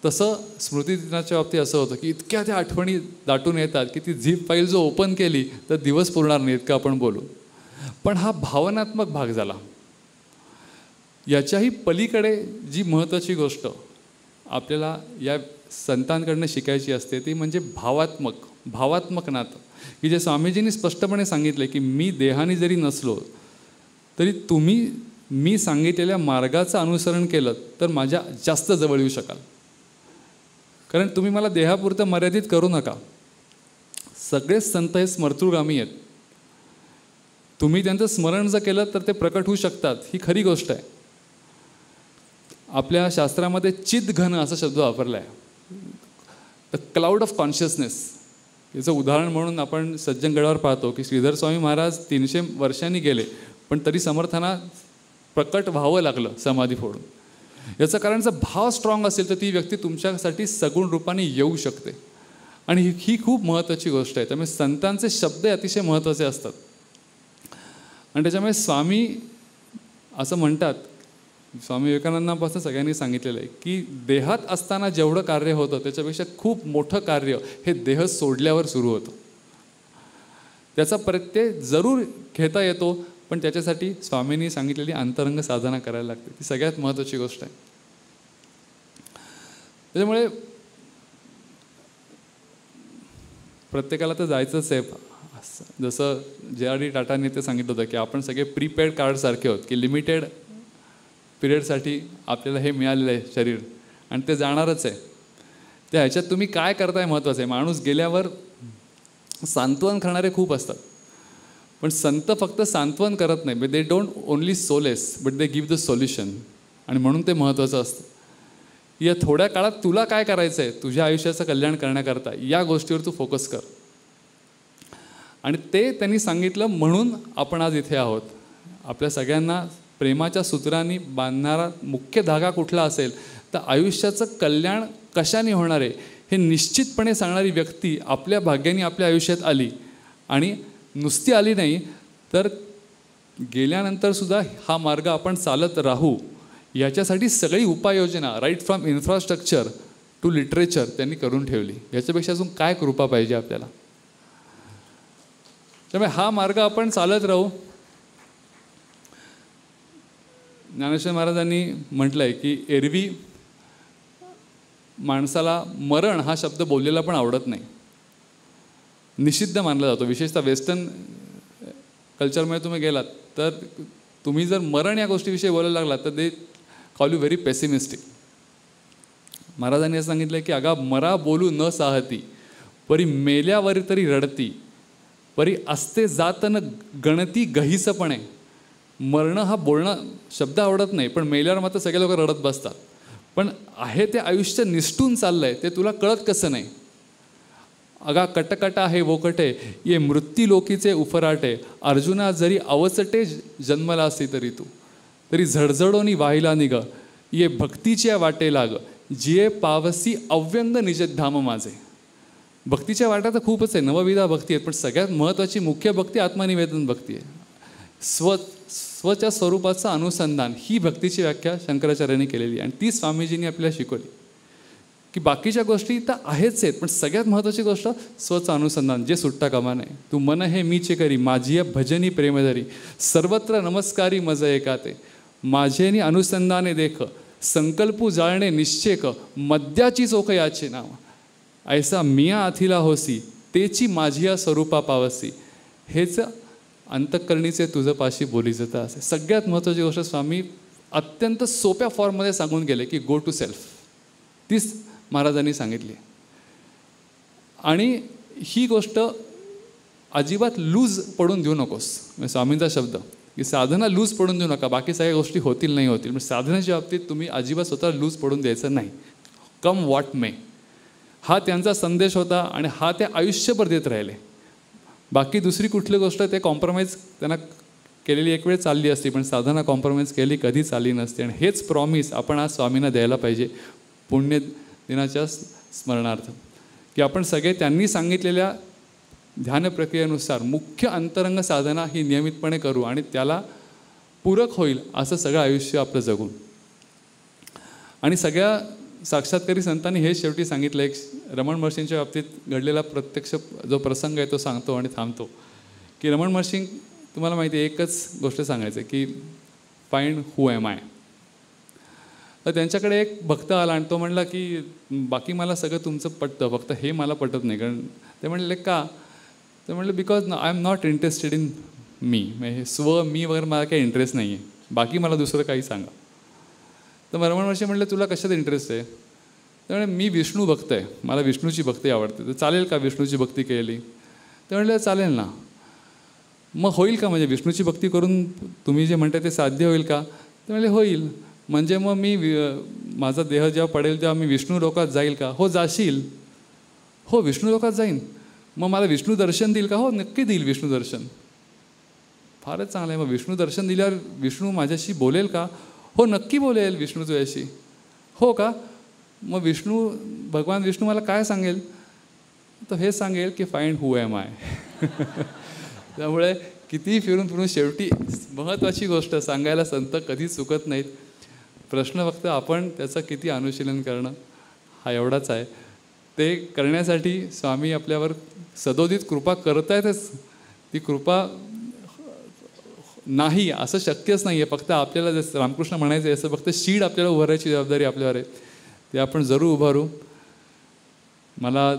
तसं स्मृतिदिनाच्या बाबतीत असं होतं की इतक्या त्या आठवणी दाटून येतात की ती झिप फाईल जो ओपन केली तर दिवस पुरणार नाही इतकं आपण बोलू. पण हा भावनात्मक भाग झाला. याच्याही पलीकडे जी महत्त्वाची गोष्ट आपल्याला या संतांकडनं शिकायची असते ती म्हणजे भावात्मक नातं, की जे स्वामीजींनी स्पष्टपणे सांगितलं की मी देहाने जरी नसलो तरी तुम्ही मी सांगितलेल्या मार्गाचं अनुसरण केलं तर माझ्या जास्त जवळ येऊ शकाल. कारण तुम्ही मला देहापुरतं मर्यादित करू नका. सगळेच संत हे स्मर्तृगामी आहेत. तुम्ही त्यांचं स्मरण जर केलं तर ते प्रकट होऊ शकतात, ही खरी गोष्ट आहे. आपल्या शास्त्रामध्ये चिदघन असा शब्द वापरला आहे, द क्लाउड ऑफ कॉन्शियसनेस. याचं उदाहरण म्हणून आपण सज्जनगडावर पाहतो की श्रीधर स्वामी महाराज 300 वर्षांनी गेले पण तरी समर्थांना प्रकट व्हावं लागलं समाधी फोडून. याचं कारण जर भाव स्ट्रॉंग असेल तर ती व्यक्ती तुमच्यासाठी सगुण रूपाने येऊ शकते. आणि ही खूप महत्त्वाची गोष्ट आहे. त्यामुळे संतांचे शब्द अतिशय महत्त्वाचे असतात. आणि त्याच्यामुळे स्वामी असं म्हणतात, स्वामी विवेकानंदांपासून सगळ्यांनी सांगितलेलं आहे की देहात असताना जेवढं कार्य होतं त्याच्यापेक्षा खूप मोठं कार्य हे देह सोडल्यावर सुरू होतं. त्याचा प्रत्यय जरूर घेता येतो पण त्याच्यासाठी स्वामींनी सांगितलेली अंतरंग साधना करायला लागते. ती सगळ्यात महत्त्वाची गोष्ट आहे. त्याच्यामुळे प्रत्येकाला तर जायचंच आहे. जसं JRD टाटांनी ते सांगितलं होतं की आपण सगळे प्रीपेड कार्डसारखे आहोत की लिमिटेड पिरियडसाठी आपल्याला हे मिळालेलं आहे शरीर आणि ते जाणारच आहे. त्या ह्याच्यात तुम्ही काय करताय महत्त्वाचं आहे. माणूस गेल्यावर सांत्वन करणारे खूप असतात पण संत फक्त सांत्वन करत नाही. But they don't only solace but they give the solution. आणि म्हणून ते महत्त्वाचं असतं. या थोड्या काळात तुला काय करायचं आहे तुझ्या आयुष्याचं कल्याण करण्याकरता या गोष्टीवर तू फोकस कर. आणि ते त्यांनी सांगितलं म्हणून आपण आज इथे आहोत. आपल्या सगळ्यांना प्रेमाच्या सूत्रांनी बांधणारा मुख्य धागा कुठला असेल तर आयुष्याचं कल्याण कशाने होणार आहे हे निश्चितपणे सांगणारी व्यक्ती आपल्या भाग्याने आपल्या आयुष्यात आली. आणि नुसती आली नाही तर गेल्यानंतरसुद्धा हा मार्ग आपण चालत राहू याच्यासाठी सगळी उपाययोजना right from infrastructure to literature त्यांनी करून ठेवली. याच्यापेक्षा अजून काय कृपा पाहिजे आपल्याला. त्यामुळे हा मार्ग आपण चालत राहू. ज्ञानेश्वर महाराजांनी म्हटलं आहे की एरवी माणसाला मरण हा शब्द बोललेला पण आवडत नाही, निषिद्ध मानला जातो. विशेषतः वेस्टर्न कल्चरमध्ये तुम्ही गेलात तर तुम्ही जर मरण या गोष्टीविषयी बोलायला लागलात तर they call you very pessimistic. महाराजांनी असं सांगितलं की अगा मरा बोलू न साहती परी मेल्यावर तरी रडती परी असते जातन गणती गहिसपणे. मरणं हा बोलणं शब्द आवडत नाही पण मेल्यावर मात्र सगळे लोक रडत बसतात. पण आहे ते आयुष्य निसटून चाललंय ते तुला कळत कसं नाही. अगा कटकटा आहे वोकटे ये मृत्यू लोकीचे उफराटे अर्जुना जरी अवचटे जन्मला असती तरी तू तरी झडझडोनी वाहिला निघ ये भक्तीच्या वाटे लाग जिये पावसी अव्यंग निजधाम माझे. भक्तीच्या वाटा तर खूपच आहे, नवविधा भक्ती आहेत पण सगळ्यात महत्त्वाची मुख्य भक्ती आत्मनिवेदन भक्ती आहे. स्वच्या स्वरूपाचं अनुसंधान ही भक्तीची व्याख्या शंकराचार्यांनी केलेली आणि ती स्वामीजींनी आपल्याला शिकवली. की बाकीच्या गोष्टी तर आहेच आहेत पण सगळ्यात महत्त्वाची गोष्ट स्वचं अनुसंधान जे सुट्टा कामा नये. तू मन हे मीचे करी माझी भजनी प्रेमधरी सर्वत्र नमस्कारी मज एकाते माझेनी अनुसंधाने देख संकल्पू जाळणे निश्चेक मद्याची चोख याचे नाव ऐसा मिया अथिला होसी तेची माझिया स्वरूपा पावसी हेच अंतःकरणीचे तुझं पाशी बोलीचं असे. सगळ्यात महत्त्वाची गोष्ट स्वामी अत्यंत सोप्या फॉर्ममध्ये सांगून गेले की गो टू सेल्फ. तीच महाराजांनी सांगितली. आणि ही गोष्ट अजिबात लूज पडून देऊ नकोस. स्वामींचा शब्द की साधना लूज पडून देऊ नका. बाकी सगळ्या गोष्टी होतील नाही होतील पण साधनेच्या बाबतीत तुम्ही अजिबात स्वतः लूज पडून द्यायचं नाही. कम वॉट मे हा त्यांचा संदेश होता आणि हा ते आयुष्यभर देत राहिले. बाकी दुसरी कुठली गोष्ट ते कॉम्प्रोमाइज त्यांना केलेली एक वेळ चालली असती पण साधना कॉम्प्रोमाइज केली कधी चालली नसते. आणि हेच प्रॉमिस आपण आज स्वामींना द्यायला पाहिजे पुण्य दिनाच्या स्मरणार्थ की आपण सगळे त्यांनी सांगितलेल्या ध्यान प्रक्रियेनुसार मुख्य अंतरंग साधना ही नियमितपणे करू आणि त्याला पूरक होईल असं सगळं आयुष्य आपलं जगू. आणि सगळ्या साक्षात्कारी संतांनी हे शेवटी सांगितलं. एक रमण महर्षींच्या बाबतीत घडलेला प्रत्यक्ष जो प्रसंग आहे तो सांगतो आणि थांबतो की रमण महर्षी तुम्हाला माहिती आहे एकच गोष्ट सांगायचं की फाइंड हू एम आय. तर त्यांच्याकडे एक भक्त आला आणि तो म्हणला की बाकी मला सगळं तुमचं पटतं, फक्त हे मला पटत नाही. कारण ते म्हणले का? ते म्हणले because I am not interested in me. म्हणजे मी वगैरे मला काही इंटरेस्ट नाही आहे, बाकी मला दुसरं काही सांगा. तर रमण महर्षी म्हणलं तुला कशात इंटरेस्ट आहे? त्यामुळे मी विष्णू भक्त आहे, मला विष्णूची भक्ती आवडते. तर चालेल का विष्णूची भक्ती केली? ते म्हणलं चालेल ना. मग होईल का म्हणजे विष्णूची भक्ती करून तुम्ही जे म्हणताय ते साध्य होईल का? ते म्हणले होईल. म्हणजे मग मी माझा देह जेव्हा पडेल तेव्हा मी विष्णू लोकात जाईल का? हो जाशील. हो विष्णू लोकात जाईन. मग मला विष्णू दर्शन देईल का? हो नक्की देईल विष्णू दर्शन. फारच चांगलं आहे. मग विष्णू दर्शन दिल्यावर विष्णू माझ्याशी बोलेल का? हो नक्की बोलेल विष्णू तुझ्याशी. हो का? मग भगवान विष्णू मला काय सांगेल? तर हे सांगेल की फाइंड हू एम आय. त्यामुळे कितीही फिरून शेवटी महत्त्वाची गोष्ट सांगायला संत कधी चुकत नाहीत. प्रश्न फक्त आपण त्याचं किती अनुशीलन करणं हा एवढाच आहे. ते करण्यासाठी स्वामी आपल्यावर सदोदित कृपा करत आहेतच. ती कृपा नाही असं शक्यच नाही आहे. फक्त आपल्याला जसं रामकृष्ण म्हणायचं आहे असं फक्त शीड आपल्याला उभारायची जबाबदारी आपल्यावर आहे. ते आपण जरूर उभारू. मला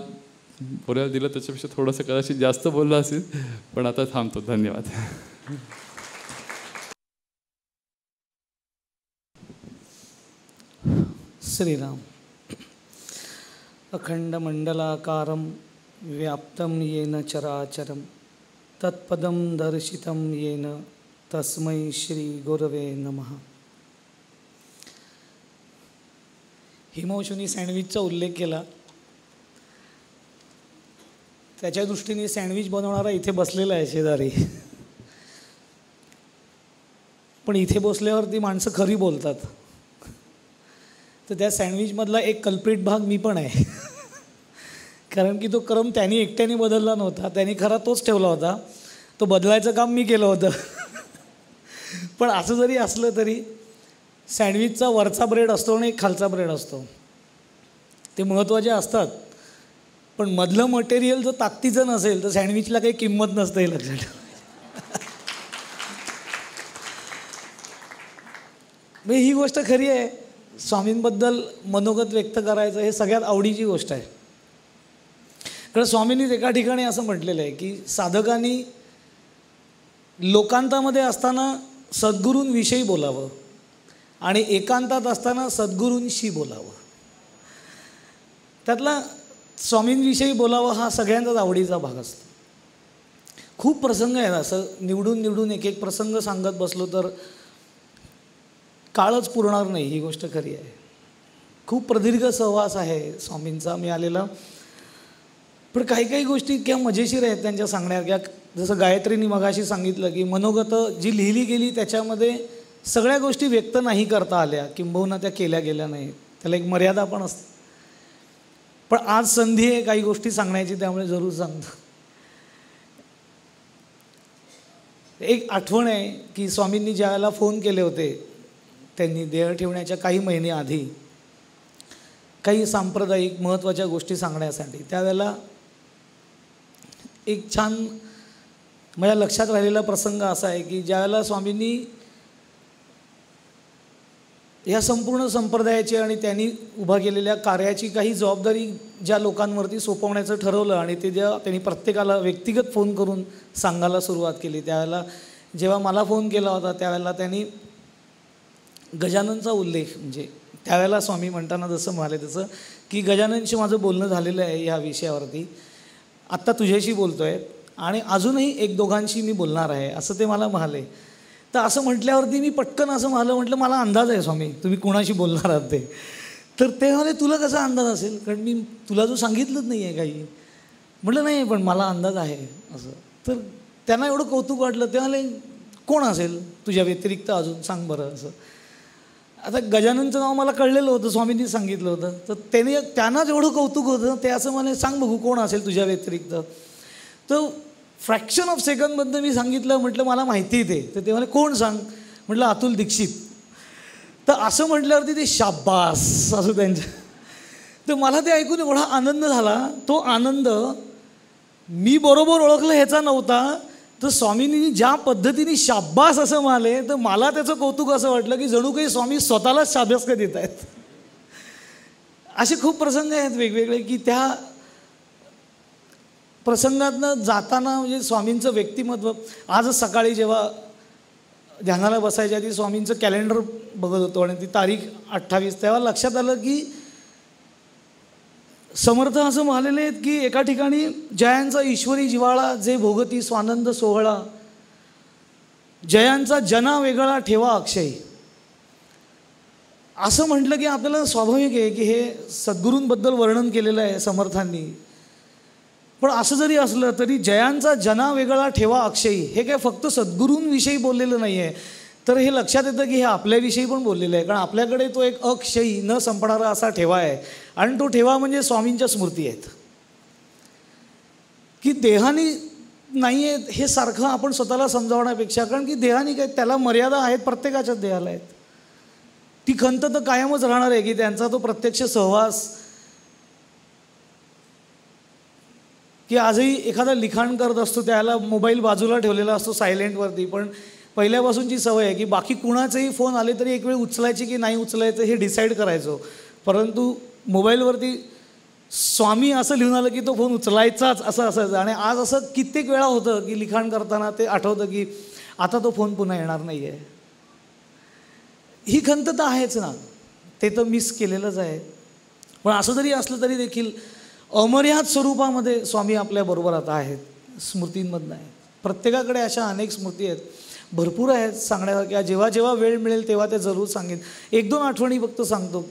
बोलायला दिलं त्याच्यापेक्षा थोडंसं कदाचित जास्त बोललं असेल, पण आता थांबतो. धन्यवाद. श्रीराम. अखंडमंडलाकारं व्याप्तं येन चराचरं तत्पदं दर्शितं येन तस्मै श्री गुरवे नमः. हिमवशुनी सँडविचचा उल्लेख केला. त्याच्या दृष्टीने सँडविच बनवणारा इथे बसलेला आहे शेजारी. पण इथे बसल्यावरती माणसं खरी बोलतात. तर त्या सँडविचमधला एक कल्प्रिट भाग मी पण आहे. कारण की तो क्रम त्यांनी एकट्याने बदलला नव्हता, त्यांनी खरा तोच ठेवला होता. तो बदलायचं काम मी केलं होतं. पण असं जरी असलं तरी सँडविचचा वरचा ब्रेड असतो आणि एक खालचा ब्रेड असतो. ते महत्त्वाचे असतात, पण मधलं मटेरियल जर ताकदीचं नसेल तर सँडविचला काही किंमत नसते हे लक्षात ठेवा. म्हणजे ही गोष्ट खरी आहे. स्वामींबद्दल मनोगत व्यक्त करायचं हे सगळ्यात आवडीची गोष्ट आहे. कारण स्वामींनीच एका ठिकाणी असं म्हटलेलं आहे की साधकांनी लोकांतामध्ये असताना सद्गुरूंविषयी बोलावं आणि एकांतात असताना सद्गुरूंशी बोलावं. त्यातला स्वामींविषयी बोलावं हा सगळ्यांचाच आवडीचा भाग असतो. खूप प्रसंग आहेत. असं निवडून एक एक प्रसंग सांगत बसलो तर काळच पुरणार नाही. ही गोष्ट खरी आहे. खूप प्रदीर्घ सहवास आहे स्वामींचा मिळालेला. पण काही गोष्टी इतक्या मजेशीर आहेत त्यांच्या सांगण्यात. क्या जसं गायत्रीनी मगाशी सांगितलं की मनोगतं जी लिहिली गेली त्याच्यामध्ये सगळ्या गोष्टी व्यक्त नाही करता आल्या, किंबहुना त्या केल्या गेल्या नाही. त्याला एक मर्यादा पण असते. पण आज संधी आहे काही गोष्टी सांगण्याची, त्यामुळे जरूर सांगतो. एक आठवण आहे की स्वामींनी ज्यावेळेला फोन केले होते, त्यांनी देह ठेवण्याच्या काही महिने आधी काही सांप्रदायिक महत्त्वाच्या गोष्टी सांगण्यासाठी, त्यावेळेला एक छान माझ्या लक्षात राहिलेला प्रसंग असा आहे की ज्यावेळेला स्वामींनी ह्या संपूर्ण संप्रदायाची आणि त्यांनी उभा केलेल्या कार्याची काही जबाबदारी ज्या लोकांवरती सोपवण्याचं ठरवलं आणि ते त्यांनी प्रत्येकाला व्यक्तिगत फोन करून सांगायला सुरुवात केली, त्यावेळेला जेव्हा मला फोन केला होता त्यावेळेला त्यांनी गजाननचा उल्लेख, म्हणजे त्यावेळेला स्वामी म्हणताना जसं म्हणाले तसं की गजाननशी माझं बोलणं झालेलं आहे ह्या विषयावरती, आत्ता तुझ्याशी बोलतो आहे आणि अजूनही एक दोघांशी मी बोलणार आहे असं ते मला म्हणाले. तर असं म्हटल्यावरती मी पटकन असं म्हटलं मला अंदाज आहे स्वामी तुम्ही कुणाशी बोलणार आहात ते. तर ते म्हणाले तुला कसा अंदाज असेल, कारण मी तुला जो सांगितलंच नाही आहे काही. म्हटलं नाही पण मला अंदाज आहे असं. तर त्यांना एवढं कौतुक वाटलं. ते म्हणाले कोण असेल तुझ्या व्यतिरिक्त अजून सांग बरं असं. आता गजाननचं नाव मला कळलेलं होतं, स्वामींनी सांगितलं होतं, तर त्यांना जेवढं कौतुक होतं ते असं मला सांग बघू कोण असेल तुझ्या व्यतिरिक्त. तर फ्रॅक्शन ऑफ सेकंडमध्ये मी सांगितलं, म्हटलं मला माहिती आहे ते. तर ते म्हणे कोण सांग, म्हटलं अतुल दीक्षित. तर असं म्हटल्यावरती ते शाब्बास असं त्यांचं. तर मला ते ऐकून एवढा आनंद झाला. तो आनंद मी बरोबर ओळखलं ह्याचा नव्हता, तर स्वामींनी ज्या पद्धतीने शाब्बास असं म्हणाले तर मला त्याचं कौतुक असं वाटलं की जणू काही स्वामी स्वतःलाच शाब्बास का देत आहेत. असे खूप प्रसंग आहेत वेगवेगळे की त्या प्रसंगातनं जाताना म्हणजे स्वामींचं व्यक्तिमत्व. आजच सकाळी जेव्हा ध्यानाला बसायच्या आधी स्वामींचं कॅलेंडर बघत होतो आणि ती तारीख 28, तेव्हा लक्षात आलं की समर्थ असं म्हणालेले आहेत की एका ठिकाणी जयांचा ईश्वरी जिवाळा जे भोगती स्वानंद सोहळा, जयांचा जना वेगळा ठेवा अक्षयी. असं म्हटलं की आपल्याला स्वाभाविक आहे की हे सद्गुरूंबद्दल वर्णन केलेलं आहे समर्थांनी. पण असं जरी असलं तरी जयांचा जना वेगळा ठेवा अक्षयी हे काय फक्त सद्गुरूंविषयी बोललेलं नाही आहे, तर हे लक्षात येतं की हे आपल्याविषयी पण बोललेलं आहे. कारण आपल्याकडे तो एक अक्षयी न संपणारा असा ठेवा आहे आणि तो ठेवा म्हणजे स्वामींच्या स्मृती आहेत. की देहानी नाही आहेत हे सारखं आपण स्वतःला समजावण्यापेक्षा, कारण की देहानी काय त्याला मर्यादा आहेत, प्रत्येकाच्याच देहाला आहेत. ती खंत तर कायमच राहणार आहे की त्यांचा तो प्रत्यक्ष सहवास. की आजही एखादा लिखाण करत असतो त्याला मोबाईल बाजूला ठेवलेला असतो सायलेंटवरती, पण पहिल्यापासूनची सवय आहे की बाकी कुणाचेही फोन आले तरी एक वेळ उचलायचे की नाही उचलायचं हे डिसाईड करायचो. परंतु मोबाईलवरती स्वामी असं लिहून आलं की तो फोन उचलायचाच असं असायचं. आणि आज असं कित्येक वेळा होतं की लिखाण करताना ते आठवतं की आता तो फोन पुन्हा येणार नाही आहे. ही खंत तर आहेच ना, ते तर मिस केलेलंच आहे. पण असं जरी असलं तरी देखील अमर्याद स्वरूपामध्ये स्वामी आपल्याबरोबर आता आहेत, स्मृतींमधनं आहेत. प्रत्येकाकडे अशा अनेक स्मृती आहेत, भरपूर आहेत सांगण्यासारख्या. जेव्हा जेव्हा वेळ मिळेल तेव्हा ते जरूर सांगेन. 1-2 आठवणी फक्त सांगतो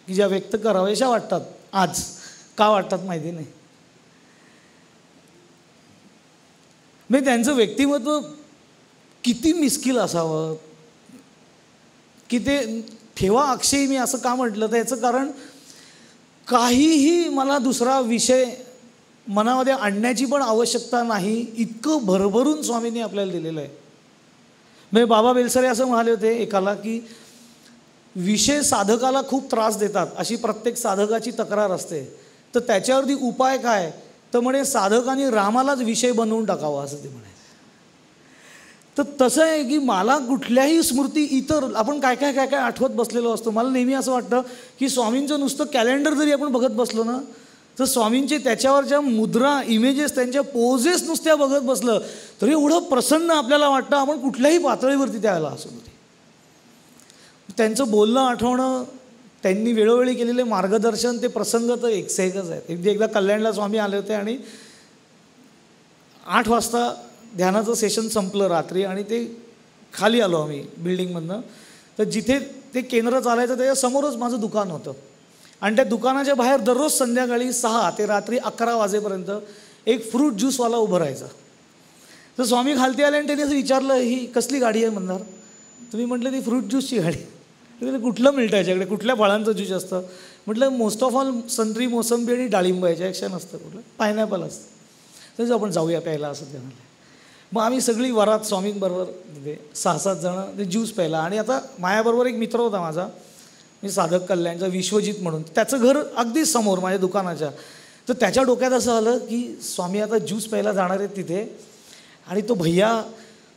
की ज्या व्यक्त कराव्याशा वाटतात. आज का वाटतात माहिती नाही, म्हणजे त्यांचं व्यक्तिमत्व किती मिस्किल असावं की ते ठेवा अक्षयी. मी असं का म्हटलं तर याचं कारण काहीही मला दुसरा विषय मनामध्ये आणण्याची पण आवश्यकता नाही, इतकं भरभरून स्वामींनी आपल्याला दिलेलं आहे. म्हणजे बाबा बेलसरे असं म्हणाले होते एकाला की विषय साधकाला खूप त्रास देतात अशी प्रत्येक साधकाची तक्रार असते, तर त्याच्यावरती उपाय काय, तर म्हणे साधकाने रामालाच विषय बनवून टाकावा असं ते म्हणायचं. तर तसं आहे की मला कुठल्याही स्मृती इतर आपण काय काय काय काय आठवत बसलेलो असतो. मला नेहमी असं वाटतं की स्वामींचं नुसतं कॅलेंडर जरी आपण बघत बसलो ना तर स्वामींचे त्याच्यावरच्या मुद्रा, इमेजेस, त्यांच्या पोजेस नुसत्या बघत बसलं तरी एवढं प्रसन्न आपल्याला वाटतं आपण कुठल्याही पातळीवरती त्यावेळेला असू दे. त्यांचं बोलणं आठवणं, त्यांनी वेळोवेळी केलेले मार्गदर्शन, ते प्रसंग तर एकच आहेत. एकदा कल्याणला स्वामी आले होते आणि 8 वाजता ध्यानाचं सेशन संपलं रात्री आणि ते खाली आलो आम्ही बिल्डिंगमधनं. तर जिथे ते केंद्र चालायचं त्याच्यासमोरच माझं दुकान होतं आणि त्या दुकानाच्या बाहेर दररोज संध्याकाळी 6 ते रात्री 11 वाजेपर्यंत एक फ्रूट ज्यूसवाला उभं राहायचा. तर स्वामी खालती आले आणि त्यांनी असं विचारलं ही कसली गाडी आहे म्हणणार. तुम्ही म्हटलं ती फ्रूट ज्यूसची गाडी. कुठलं मिळतं याच्याकडे, कुठल्या फळांचं ज्यूस असतं. म्हटलं मोस्ट ऑफ ऑल संत्री, मोसंबी आणि डाळिंब याच्यापेक्षा नसतं, कुठलं पायनॅपल असतं. तसं आपण जाऊया प्यायला असं ते म्हटलं. मग आम्ही सगळी वरात स्वामींबरोबर 6-7 जणं ते ज्यूस प्यायला. आणि आता माझ्याबरोबर एक मित्र होता माझा, मी साधक कल्याणचा, विश्वजित म्हणून, त्याचं घर अगदी समोर माझ्या दुकानाच्या. तर त्याच्या डोक्यात असं आलं की स्वामी आता ज्यूस प्यायला जाणार आहेत तिथे आणि तो भैया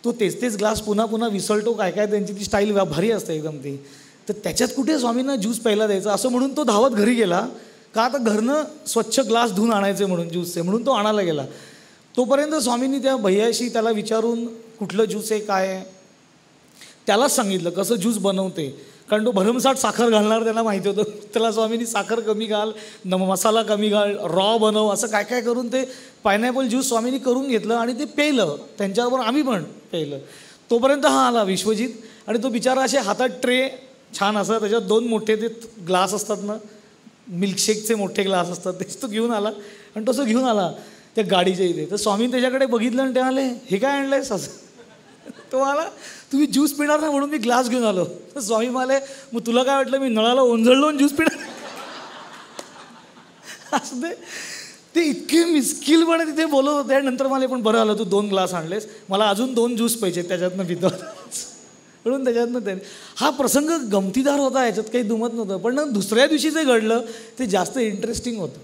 तो तेच ग्लास पुन्हा पुन्हा विसळतो, काय काय त्यांची ती स्टाईल भारी असते एकदम ती. तर त्याच्यात कुठे स्वामींना ज्यूस प्यायला द्यायचं असं म्हणून तो धावत घरी गेला. का आता घरनं स्वच्छ ग्लास धुवून आणायचे म्हणून ज्यूसचे, म्हणून तो आणायला गेला. तोपर्यंत स्वामींनी त्या भैयाशी त्याला विचारून कुठलं ज्यूस आहे काय आहे त्यालाच सांगितलं, कसं ज्यूस बनवते. कारण तो भरमसाठ साखर घालणार त्यांना माहिती होतं. त्याला स्वामींनी साखर कमी घाल, मसाला कमी घाल, रॉ बनव, असं काय काय करून ते पायनॅपल ज्यूस स्वामींनी करून घेतलं आणि ते प्यायलं. त्यांच्याबरोबर आम्ही पण प्यायलं. तोपर्यंत हा आला विश्वजित आणि तो बिचारा असे हातात ट्रे छान असं, त्याच्यात 2 मोठे ते ग्लास असतात ना, मिल्कशेकचे मोठे ग्लास असतात, तेच तो घेऊन आला. आणि तसं घेऊन आला त्या गाडीच्या इथे. तर स्वामी त्याच्याकडे बघितलं आणि ते आले हे काय आणलं आहेस असं. तो आला तुम्ही ज्यूस पिणार ना म्हणून मी ग्लास घेऊन आलो. तर स्वामी म्हणाले मग तुला काय वाटलं मी नळाला ओंजळलो ज्यूस पिणार? असं ते इतके मिस्किलपणे तिथे बोलत होते. आणि नंतर मला पण बरं आलं तू 2 ग्लास आणलेस, मला अजून 2 ज्यूस पाहिजे त्याच्यातनं पितो म्हणून त्याच्यातनं ते. हा प्रसंग गमतीदार होता, याच्यात काही दुमत नव्हतं. पण दुसऱ्या दिवशी जे घडलं ते जास्त इंटरेस्टिंग होतं.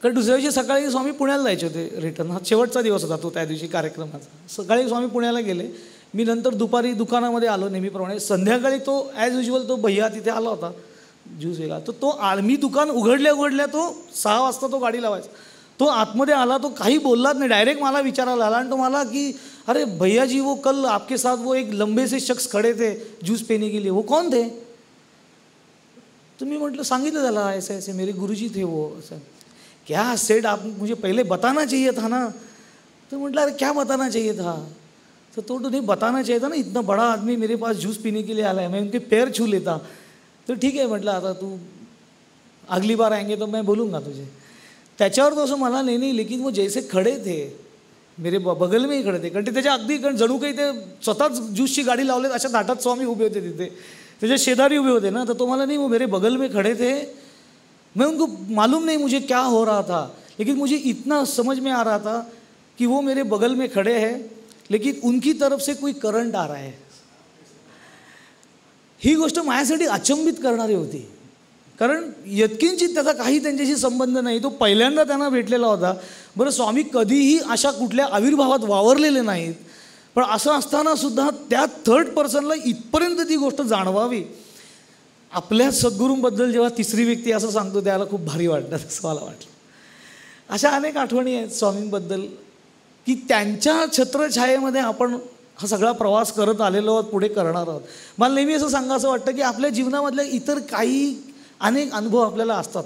कारण दुसऱ्या दिवशी सकाळी स्वामी पुण्याला जायचे होते रिटर्न. हा शेवटचा दिवस होता तो त्या दिवशी कार्यक्रमाचा. सकाळी स्वामी पुण्याला गेले, मी नंतर दुपारी दुकानामध्ये आलो नेहमीप्रमाणे. संध्याकाळी तो ॲज युजल तो भैया तिथे आला होता ज्यूस वेगळा. तर तो मी दुकान उघडल्या तो 6 वाजता तो गाडी लावायचा. तो आतमध्ये आला, तो काही बोललाच नाही, डायरेक्ट मला विचारायला आला. आणि तो मला की अरे भैया जी वो कल आपके साथ वो एक लंबे से शख्स खड़े थे जूस पीने के लिए, वो कौन थे? तो मी म्हटलं सांगितलं त्याला ऐसे ऐसे मेरे गुरुजी थे वो. असं क्या सेड आप मुझे पहले बताना चाहिए था ना. तो म्हटलं अरे क्या बताना चाहिए था? तो नहीं बताना चाहिए था ना, इतना बड़ा आदमी मेरे पास जूस पीने के लिए आला है, मैं उनके पैर छू लेता. तो ठीक आहे म्हटलं आता तू अगली बार आएंगे तो मैं बोलूँगा तुझे. त्याच्यावर तो असं मला नाही लेकिन वो जैसे खडे थे मेरे बगल में ही खडे थे. कारण ते त्याच्या अगदी कारण जणू काही ते स्वतःच ज्यूसची गाडी लावलेत अशा ताटात स्वामी उभे होते तिथे, त्याच्या शेजारी उभे होते ना. तर तो मला नाही वो मेरे बगल में खडे थे, मैं उनको मालूम नहीं मुझे क्या हो रहा था, लेकिन मुझे इतना समझ में आ रहा था कि वो मेरे बगल में खड़े हैं लेकिन उनकी तरफ से कोई करंट आ रहा है. ही गोष्ट माझ्यासाठी अचंबित करणारी होती. कारण यत्किंचित त्याचा काही त्यांच्याशी संबंध नाही. तो पहिल्यांदा त्यांना भेटलेला होता. बरं स्वामी कधीही अशा कुठल्या आविर्भावात वावरलेले नाहीत, पण असं असताना सुद्धा त्या 3rd पर्सनला इथपर्यंत ती गोष्ट जाणवावी. आपल्या सद्गुरूंबद्दल जेव्हा 3री व्यक्ती असं सांगतो त्याला खूप भारी वाटतं असं मला वाटलं. अशा अनेक आठवणी आहेत स्वामींबद्दल की त्यांच्या छत्रछायेमध्ये आपण हा सगळा प्रवास करत आलेलो आहोत, पुढे करणार आहोत. मला नेहमी असं सांगावं वाटतं की आपल्या जीवनामधल्या इतर काही अनेक अनुभव आपल्याला असतात,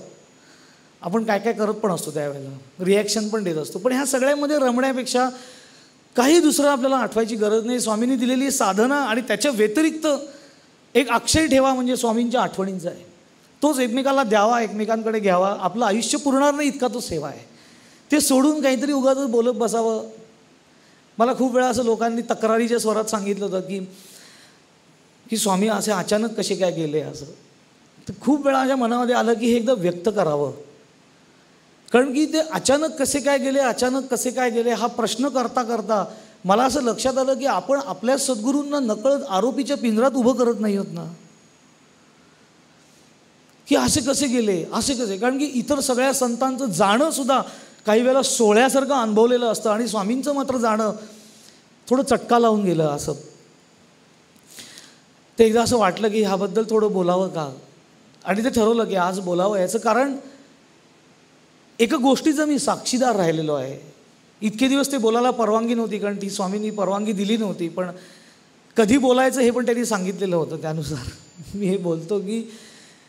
आपण काय काय करत पण असतो त्यावेळेला, रिॲक्शन पण देत असतो. पण ह्या सगळ्यामध्ये रमण्यापेक्षा काही दुसरं आपल्याला आठवायची गरज नाही. स्वामींनी दिलेली साधना आणि त्याच्या व्यतिरिक्त एक अक्षय ठेवा म्हणजे स्वामींच्या आठवणींचा आहे. तोच एकमेकाला द्यावा, एकमेकांकडे घ्यावा. आपलं आयुष्य पुरणार नाही इतका तो सेवा आहे. ते सोडून काहीतरी उगाच बोलत बसावं. मला खूप वेळा असं लोकांनी तक्रारीच्या स्वरात सांगितलं होतं की स्वामी असे अचानक कसे काय गेले असं. तर खूप वेळा माझ्या मनामध्ये आलं की हे एकदा व्यक्त करावं. कारण की ते अचानक कसे काय गेले, अचानक कसे काय गेले हा प्रश्न करता करता मला असं लक्षात आलं की आपण आपल्या सद्गुरूंना नकळत आरोपीच्या पिंजरात उभं करत नाही होत ना, की असे कसे गेले, असे कसे. कारण की इतर सगळ्या संतांचं जाणं सुद्धा काही वेळेला सोहळ्यासारखं अनुभवलेलं असतं आणि स्वामींचं मात्र जाणं थोडं चटका लावून गेलं असं. ते एकदा असं वाटलं की ह्याबद्दल थोडं बोलावं का, आणि ते ठरवलं की आज बोलावं. याचं कारण एका गोष्टीचं मी साक्षीदार राहिलेलो आहे. इतके दिवस ते बोलायला परवानगी नव्हती कारण ती स्वामींनी परवानगी दिली नव्हती, पण कधी बोलायचं हे पण त्यांनी सांगितलेलं होतं. त्यानुसार मी हे बोलतो की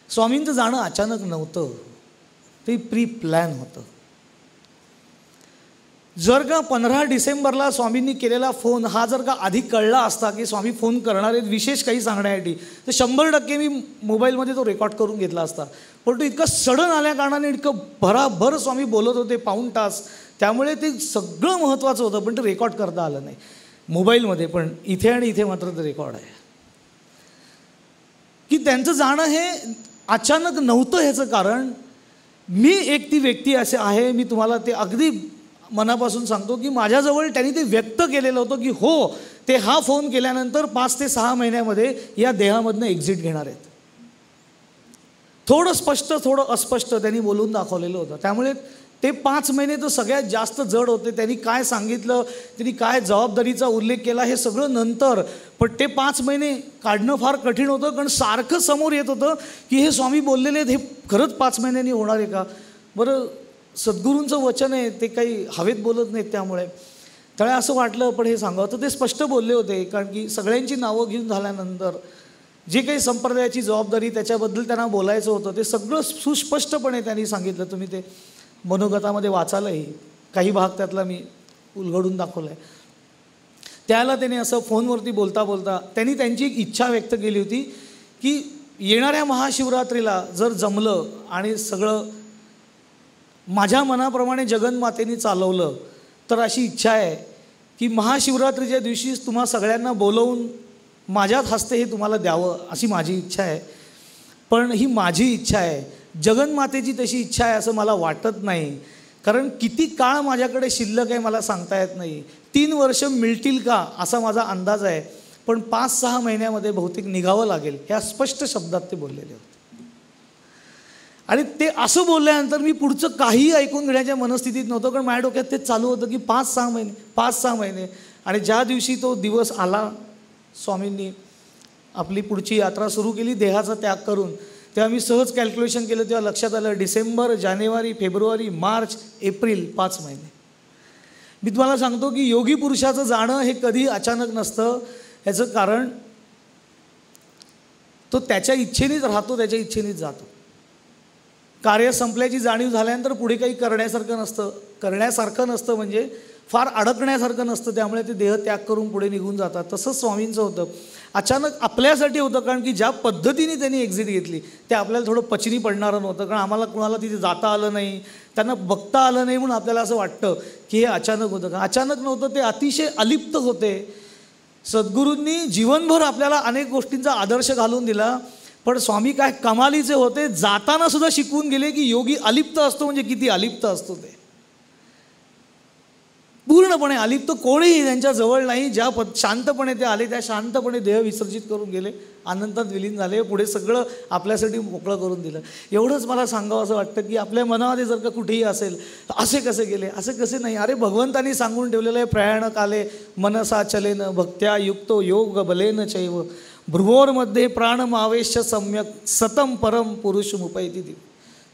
स्वामींचं जाणं अचानक नव्हतं, ते प्री प्लॅन होतं. जर का 15 डिसेंबरला स्वामींनी केलेला फोन हा जर का आधी कळला असता की स्वामी फोन करणार आहेत विशेष काही सांगण्यासाठी, तर 100% मी मोबाईलमध्ये तो रेकॉर्ड करून घेतला असता. पण तो इतका सडन आल्या कारणाने इतकं भराभर स्वामी बोलत होते पाऊण तास, त्यामुळे ते सगळं महत्त्वाचं होतं पण ते रेकॉर्ड करता आलं नाही मोबाईलमध्ये. पण इथे आणि इथे मात्र ते रेकॉर्ड आहे की त्यांचं जाणं हे अचानक नव्हतं. ह्याचं कारण मी एक ती व्यक्ती असे आहे, मी तुम्हाला ते अगदी मनापासून सांगतो की माझ्याजवळ त्यांनी ते व्यक्त केलेलं होतं की हो ते हा फोन केल्यानंतर 5 ते 6 महिन्यामध्ये या देहामधनं एक्झिट घेणार आहेत. थोडं स्पष्ट थोडं अस्पष्ट त्यांनी बोलून दाखवलेलं होतं. त्यामुळे ते 5 महिने तर सगळ्यात जास्त जड होते. त्यांनी काय सांगितलं, त्यांनी काय जबाबदारीचा उल्लेख केला हे सगळं नंतर, पण ते 5 महिने काढणं फार कठीण होतं. कारण सारखं समोर येत होतं की हे स्वामी बोललेले हे खरंच 5 महिन्यांनी होणार आहे का. बरं सद्गुरूंचं वचन आहे, ते काही हवेत बोलत नाहीत, त्यामुळे त्यामुळे असं वाटलं पण हे सांगावं. तर ते स्पष्ट बोलले होते कारण की सगळ्यांची नावं घेऊन झाल्यानंतर जे काही संप्रदायाची जबाबदारी त्याच्याबद्दल त्यांना बोलायचं होतं ते सगळं सुस्पष्टपणे त्यांनी सांगितलं. तुम्ही ते मनोगतामध्ये वाचालंही, काही भाग त्यातला मी उलगडून दाखवला आहे. त्याला त्याने असं फोनवरती बोलता बोलता त्यांनी त्यांची एक इच्छा व्यक्त केली होती की येणाऱ्या महाशिवरात्रीला जर जमलं आणि सगळं माझ्या मनाप्रमाणे जगन्मातेने चालवलं तर अशी इच्छा आहे की महाशिवरात्रीच्या दिवशीच तुम्हा सगळ्यांना बोलवून माझ्याच हस्ते हे तुम्हाला द्यावं अशी माझी इच्छा आहे. पण ही माझी इच्छा आहे, जगन्मातेची तशी इच्छा आहे असं मला वाटत नाही. कारण किती काळ माझ्याकडे शिल्लक आहे मला सांगता येत नाही. 3 वर्ष मिळतील का असा माझा अंदाज आहे, पण 5-6 महिन्यामध्ये बहुतेक निघावं लागेल ह्या स्पष्ट शब्दात ते बोललेले होते. आणि ते असं बोलल्यानंतर मी पुढचं काही ऐकून घेण्याच्या मनस्थितीत नव्हतं, कारण माझ्या डोक्यात ते चालू होतं की 5-6 महिने. आणि ज्या दिवशी तो दिवस आला, स्वामींनी आपली पुढची यात्रा सुरू केली देहाचा त्याग करून, तेव्हा मी सहज कॅल्क्युलेशन केलं, तेव्हा लक्षात आलं डिसेंबर, जानेवारी, फेब्रुवारी, मार्च, एप्रिल 5 महिने. मी तुम्हाला सांगतो की योगी पुरुषाचं जाणं हे कधी अचानक नसतं. ह्याचं कारण तो त्याच्या इच्छेनेच राहतो, त्याच्या इच्छेनेच जातो. कार्य संपल्याची जाणीव झाल्यानंतर पुढे काही करण्यासारखं नसतं म्हणजे फार अडकण्यासारखं नसतं. त्यामुळे ते देह त्याग करून पुढे निघून जातात. तसंच स्वामींचं होतं. अचानक आपल्यासाठी होतं, कारण की ज्या पद्धतीने त्यांनी एक्झिट घेतली ते आपल्याला थोडं पचनी पडणारं नव्हतं. कारण आम्हाला कुणाला तिथे जाता आलं नाही, त्यांना बघता आलं नाही, म्हणून आपल्याला असं वाटतं की हे अचानक होतं. का अचानक नव्हतं, ते अतिशय अलिप्त होते. सद्गुरूंनी जीवनभर आपल्याला अनेक गोष्टींचा आदर्श घालून दिला, पण स्वामी काय कमालीचे होते, जाताना सुद्धा शिकवून गेले की योगी अलिप्त असतो म्हणजे किती अलिप्त असतो. ते पूर्णपणे अलिप्त, कोणीही त्यांच्या जवळ नाही. शांतपणे ते आले, त्या शांतपणे देह विसर्जित करून गेले, अनंतात विलीन झाले, पुढे सगळं आपल्यासाठी मोकळं करून दिलं. एवढंच मला सांगावं असं वाटतं की आपल्या मनामध्ये जर का कुठेही असेल असे कसे गेले, असे कसे नाही. अरे भगवंतानी सांगून ठेवलेलं आहे, प्रयाण काले मनसा चलेन भक्त्या युक्तो योग बलेन चैव भ्रुवोर्मध्ये प्राणमावेश्य सम्यक सतम परम पुरुष मुपैती.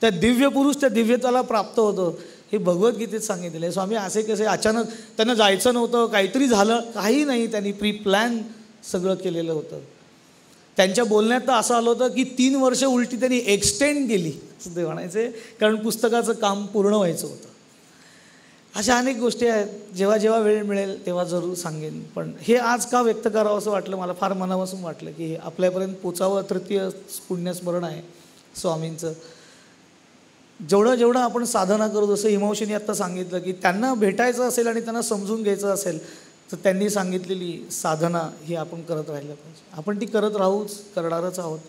त्या दिव्य पुरुष त्या दिव्यताला प्राप्त होतं, हे भगवद्गीतेत सांगितलेलं आहे. स्वामी असे कसे अचानक, त्यांना जायचं नव्हतं, काहीतरी झालं, काही नाही, त्यांनी प्री प्लॅन सगळं केलेलं होतं. त्यांच्या बोलण्यात तर असं आलं होतं की 3 वर्ष उलटी त्यांनी एक्सटेंड केली असं ते म्हणायचे, कारण पुस्तकाचं काम पूर्ण व्हायचं होतं. अशा अनेक गोष्टी आहेत, जेव्हा जेव्हा वेळ मिळेल तेव्हा जरूर सांगेन. पण हे आज का व्यक्त करावं असं वाटलं, मला फार मनापासून वाटलं की हे आपल्यापर्यंत पोचावं. तृतीय पुण्यस्मरण आहे स्वामींचं. जेवढं आपण साधना करू, जसं हिमांशूने आत्ता सांगितलं की त्यांना भेटायचं असेल आणि त्यांना समजून घ्यायचं असेल तर त्यांनी सांगितलेली साधना ही आपण करत राहिलं पाहिजे. आपण ती करत राहूच, करणारच आहोत.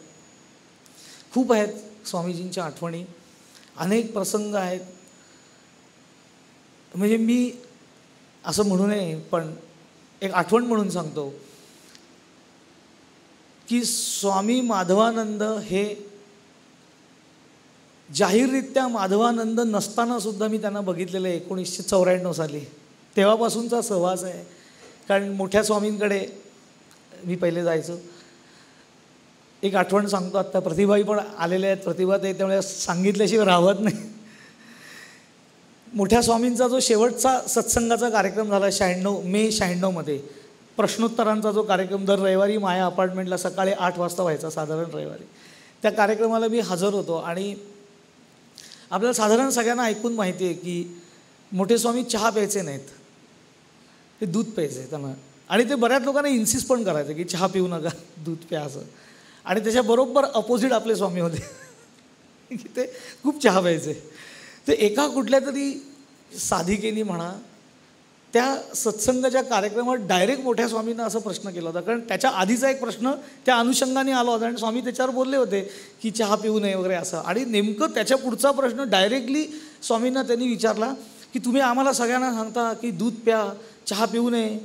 खूप आहेत स्वामीजींच्या आठवणी, अनेक प्रसंग आहेत. म्हणजे मी असं म्हणू नये, पण एक आठवण म्हणून सांगतो की स्वामी माधवानंद हे जाहीररित्या माधवानंद नसताना सुद्धा मी त्यांना बघितलेलं आहे 1994 साली. तेव्हापासूनचा सहवास आहे. कारण मोठ्या स्वामींकडे मी पहिले जायचो. एक आठवण सांगतो आत्ता, प्रतिभाई पण आलेल्या आहेत, प्रतिभा ते त्यामुळे सांगितल्याशिवाय राहत नाही. मोठ्या स्वामींचा जो शेवटचा सत्संगाचा कार्यक्रम झाला 96 मे 96मध्ये, प्रश्नोत्तरांचा जो कार्यक्रम दर रविवारी माया अपार्टमेंटला सकाळी 8 वाजता व्हायचा साधारण रविवारी, त्या कार्यक्रमाला मी हजर होतो. आणि आपल्याला साधारण सगळ्यांना ऐकून माहिती आहे की मोठे स्वामी चहा प्यायचे नाहीत, ते दूध प्यायचे त्यांना. आणि ते बऱ्याच लोकांना इन्सिस्ट पण करायचं की चहा पिऊ नका, दूध प्या असं. आणि त्याच्याबरोबर अपोजिट आपले स्वामी होते की ते खूप चहा प्यायचे. ते एका कुठल्या तरी साधिकेनी म्हणा त्या सत्संगाच्या कार्यक्रमात डायरेक्ट मोठ्या स्वामींना असा प्रश्न केला होता, कारण त्याच्या आधीचा एक प्रश्न त्या अनुषंगाने आला होता आणि स्वामी त्याच्यावर बोलले होते की चहा पिऊ नये वगैरे असं. आणि नेमकं त्याच्या पुढचा प्रश्न डायरेक्टली स्वामींना त्यांनी विचारला की तुम्ही आम्हाला सगळ्यांना सांगता की दूध प्या, चहा पिऊ नये,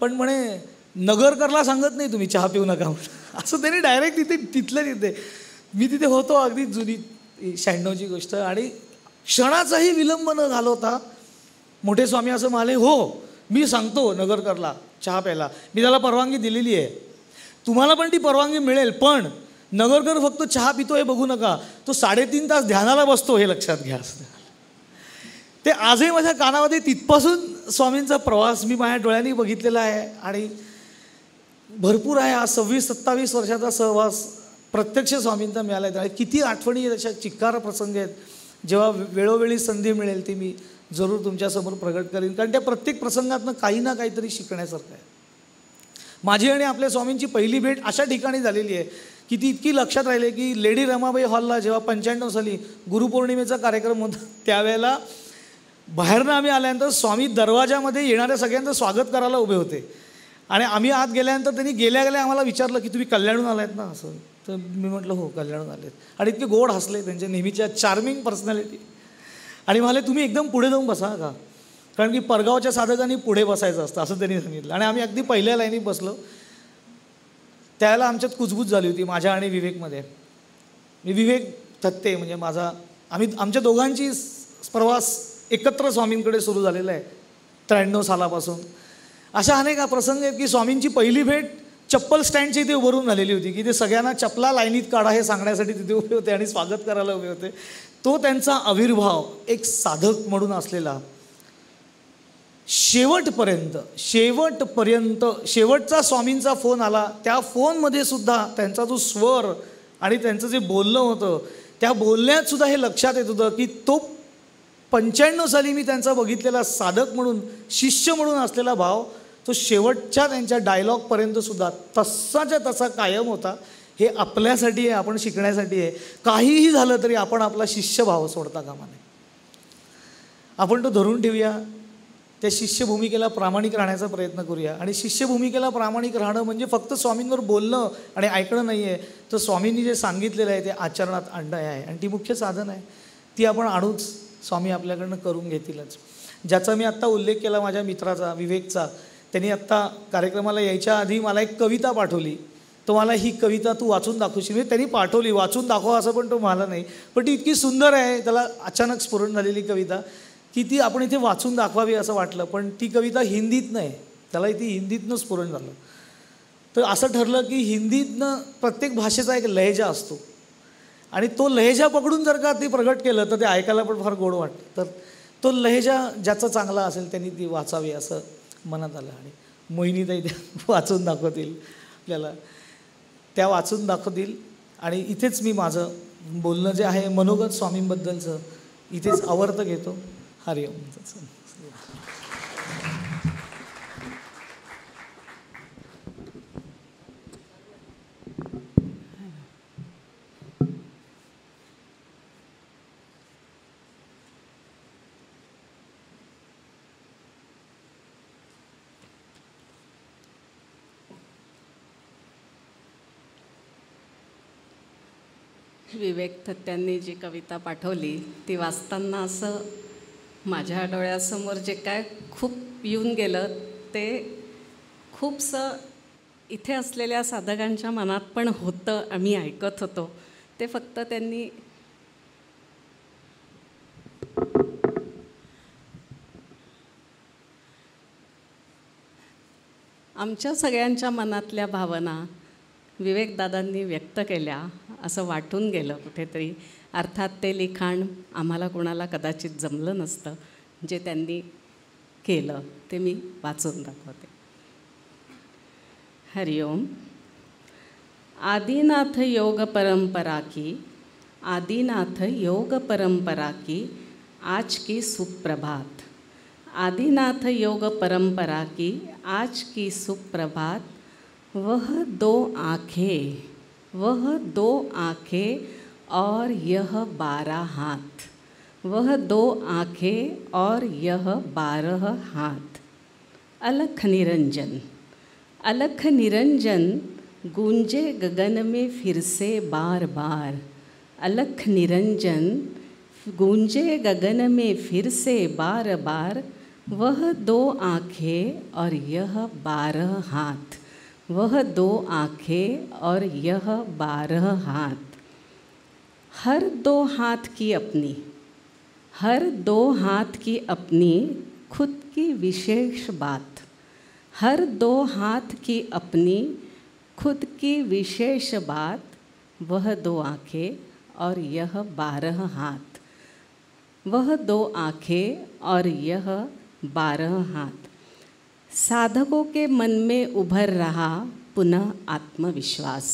पण म्हणे नगरकरला सांगत नाही तुम्ही चहा पिऊ नका असं त्यांनी डायरेक्ट तिथे मी तिथे होतो, अगदी जुनी 96ची गोष्ट. आणि क्षणाचाही विलंब न घालवता मोठे स्वामी असं म्हणाले, हो मी सांगतो नगरकरला चहा प्यायला, मी त्याला परवानगी दिलेली आहे, तुम्हाला पण ती परवानगी मिळेल, पण नगरकर फक्त चहा पितो हे बघू नका, तो 3.5 तास ध्यानाला बसतो हे लक्षात घ्या. ते आजही माझ्या कानामध्ये तिथपासून स्वामींचा प्रवास मी माझ्या डोळ्यांनी बघितलेला आहे. आणि भरपूर आहे. आज 26-27 वर्षाचा सहवास प्रत्यक्ष स्वामींचा मिळाला आहे. किती आठवणी त्याच्या चिक्कार प्रसंग आहेत. जेव्हा वेळोवेळी संधी मिळेल ती मी जरूर तुमच्यासमोर प्रगट करीन, कारण त्या प्रत्येक प्रसंगातनं काही ना काहीतरी शिकण्यासारखं आहे. माझी आणि आपल्या स्वामींची पहिली भेट अशा ठिकाणी झालेली आहे की ती इतकी लक्षात राहिली की लेडी रमाबाई हॉलला जेव्हा 95 साली गुरुपौर्णिमेचा कार्यक्रम होता त्यावेळेला बाहेरनं आम्ही आल्यानंतर स्वामी दरवाजामध्ये येणाऱ्या सगळ्यांचं स्वागत करायला उभे होते आणि आम्ही आत गेल्यानंतर त्यांनी गेल्या गेल्या आम्हाला विचारलं की तुम्ही कल्याणहून आलायत ना असं. तर मी म्हटलं हो कल्याणहून आलेत. आणि इतके गोड हसले, त्यांच्या नेहमीच्या चार्मिंग पर्सनॅलिटी. आणि म्हणाले तुम्ही एकदम पुढे जाऊन बसा का, कारण की परगावच्या साधकांनी पुढे बसायचं असतं असं त्यांनी सांगितलं. आणि आम्ही अगदी पहिल्या लाईनीत बसलो. त्यावेळेला आमच्यात कुजबूज झाली होती माझ्या आणि विवेकमध्ये. विवेक थत्ते म्हणजे माझा, आमच्या दोघांची प्रवास एकत्र स्वामींकडे सुरू झालेला आहे 93 सालापासून. अशा अनेक प्रसंग आहेत की स्वामींची पहिली भेट चप्पल स्टँडची इथे उभारून झालेली होती की ते सगळ्यांना चपला लाईनीत काढा हे सांगण्यासाठी तिथे उभे होते आणि स्वागत करायला उभे होते. तो त्यांचा आविर्भाव एक साधक म्हणून असलेला शेवटपर्यंत शेवटचा स्वामींचा फोन आला, त्या फोनमध्ये सुद्धा त्यांचा जो स्वर आणि त्यांचं जे बोलणं होतं त्या बोलण्यात सुद्धा हे लक्षात येत होतं की तो 95 साली मी त्यांचा बघितलेला साधक म्हणून, शिष्य म्हणून असलेला भाव तो शेवटच्या त्यांच्या डायलॉगपर्यंत सुद्धा तसाच्या तसा कायम होता. हे आपल्यासाठी आहे, आपण शिकण्यासाठी आहे. काहीही झालं तरी आपण आपला शिष्यभाव सोडता कामा नये. आपण तो धरून ठेवूया, त्या शिष्य भूमिकेला प्रामाणिक राहण्याचा प्रयत्न करूया. आणि शिष्य भूमिकेला प्रामाणिक राहणं म्हणजे फक्त स्वामींवर बोलणं आणि ऐकणं नाही आहे, तर स्वामींनी जे सांगितलेलं आहे ते आचरणात आणणं आहे. आणि ती मुख्य साधन आहे, ती आपण आणूच, स्वामी आपल्याकडनं करून घेतीलच. ज्याचा मी आत्ता उल्लेख केला माझ्या मित्राचा, विवेकचा, त्यांनी आत्ता कार्यक्रमाला यायच्या आधी मला एक कविता पाठवली. तो मला ही कविता तू वाचून दाखवशील, म्हणजे त्यांनी पाठवली, वाचून दाखवा असं पण तो मला नाही, पण ती इतकी सुंदर आहे, त्याला अचानक स्फुरण झालेली कविता की ती आपण इथे वाचून दाखवावी असं वाटलं. पण ती कविता हिंदीतनं आहे, त्याला ती हिंदीतनं स्फुरण झालं. तर असं ठरलं की हिंदीतनं प्रत्येक भाषेचा एक लहेजा असतो आणि तो लहेजा पकडून जर का ती प्रगट केलं तर ते ऐकायला पण फार गोड वाटतं. तर तो लहेजा ज्याचा चांगला असेल त्यांनी ती वाचावी असं मनात आलं. आणि मोहिनीताई त्या वाचून दाखवतील आपल्याला, त्या वाचून दाखवतील. आणि इथेच मी माझं बोलणं जे आहे मनोगत स्वामींबद्दलचं इथेच आवर्त घेतो. हरिओम. विवेक थत्त्यांनी जी कविता पाठवली ती वाचताना असं माझ्या डोळ्यासमोर जे काय खूप येऊन गेलं ते खूपसं इथे असलेल्या साधकांच्या मनात पण होतं, आम्ही ऐकत होतो. ते फक्त त्यांनी आमच्या सगळ्यांच्या मनातल्या भावना विवेकदादांनी व्यक्त केल्या असं वाटून गेलं कुठेतरी. अर्थात ते लिखाण आम्हाला कोणाला कदाचित जमलं नसतं, जे त्यांनी केलं ते मी वाचून दाखवते. हरिओम. आदिनाथ योग परंपरा की, आदिनाथ योग परंपरा की आज की सुप्रभात. आदिनाथ योग परंपरा की आज की सुप्रभात. वह दो आँखें, वह दो आँखें और यह 12 हाथ. वह 2 आँखें और यह 12 हाथ. अलख निरंजन, अलख निरंजन गूंजे गगन में फिर से बार बार. अलख निरंजन गूंजे गगन में फिर से बार बार. वह 2 आँखें और यह 12 हाथ. वह 2 आँखें और यह 12 हाथ. हर 2 हाथ की अपनी, हर 2 हाथ की अपनी खुद की विशेष बात. हर 2 हाथ की अपनी खुद की विशेष बात. वह 2 आँखें और यह 12 हाथ. वह 2 आँखें और यह 12 हाथ. साधकों के मन में उभर रहा पुनः आत्मविश्वास.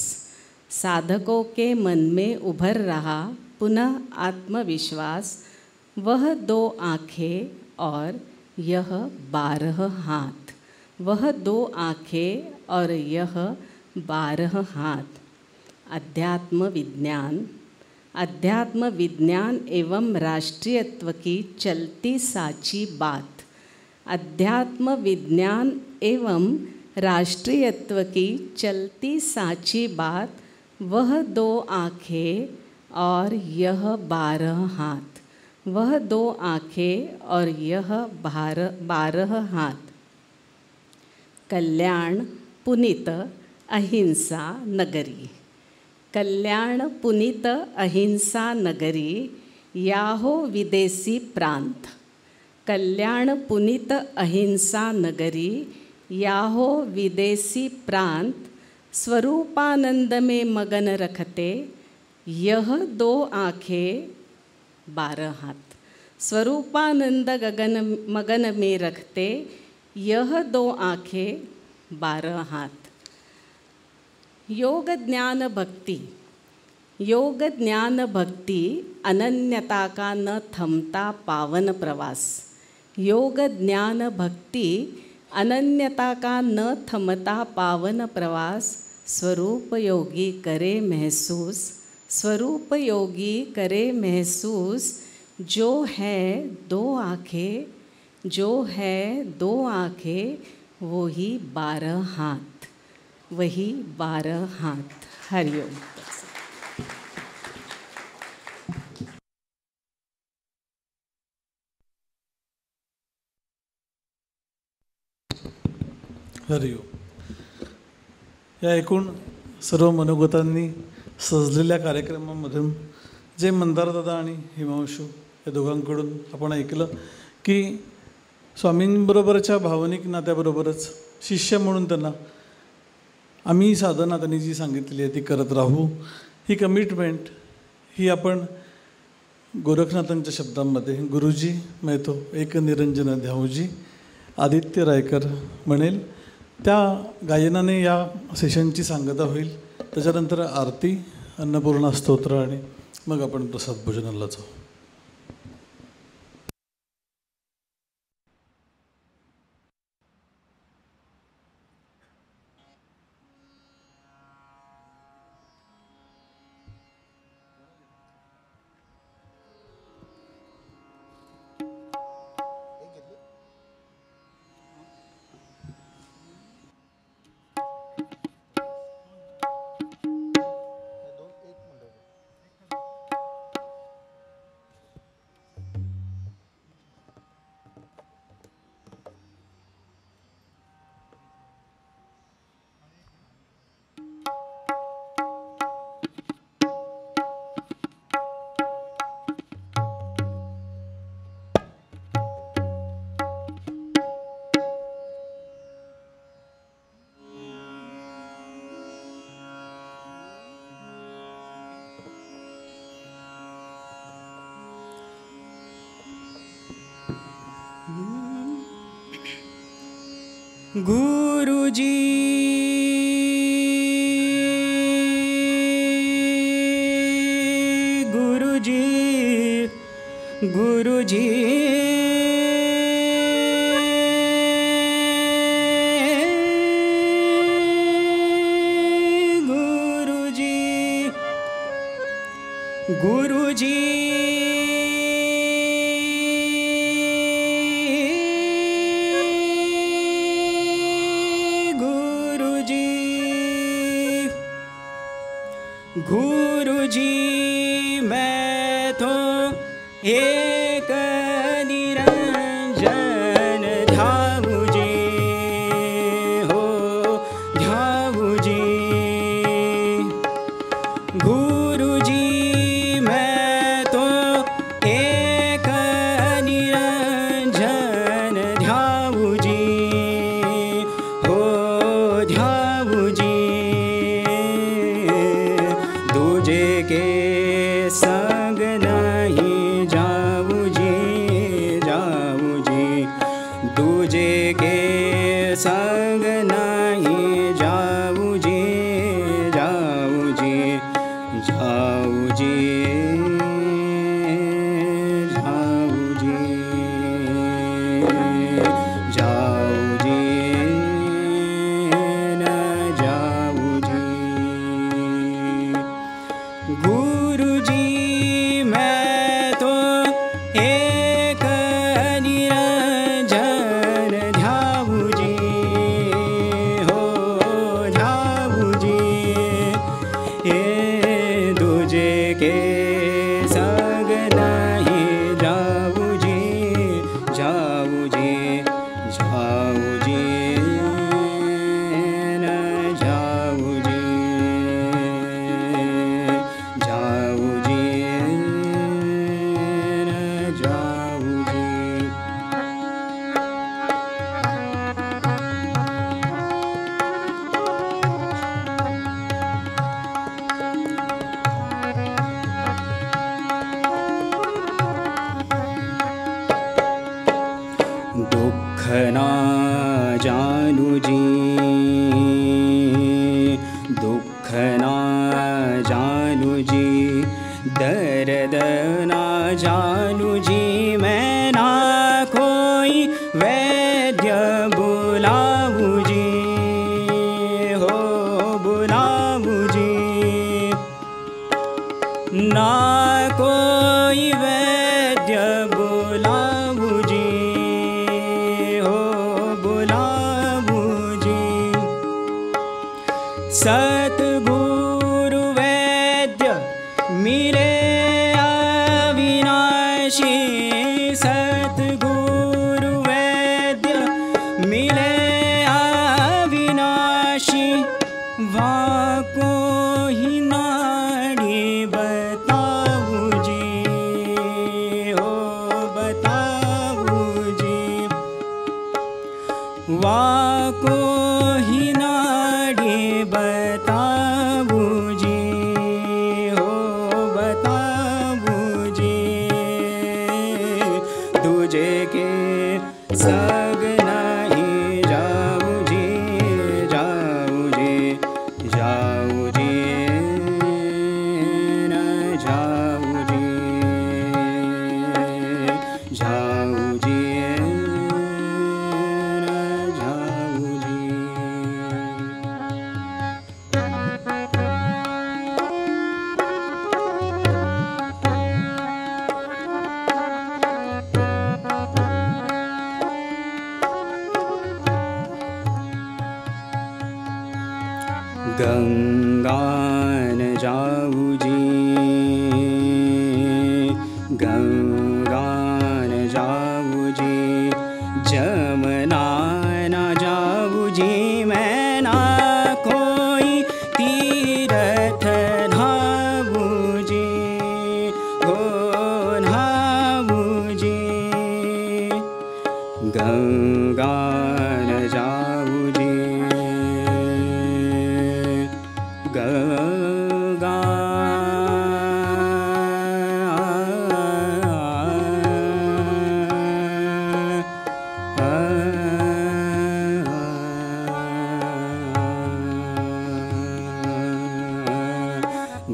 साधकों के मन में उभर रहा पुनः आत्मविश्वास. वह 2 आँखें और यह 12 हाथ. वह 2 आँखें और यह 12 हाथ. अध्यात्म विज्ञान, अध्यात्म विज्ञान एवं राष्ट्रीयत्व की चलती साची बात। अध्यात्म विज्ञान एवं राष्ट्रीयत्व की चलती साची बात, वह 2 आँखें और यह 12 हाथ। वह 2 आँखें और यह 12 हाथ। कल्याण पुनीत अहिंसा नगरी। कल्याण पुनीत अहिंसा नगरी, याहो विदेशी प्रांत। कल्याण पुनीत अहिंसा नगरी, याहो विदेशी प्रांत। स्वरूपानंद में मगन रखते, यह 2 आँखें 12 हाथ। स्वरूपानंद मगन में रखते, यह 2 आँखें 12 हाथ। योग ज्ञान भक्ति। योग ज्ञान भक्ति अनन्यता का न थमता पावन प्रवास। योग ज्ञान भक्ति अनन्यता का न थमता पावन प्रवास। स्वरूप योगी करे महसूस। स्वरूप योगी करे महसूस, जो है 2 आँखें, जो है 2 आँखें, वही 12 हाथ। वही 12 हाथ। हरिओम। हरिओम. या एकूण सर्व मनोगतांनी सजलेल्या कार्यक्रमामधून जे मंदारदादा आणि हिमांशू या दोघांकडून आपण ऐकलं की स्वामींबरोबरच्या भावनिक नात्याबरोबरच शिष्य म्हणून त्यांना आम्ही साधना त्यांनी जी सांगितलेली आहे ती करत राहू, ही कमिटमेंट ही आपण गोरखनाथांच्या शब्दांमध्ये गुरुजी मैं तो एक निरंजन ध्याऊजी आदित्य रायकर म्हणेल त्या गायनाने या सेशनची सांगता होईल. त्याच्यानंतर आरती, अन्नपूर्णा स्तोत्र आणि मग आपण प्रसाद भोजनाला जाऊ. गुरुजी गुरुजी गुरुजी गुरुजी गुरुजी गुरुजी मैं तो एक निरंजन ध्याऊजी हो ध्याऊजी. गुरुजी मैं तो एक निरंजन ध्याऊजी हो ध्याऊजी. दूजे के संग नहीं जाऊजी जाऊजी. दूजे के संग नहीं जाऊजी जाऊजी जाऊजी जाऊजी जाऊजी न जा दर्द ना जानू जी मैं ना कोई वैद्य बुलाऊं जी हो बुलाऊं जी ना कोई वैद्य बुलाऊं जी हो बुलाऊं जी सतगुरु वैद्य मिले अविनाशी सतगुरु वैद्य मिले अविनाशी वाको ही नाड़ी बताऊं जी हो बताऊं जी वाको ही नाड़ी बताऊं जी हो बताऊं जी तुझे के सग नहीं जाऊं जी जाऊं जी जाऊं जी न जाऊं जी जाऊं जी न जाऊं जी गंगा न जाऊं जी गंगा न जाऊं जी जमुना न जाऊं जी मैं ना कोई तीरथ नहाऊं जी हो नहाऊं जी गंगा न जाऊं जी गंगा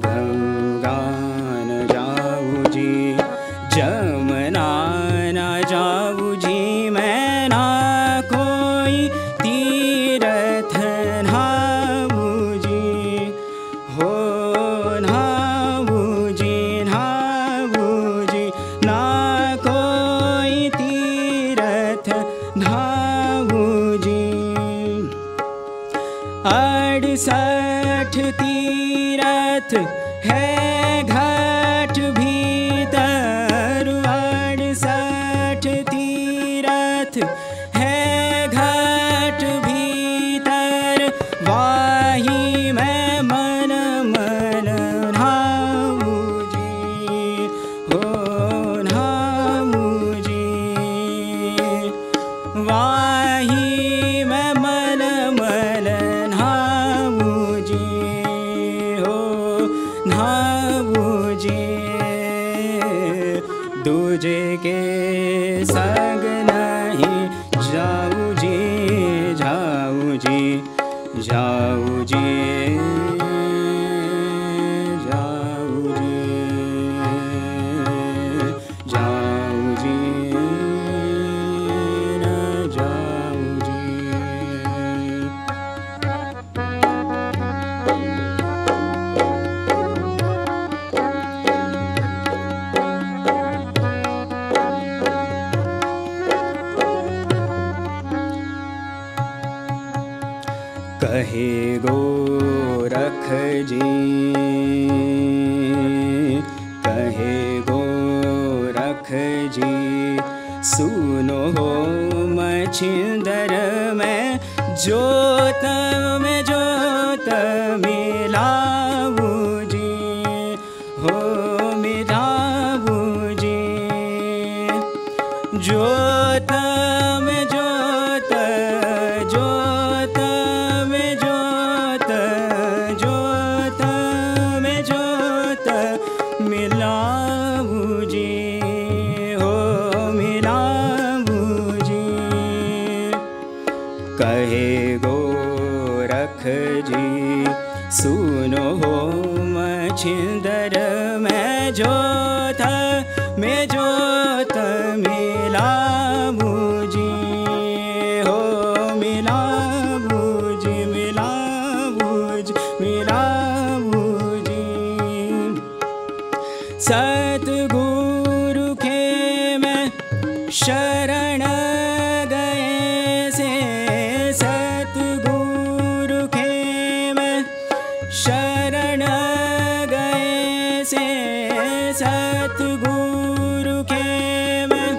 गंगा न जाऊं जी जमुना न जाऊं जी मैं ना कोई तीरथ नहाऊं जी हो नहाऊं जी नहाऊं जी ना कोई तीरथ नहाऊं जी 68 तीरथ है घाट भीतर 68 तीरथ है घाट भीतर वाही मैं मन मन नहाऊं जी हो नहाऊं जी वाही मैं मन मन नहाऊं जी हो नहाऊं जी दूजे के संग नहीं जाऊं जी जाऊं जी जाऊं जी जाऊं जी जाऊं जी न जाऊं जी कहे गोरख जी कहे गोरख जी सुनो हो मछिंदर में जोत मिलाऊं जी हो मिलाऊं जी जोत में जोत जोत में जोत जोत में जोत मिलाऊं जी हो मिलाऊं जी कहे गोरख जी सुनो हो छिंदर में जोत मिला बूजी हो मिला बूजी मिला बूजी मिला बूजी सतगुरु के मैं शरण गए से सतगुरु के मैं शरण गए से सतगुरु के मैं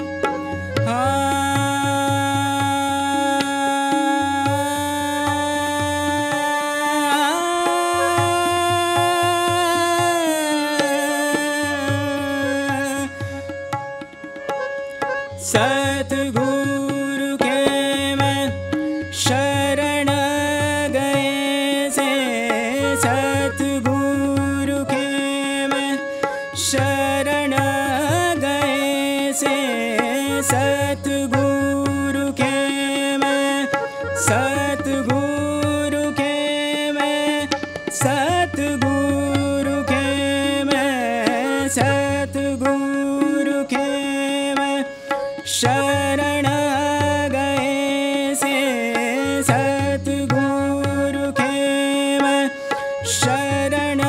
सतगुरु के मैं शरण गए से सतगुरु के मैं शरण गए से सतगुरु के मैं सतगुरु के मैं सतगुरु के मैं सतगुरु के मैं शरण गए से सतगुरु के मैं शरण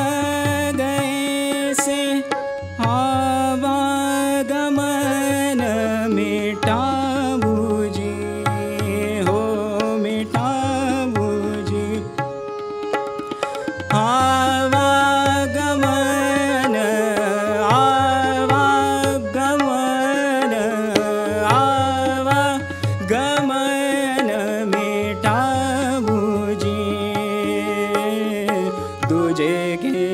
गए से आवागमन मिटा बूजी हो मिटा बूजी आवागमन आवागमन आवागमन मिटा बूजी तुझे के